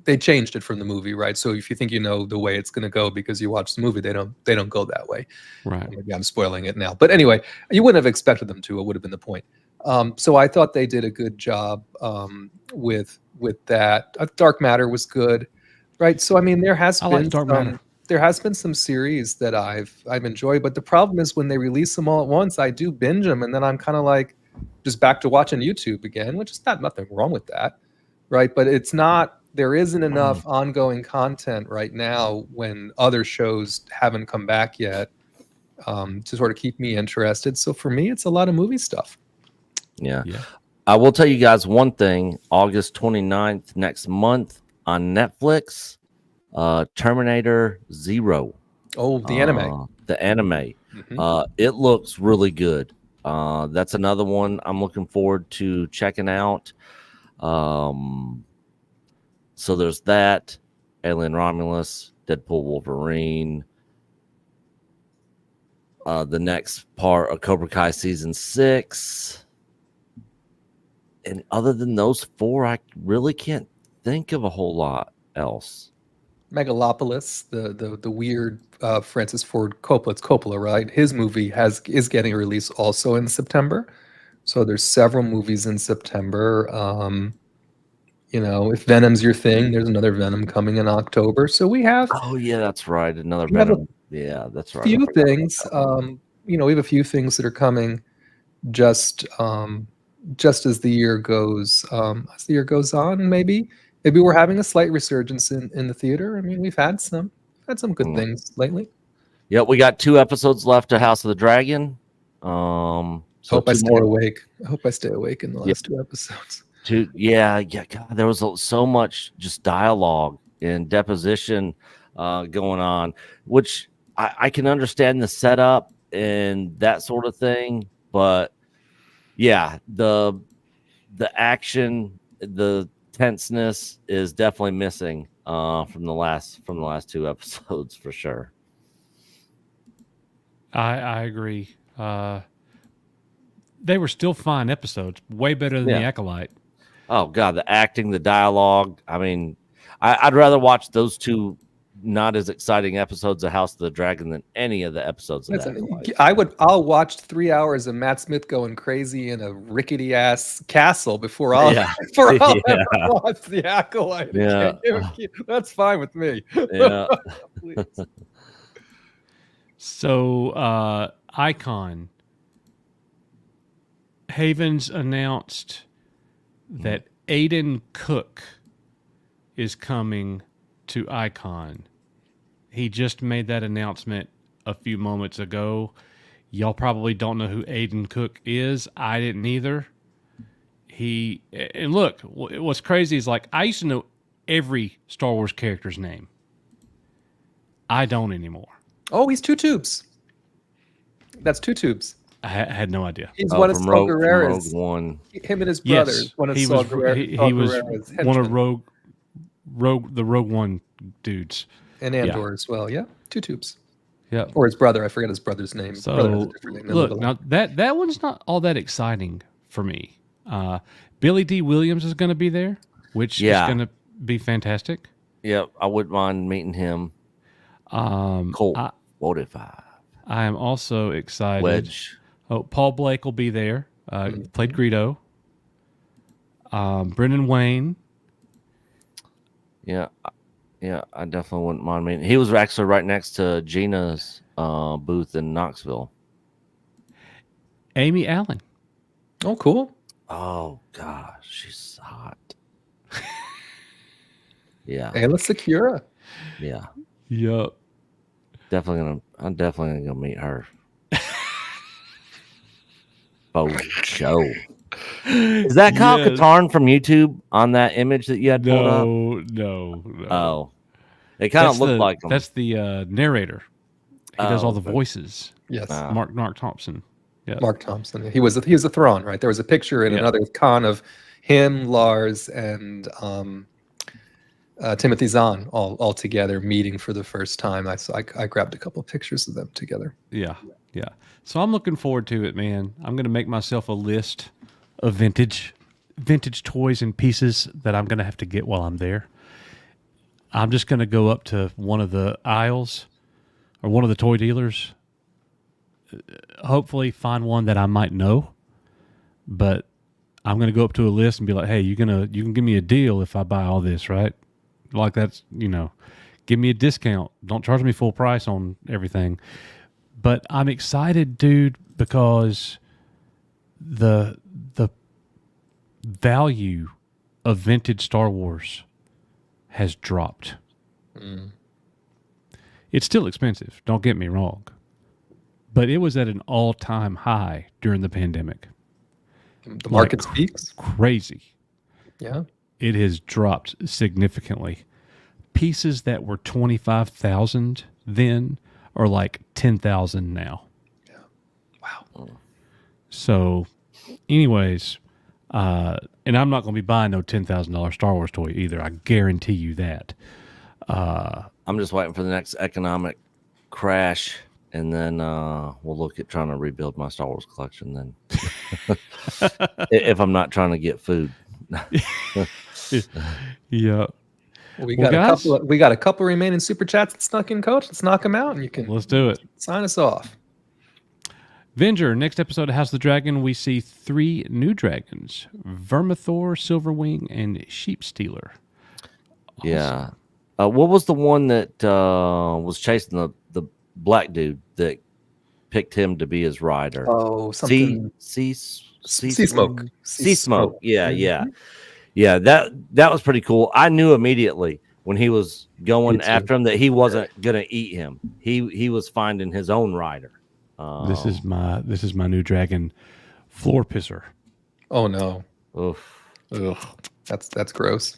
they changed it from the movie, right? So if you think you know the way it's going to go because you watch the movie, they don't go that way. Right. Maybe I'm spoiling it now, but anyway, you wouldn't have expected them to. It would have been the point. So I thought they did a good job with that. Dark Matter was good, right? So I mean, there has been some series that I've enjoyed, but the problem is when they release them all at once, I do binge them, and then I'm kind of like just back to watching YouTube again, which is nothing wrong with that, right? But it's not. There isn't enough ongoing content right now when other shows haven't come back yet to sort of keep me interested. So for me, it's a lot of movie stuff. Yeah. I will tell you guys one thing. August 29th next month on Netflix, Terminator 0. Oh, the anime. The anime. Mm-hmm. It looks really good. That's another one I'm looking forward to checking out. So there's that, Alien Romulus, Deadpool Wolverine, the next part of Cobra Kai Season 6. And other than those 4, I really can't think of a whole lot else. Megalopolis, the weird Francis Ford Coppola, it's Coppola, right? His movie is getting a release also in September. So there's several movies in September. If Venom's your thing, there's another Venom coming in October. So we have. Oh yeah, that's right. Another Venom. Yeah, that's right. Few things. We have a few things that are coming, just as the year goes. As the year goes on, maybe we're having a slight resurgence in the theater. I mean, we've had some good things lately. Yeah, we got 2 episodes left of House of the Dragon. So hope I stay awake. I hope I stay awake in the last 2 episodes. God, there was so much just dialogue and deposition going on, which I can understand the setup and that sort of thing, but yeah, the action, the tenseness is definitely missing from the last 2 episodes for sure. I agree. They were still fine episodes, way better than The Acolyte. Oh God, the acting, the dialogue. I mean, I'd rather watch those 2 not as exciting episodes of House of the Dragon than any of the episodes of The Acolyte. I'll watch 3 hours of Matt Smith going crazy in a rickety ass castle before I'll ever watch The Acolyte. Yeah. That's fine with me. Yeah. So Icon Havens announced that Aiden Cook is coming to Icon. He just made that announcement a few moments ago. Y'all probably don't know who Aiden Cook is. I didn't either. And look, what's crazy is like I used to know every Star Wars character's name. I don't anymore. Oh, he's 2 tubes. That's 2 tubes. I had no idea. He's one of Saul Guerrera's. Rogue One. Him and his brothers. Yes, one of he Saul was Guerrera's one of henchmen. the Rogue One dudes. And Andor as well. Yeah, 2 tubes. Yeah. Or his brother. I forget his brother's name. So Brother has a different name. look, now that one's not all that exciting for me. Billy D. Williams is going to be there, which is going to be fantastic. Yep, I wouldn't mind meeting him. Colt 45. I am also excited. Wedge. Oh, Paul Blake will be there. Played Greedo. Brendan Wayne. Yeah, I definitely wouldn't mind meeting. He was actually right next to Gina's booth in Knoxville. Amy Allen. Oh, cool. Oh gosh, she's hot. Yeah. Ayla Secura. Yeah. Yup. I'm definitely gonna go meet her. Oh, show. Is that Kyle Katarn from YouTube on that image that you had pulled up? No. Oh, it kind of looked like him. That's the narrator. He does all the voices. Yes, Mark Thompson. Yeah, Mark Thompson. He was a Thrawn, right? There was a picture in another con of him, Lars, and Timothy Zahn all together meeting for the first time. I grabbed a couple of pictures of them together. Yeah. So I'm looking forward to it, man. I'm going to make myself a list of vintage toys and pieces that I'm going to have to get while I'm there. I'm just going to go up to one of the aisles or one of the toy dealers, hopefully find one that I might know, but I'm going to go up to a list and be like, hey, you can give me a deal if I buy all this, right? Like that's, give me a discount. Don't charge me full price on everything. But I'm excited, dude, because the value of vintage Star Wars has dropped. It's still expensive, don't get me wrong. But it was at an all-time high during the pandemic. The market speaks. Crazy. Yeah. It has dropped significantly. Pieces that were $25,000 then are like $10,000 now. Yeah. Wow. So, anyways, and I'm not going to be buying no $10,000 Star Wars toy either. I guarantee you that. I'm just waiting for the next economic crash, and then we'll look at trying to rebuild my Star Wars collection. Then, if I'm not trying to get food. Yeah. Well, we got a couple remaining super chats that snuck in, Coach. Let's knock them out, and you can let's do it. Sign us off. Venger, next episode of House of the Dragon, we see 3 new dragons: Vermithor, Silverwing, and Sheep Stealer. Awesome. Yeah. What was the one that was chasing the black dude that picked him to be his rider? Oh, something. Sea Smoke. Sea Smoke. Yeah, yeah. Yeah, that was pretty cool. I knew immediately when he was going after him that he wasn't gonna eat him. He was finding his own rider. This is my new dragon, Floor Pisser. Oh no! Oof. Ugh. That's gross.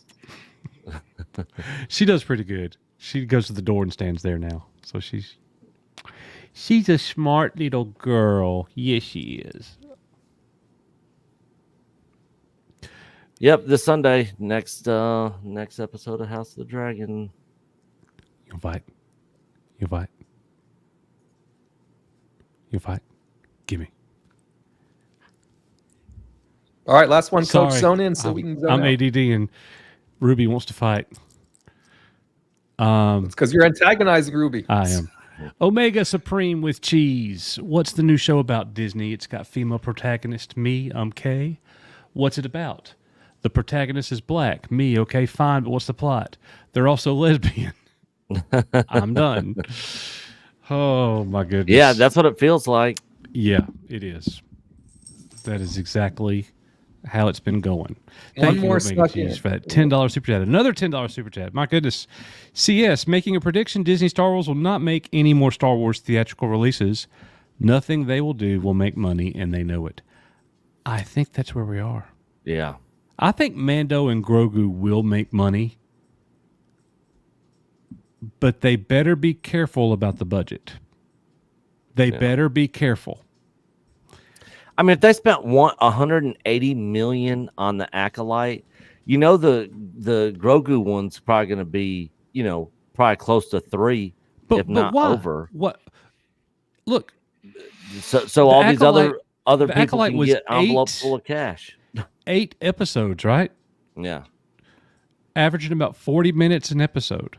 She does pretty good. She goes to the door and stands there now. So she's a smart little girl. Yes, she is. Yep, this Sunday, next episode of House of the Dragon. You fight. You fight. You fight. Gimme. All right, last one, Sorry, Coach. Zone in so we can zone I'm out. ADD and Ruby wants to fight. It's because you're antagonizing Ruby. I am. Omega Supreme with cheese. What's the new show about, Disney? It's got female protagonist. Me, I'm Kay. What's it about? The protagonist is black. Me, okay, fine, but what's the plot? They're also lesbian. I'm done. Oh, my goodness. Yeah, that's what it feels like. Yeah, it is. That is exactly how it's been going. One Thank you, more Omega snuck Cheese, in. for that $10 super chat. Another $10 super chat. My goodness. CS making a prediction: Disney Star Wars will not make any more Star Wars theatrical releases. Nothing they will do will make money, and they know it. I think that's where we are. Yeah. I think Mando and Grogu will make money, but they better be careful about the budget. They better be careful. I mean, if they spent 180 million on the Acolyte, you know, the Grogu one's probably going to be, you know, probably close to 3, if not why? over. What? Look, So all these Acolyte- other the people Acolyte can was get envelopes 8 full of cash. 8 episodes, right? Yeah. Averaging about 40 minutes an episode.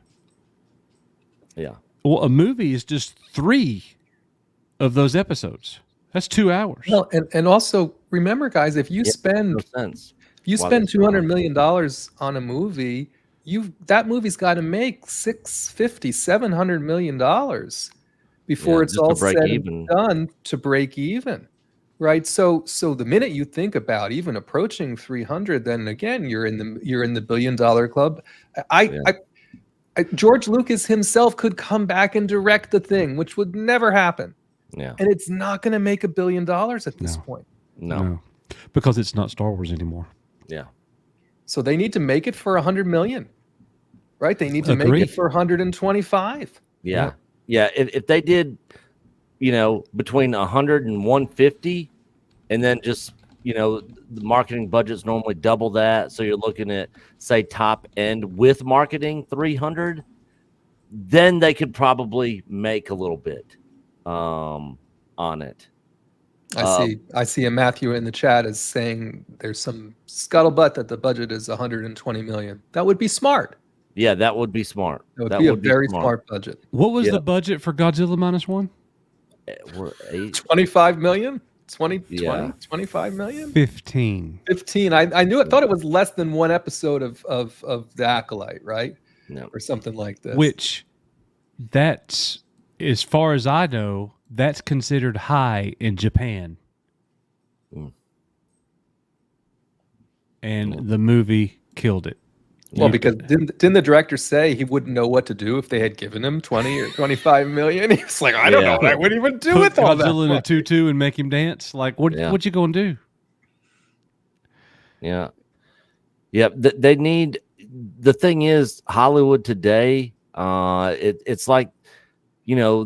Yeah. Well, a movie is just 3 of those episodes. That's 2 hours. Well, and also remember, guys, if you spend No sense. if you Why spend they $200 million on a movie, that movie's got to make $700 million before Yeah, it's just all to break said even. and done to break even, right? So the minute you think about even approaching 300, then again you're in the $1 billion club. George Lucas himself could come back and direct the thing, which would never happen. Yeah. And it's not going to make $1 billion at this No. point. No. Because it's not Star Wars anymore. Yeah. So they need to make it for 100 million, right? They need to make Agreed. it for 125. Yeah. Yeah. If they did, you know, between 100 and 150, and then just, you know, the marketing budget's normally double that. So you're looking at, say, top end with marketing 300, then they could probably make a little bit on it. I see a Matthew in the chat is saying there's some scuttlebutt that the budget is 120 million. That would be smart. Yeah, that would be smart. That would be a very smart budget. What was the budget for Godzilla -1? We're 8. 25 million? 20, Yeah. 20, 25 million? 15. 15. I knew it. Thought it was less than one episode of The Acolyte, right? No. Or something like this. Which, that's, as far as I know, that's considered high in Japan. And the movie killed it. Well, because didn't the director say he wouldn't know what to do if they had given him 20 or 25 million? He was like, I don't know what I would even do Put with all that. Godzilla in a money. tutu and make him dance? Like, what you gonna do? Yeah. Yeah. They need, the thing is, Hollywood today, it's like, you know,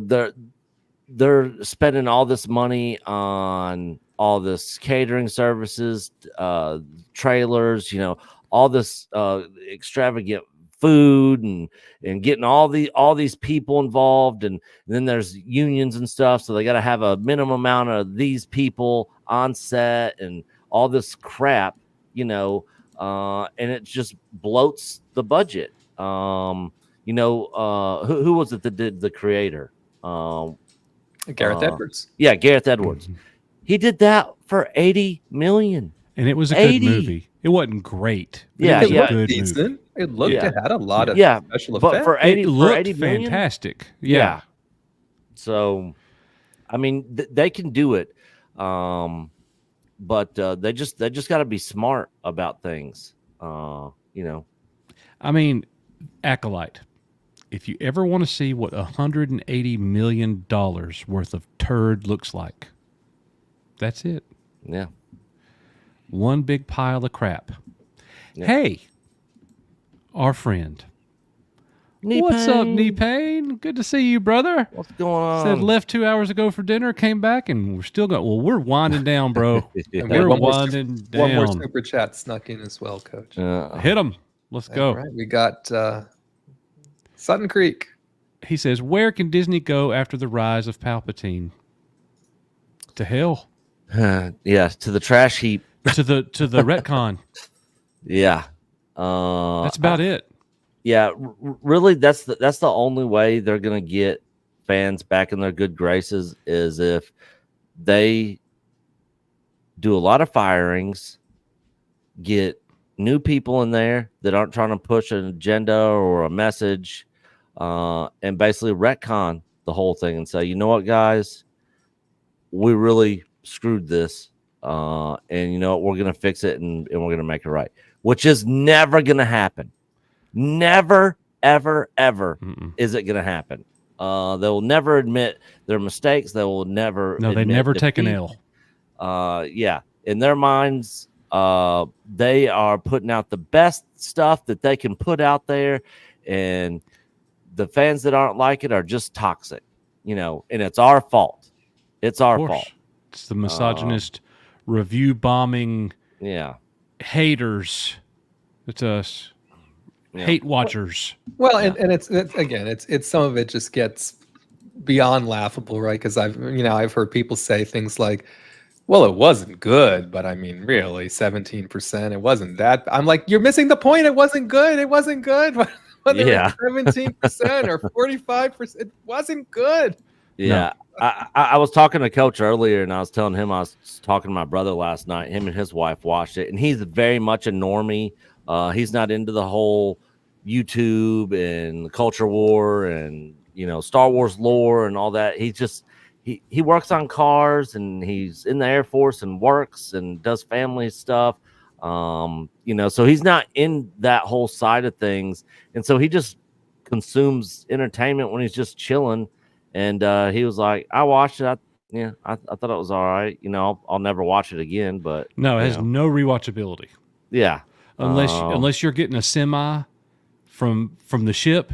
they're spending all this money on all this catering services, trailers, you know, all this extravagant food and getting all these people involved, and then there's unions and stuff, so they got to have a minimum amount of these people on set and all this crap, you know, and it just bloats the budget. You know, who was it that did The Creator? Gareth Edwards. Yeah, Gareth Edwards. He did that for 80 million. And it was a good movie. It wasn't great. But Yeah, it was yeah. a good Decent. movie. It looked, it had a lot of Yeah, special but effects. for 80, It for looked 80 million, fantastic. Yeah. So, I mean, they can do it, but they just got to be smart about things. You know, I mean, Acolyte. If you ever want to see what $180 million worth of turd looks like, that's it. yeah. One big pile of crap. Yeah. Hey, our friend, What's up, knee pain? Good to see you, brother. What's going on? Said left 2 hours ago for dinner, came back, and we're still going. Well, we're winding down, bro. And we had We're winding down. one more super chat snuck in as well, Coach. Hit him. Let's go. All right, we got Sutton Creek. He says, where can Disney go after the rise of Palpatine? To hell. Yeah, to the trash heap. To the retcon. Yeah. That's about it. Yeah, really, that's the only way they're gonna get fans back in their good graces is if they do a lot of firings, get new people in there that aren't trying to push an agenda or a message, and basically retcon the whole thing and say, you know what, guys, we really screwed this, and you know what, we're gonna fix it and we're gonna make it right, which is never gonna happen. Never, ever, ever is it going to happen. They will never admit their mistakes. They will never. No, they never take an L. Yeah, in their minds, they are putting out the best stuff that they can put out there, and the fans that aren't like it are just toxic, you know. And it's our fault. It's our fault. It's the misogynist, review bombing, haters. It's us. Hate watchers. Well, and it's again, it's some of it just gets beyond laughable, right? Because I've heard people say things like, "Well, it wasn't good," but I mean, really, 17%, it wasn't that. I'm like, you're missing the point. It wasn't good. It wasn't good. Whether 17% or 45%, it wasn't good. Yeah. No. I was talking to Coach earlier, and I was telling him I was talking to my brother last night. Him and his wife watched it, and he's very much a normie. He's not into the whole YouTube and culture war and, you know, Star Wars lore and all that. He just he works on cars, and he's in the Air Force and works and does family stuff. You know, so he's not in that whole side of things, and so he just consumes entertainment when he's just chilling. And he was like, I watched it. I thought it was all right. You know, I'll never watch it again. But no, it has no rewatchability. Yeah. Unless you're getting a semi from the ship,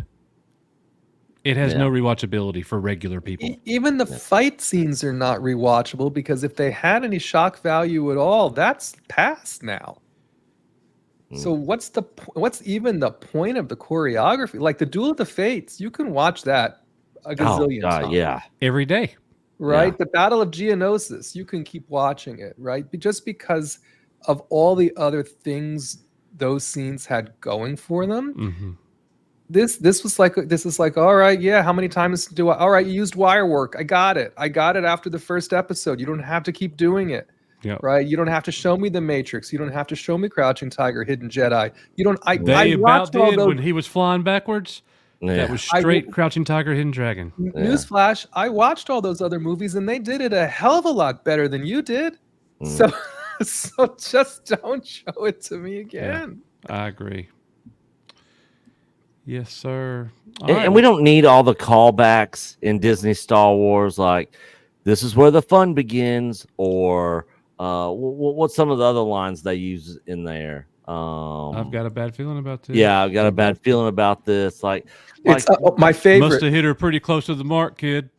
it has no rewatchability for regular people. Even the fight scenes are not rewatchable, because if they had any shock value at all, that's past now. So what's even the point of the choreography? Like the Duel of the Fates, you can watch that a gazillion times. Yeah, every day. Right? The Battle of Geonosis, you can keep watching it, right? Just because of all the other things those scenes had going for them. Mm-hmm. This is like, all right, yeah, how many times all right, you used wire work. I got it after the first episode. You don't have to keep doing it. Yep. Right? You don't have to show me the Matrix. You don't have to show me Crouching Tiger, Hidden Jedi. You don't. They about did when he was flying backwards. Yeah. That was straight Crouching Tiger, Hidden Dragon. Newsflash: I watched all those other movies, and they did it a hell of a lot better than you did. So just don't show it to me again. Yeah, I agree. Yes, sir. And we don't need all the callbacks in Disney Star Wars, like this is where the fun begins, or what's some of the other lines they use in there? I've got a bad feeling about this. Yeah, I've got a bad feeling about this. Like it's my favorite. Must have hit her pretty close to the mark, kid.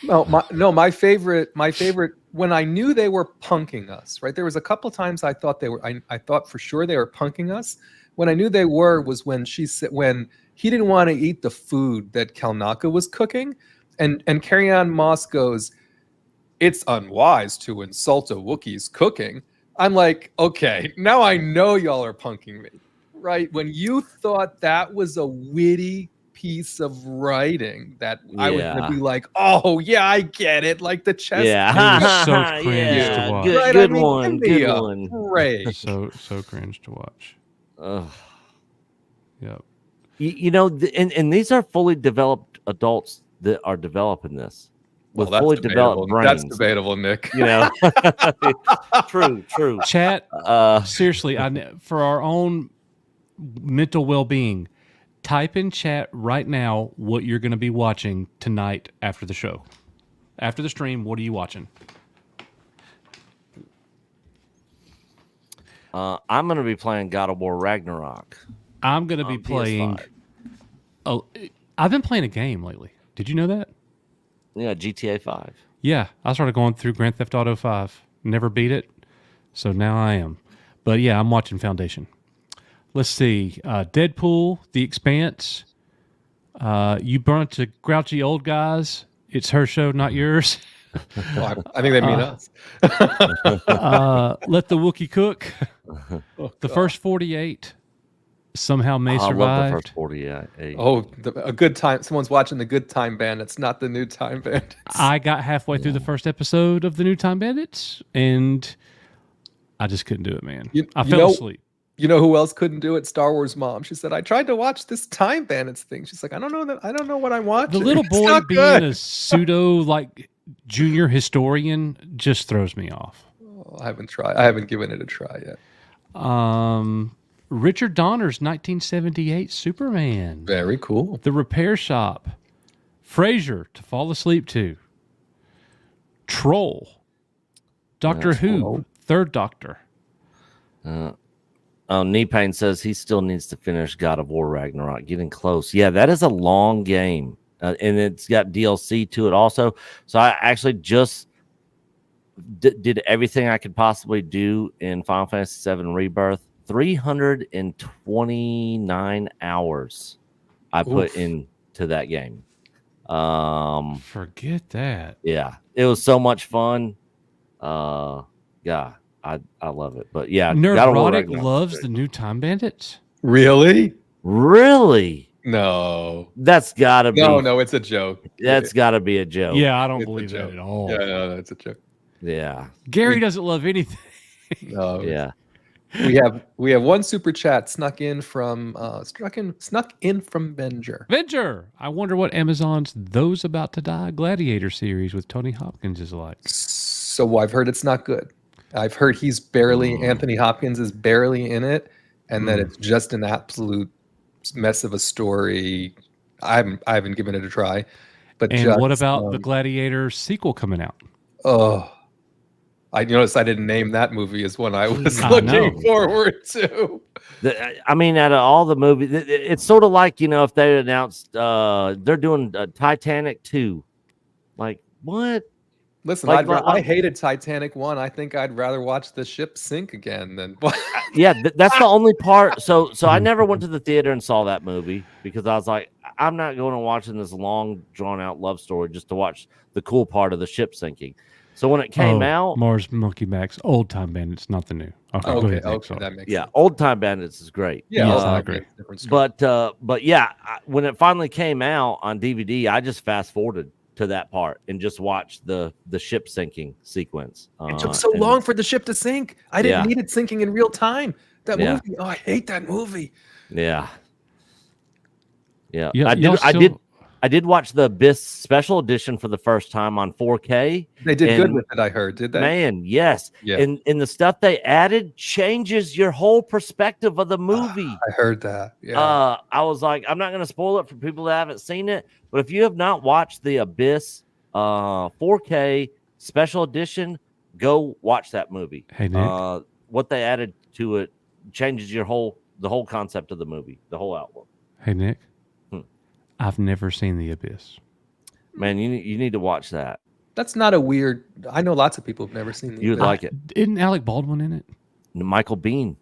My favorite. When I knew they were punking us, right? There was a couple times I thought they were. I thought for sure they were punking us. When I knew they were was when when he didn't want to eat the food that Kalnaka was cooking, and Carrie Ann Moss goes, "It's unwise to insult a Wookiee's cooking." I'm like, okay, now I know y'all are punking me, right? When you thought that was a witty piece of writing that I was going to be like, oh, yeah, I get it. Like the chess. Yeah, it was so cringe to watch. Good one. Good one. Great. So cringe to watch. Yep. You know, and these are fully developed adults that are developing this. With fully developed brains. That's debatable, Nick. You know, true. Chat. Seriously, for our own mental well-being, type in chat right now what you're going to be watching tonight after the show, after the stream. What are you watching? I'm going to be playing God of War Ragnarok. I'm going to be playing Oh, I've been playing a game lately. Did you know that? Yeah, GTA 5. Yeah, I started going through Grand Theft Auto 5. Never beat it, so now I am. But yeah, I'm watching Foundation. Let's see. Deadpool, The Expanse. You bunch of grouchy old guys. It's her show, not yours. Well, I think they mean us. Let the Wookiee cook. Oh, The God. first 48 somehow may I love the survive. first 48. Oh, a good time. Someone's watching the Good Time Bandits, not the New Time Bandits. I got halfway through the first episode of the New Time Bandits, and I just couldn't do it, man. I fell asleep. You know who else couldn't do it? Star Wars mom. She said, "I tried to watch this Time Bandits thing." She's like, "I don't know what I'm watching." The little It's boy not being good. a pseudo like junior historian just throws me off. Oh, I haven't tried. I haven't given it a try yet. Richard Donner's 1978 Superman. Very cool. The Repair Shop. Frasier to fall asleep to. Troll. Doctor Who. Troll. Third Doctor. Knee Pain says he still needs to finish God of War Ragnarok. Getting close. Yeah, that is a long game. And it's got DLC to it also. So I actually just did everything I could possibly do in Final Fantasy VII Rebirth. 329 hours I put into that game. Forget that. Yeah, it was so much fun. Yeah, I love it. But yeah, God of War Nerdrotic Ragnarok loves is the great. New Time Bandits. Really? Really? No. That's gotta be. No, it's a joke. That's gotta be a joke. Yeah, I don't It's a believe that joke. at all. Yeah, no, it's a joke. Yeah. Gary doesn't love anything. No. Yeah. We have one super chat snuck in from Venger. Venture. I wonder what Amazon's Those About to Die Gladiator series with Tony Hopkins is like. So I've heard it's not good. I've heard Anthony Hopkins is barely in it, and that it's just an absolute mess of a story. I haven't given it a try. But And what about the Gladiator sequel coming out? Oh, I noticed I didn't name that movie as one I was I looking know. forward to. I mean, out of all the movies, it's sort of like, if they announced they're doing Titanic 2. Like, what? Listen, I hated Titanic 1. I think I'd rather watch the ship sink again than. Yeah, that's the only part. So I never went to the theater and saw that movie because I was like, I'm not going to watching this long, drawn out love story just to watch the cool part of the ship sinking. So when it came out, Mars Monkey Max, Old Time Bandits, not the new. Okay, go ahead, Nick, sorry. That makes yeah, sense. Old Time Bandits is great. Yeah, Yes, Old I Time agree. Bandits, different story. But yeah, when it finally came out on DVD, I just fast forwarded to that part and just watched the ship sinking sequence. It took so long for the ship to sink. I didn't need it sinking in real time. That Yeah. movie. Oh, I hate that movie. Yeah. Yeah. Yeah, I did watch the Abyss special edition for the first time on 4K. They did good with it, I heard. Did they? Man, yes. Yeah. And the stuff they added changes your whole perspective of the movie. I heard that. Yeah. I was like, I'm not going to spoil it for people that haven't seen it, but if you have not watched the Abyss 4K special edition, go watch that movie. Hey, Nick. What they added to it changes the whole concept of the movie, the whole outlook. Hey, Nick. I've never seen The Abyss. Man, you need to watch that. That's not a weird. I know lots of people who've never seen. You would like it. Isn't Alec Baldwin in it? Michael Biehn.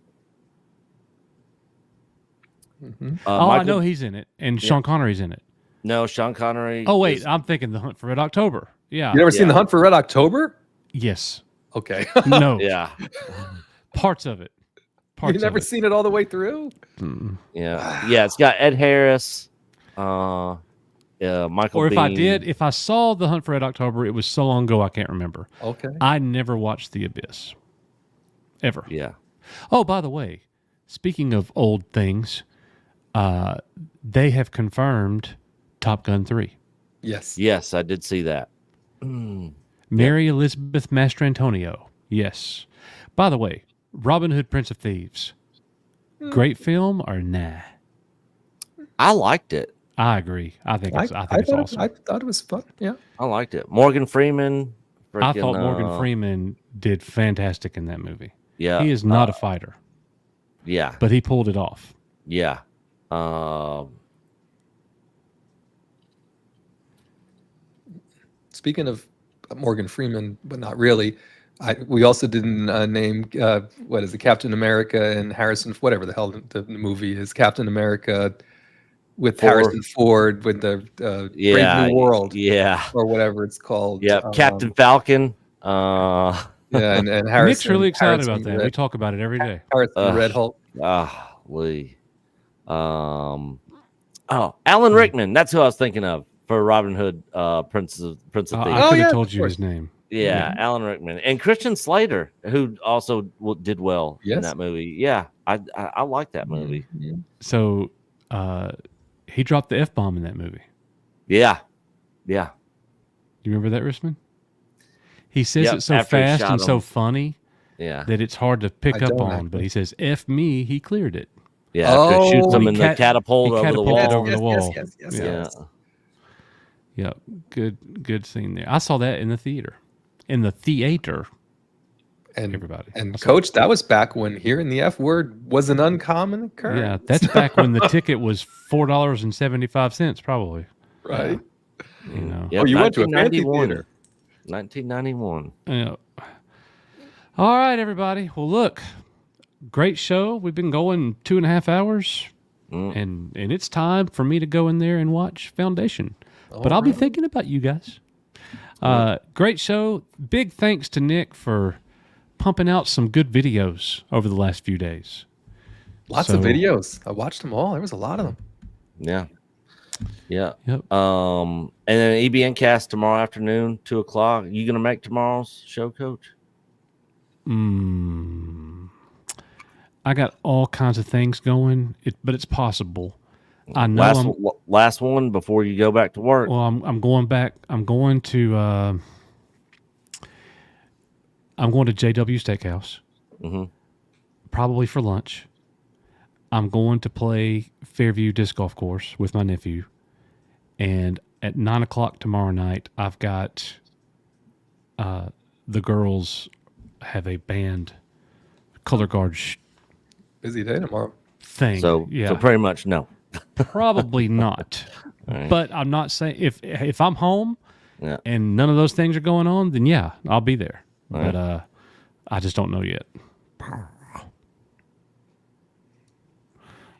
I know he's in it, and Sean Connery's in it. No, Sean Connery. Oh wait, I'm thinking The Hunt for Red October. Yeah. You never seen The Hunt for Red October? Yes. Okay. No. Yeah. Parts of it. You've never seen it all the way through? Yeah. Yeah. It's got Ed Harris. Michael. Or if I saw The Hunt for Red October, it was so long ago I can't remember. Okay. I never watched The Abyss. Ever. Yeah. Oh, by the way, speaking of old things, they have confirmed Top Gun 3. Yes. Yes, I did see that. Mary Elizabeth Mastrantonio. Yes. By the way, Robin Hood, Prince of Thieves. Great film or nah? I liked it. I agree. I think it's awesome. I thought it was fun. Yeah. I liked it. Morgan Freeman. I thought Morgan Freeman did fantastic in that movie. Yeah. He is not a fighter. Yeah. But he pulled it off. Yeah. speaking of Morgan Freeman, but not really. We also didn't name what is it, Captain America and Harrison, whatever the hell the movie is, Captain America with Harrison Ford with the Brave New World, or whatever it's called. Yeah, Captain Falcon. Yeah, and Harrison. Nick's really excited Harrison about that. Red, we talk about it every day. Harrison Red Hulk. Alan Rickman. That's who I was thinking of for Robin Hood, Prince of Thieves. I could have told you his name. Yeah, Alan Rickman and Christian Slater, who also did well in that movie. Yeah, I like that movie. Mm-hmm. So he dropped the F-bomb in that movie. Yeah. Do you remember that, Risman? He says it so fast and so funny that it's hard to pick up on. But he says, F me, he cleared it. Yeah, after it shoots him in the catapult over the wall. Yes. Yeah, good scene there. I saw that in the theater. And everybody. And Coach, that was back when hearing the F word was an uncommon occurrence. Yeah, that's back when the ticket was $4.75, probably. Right. You know. Yep, you went to a fancy theater. 1991. Yeah. All right, everybody. Well, look, great show. We've been going 2.5 hours, and it's time for me to go in there and watch Foundation. But I'll be thinking about you guys. Great show. Big thanks to Nick for pumping out some good videos over the last few days. Lots of videos. I watched them all. There was a lot of them. Yeah. Yep. And then EBN cast tomorrow afternoon, 2:00. You gonna make tomorrow's show, Coach? I got all kinds of things going, but it's possible. I know last one before you go back to work. Well, I'm going back. I'm going to JW Steakhouse, probably for lunch. I'm going to play Fairview Disc Golf Course with my nephew, and at 9:00 tomorrow night, I've got the girls have a band color guard busy day tomorrow thing. So pretty much no. Probably not. Right. But I'm not saying if I'm home and none of those things are going on, then yeah, I'll be there. Right. But I just don't know yet.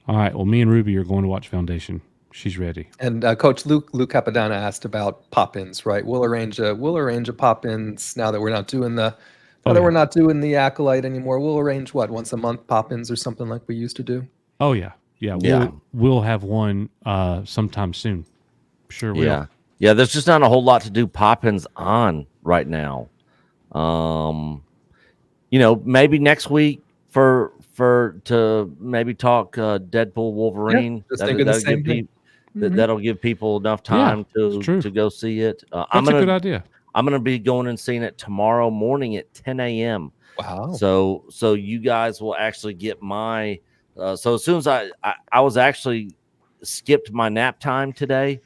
All right. Well, me and Ruby are going to watch Foundation. She's ready. And Coach Luke Capadonna asked about pop-ins, right? We'll arrange a pop-ins now that we're not doing we're not doing the Acolyte anymore. We'll arrange once a month pop-ins or something like we used to do. Oh yeah. Yeah, we'll have one sometime soon. Sure will. Yeah, there's just not a whole lot to do pop-ins on right now. Maybe next week to maybe talk Deadpool Wolverine. That'll give people enough time to go see it. That's a good idea. I'm gonna be going and seeing it tomorrow morning at 10 a.m. Wow. So you guys will actually get my. So as soon as I was actually skipped my nap time today,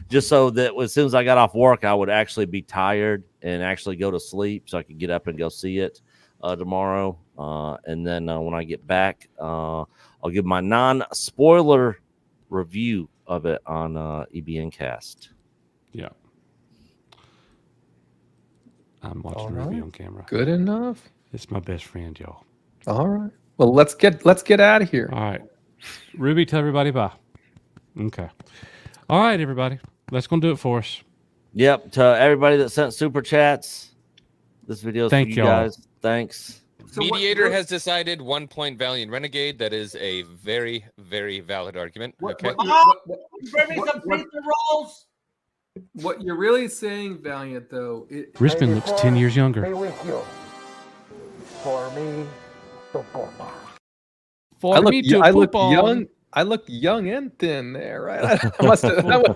just so that as soon as I got off work, I would actually be tired and actually go to sleep so I could get up and go see it tomorrow. And then when I get back, I'll give my non-spoiler review of it on EBN Cast. Yeah. I'm watching Ruby on camera. Good enough. It's my best friend, y'all. All right. Well, let's get out of here. All right. Ruby, tell everybody bye. Okay. All right, everybody. That's going to do it for us. Yep. To everybody that sent super chats, this video is for you guys. Thanks. So Mediator has decided 1 point Valiant Renegade. That is a very, very valid argument. Bring me some pizza rolls. What you're really saying, Valiant, though... Rispin looks 10 years younger. Be with you. For me to poop on. I look young. I looked young and thin there, right? That was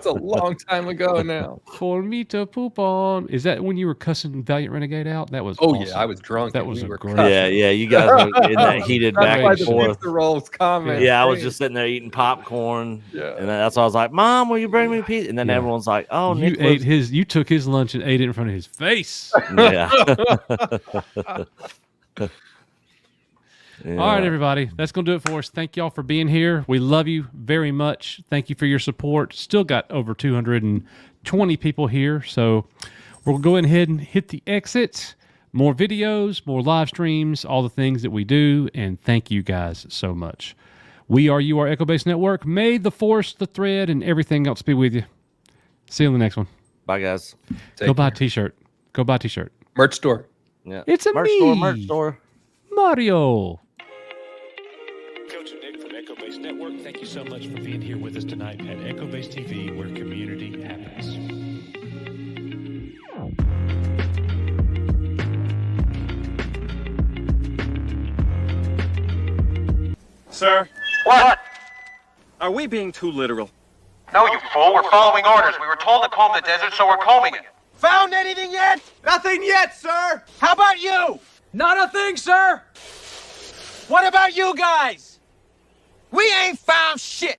a long time ago now. For me to poop on. Is that when you were cussing Valiant Renegade out? That was awesome. Yeah, I was drunk. That was great. Yeah, you guys were in that heated back and forth. The rolls comment. Yeah, I was just sitting there eating popcorn. Yeah. And that's why I was like, Mom, will you bring me pizza? And then everyone's like, oh, Nick you took his lunch and ate it in front of his face. Yeah. All right, everybody. That's going to do it for us. Thank y'all for being here. We love you very much. Thank you for your support. Still got over 220 20 people here. So we'll go ahead and hit the exit. More videos, more live streams, all the things that we do. And thank you guys so much. We are You Are Echo Base Network. May the force, the thread, and everything else be with you. See you in the next one. Bye, guys. Go buy a t-shirt. Go buy a t-shirt. Merch store. Yeah. It's a merch store. Mario. Coach and Nick from Echo Base Network, thank you so much for being here with us tonight at Echo Base TV, where community happens. Sir, What? are we being too literal? No, you fool. We're following orders. We were told to comb the desert, so we're combing it. Found anything yet? Nothing yet, sir. How about you? Not a thing, sir! What about you guys? We ain't found shit.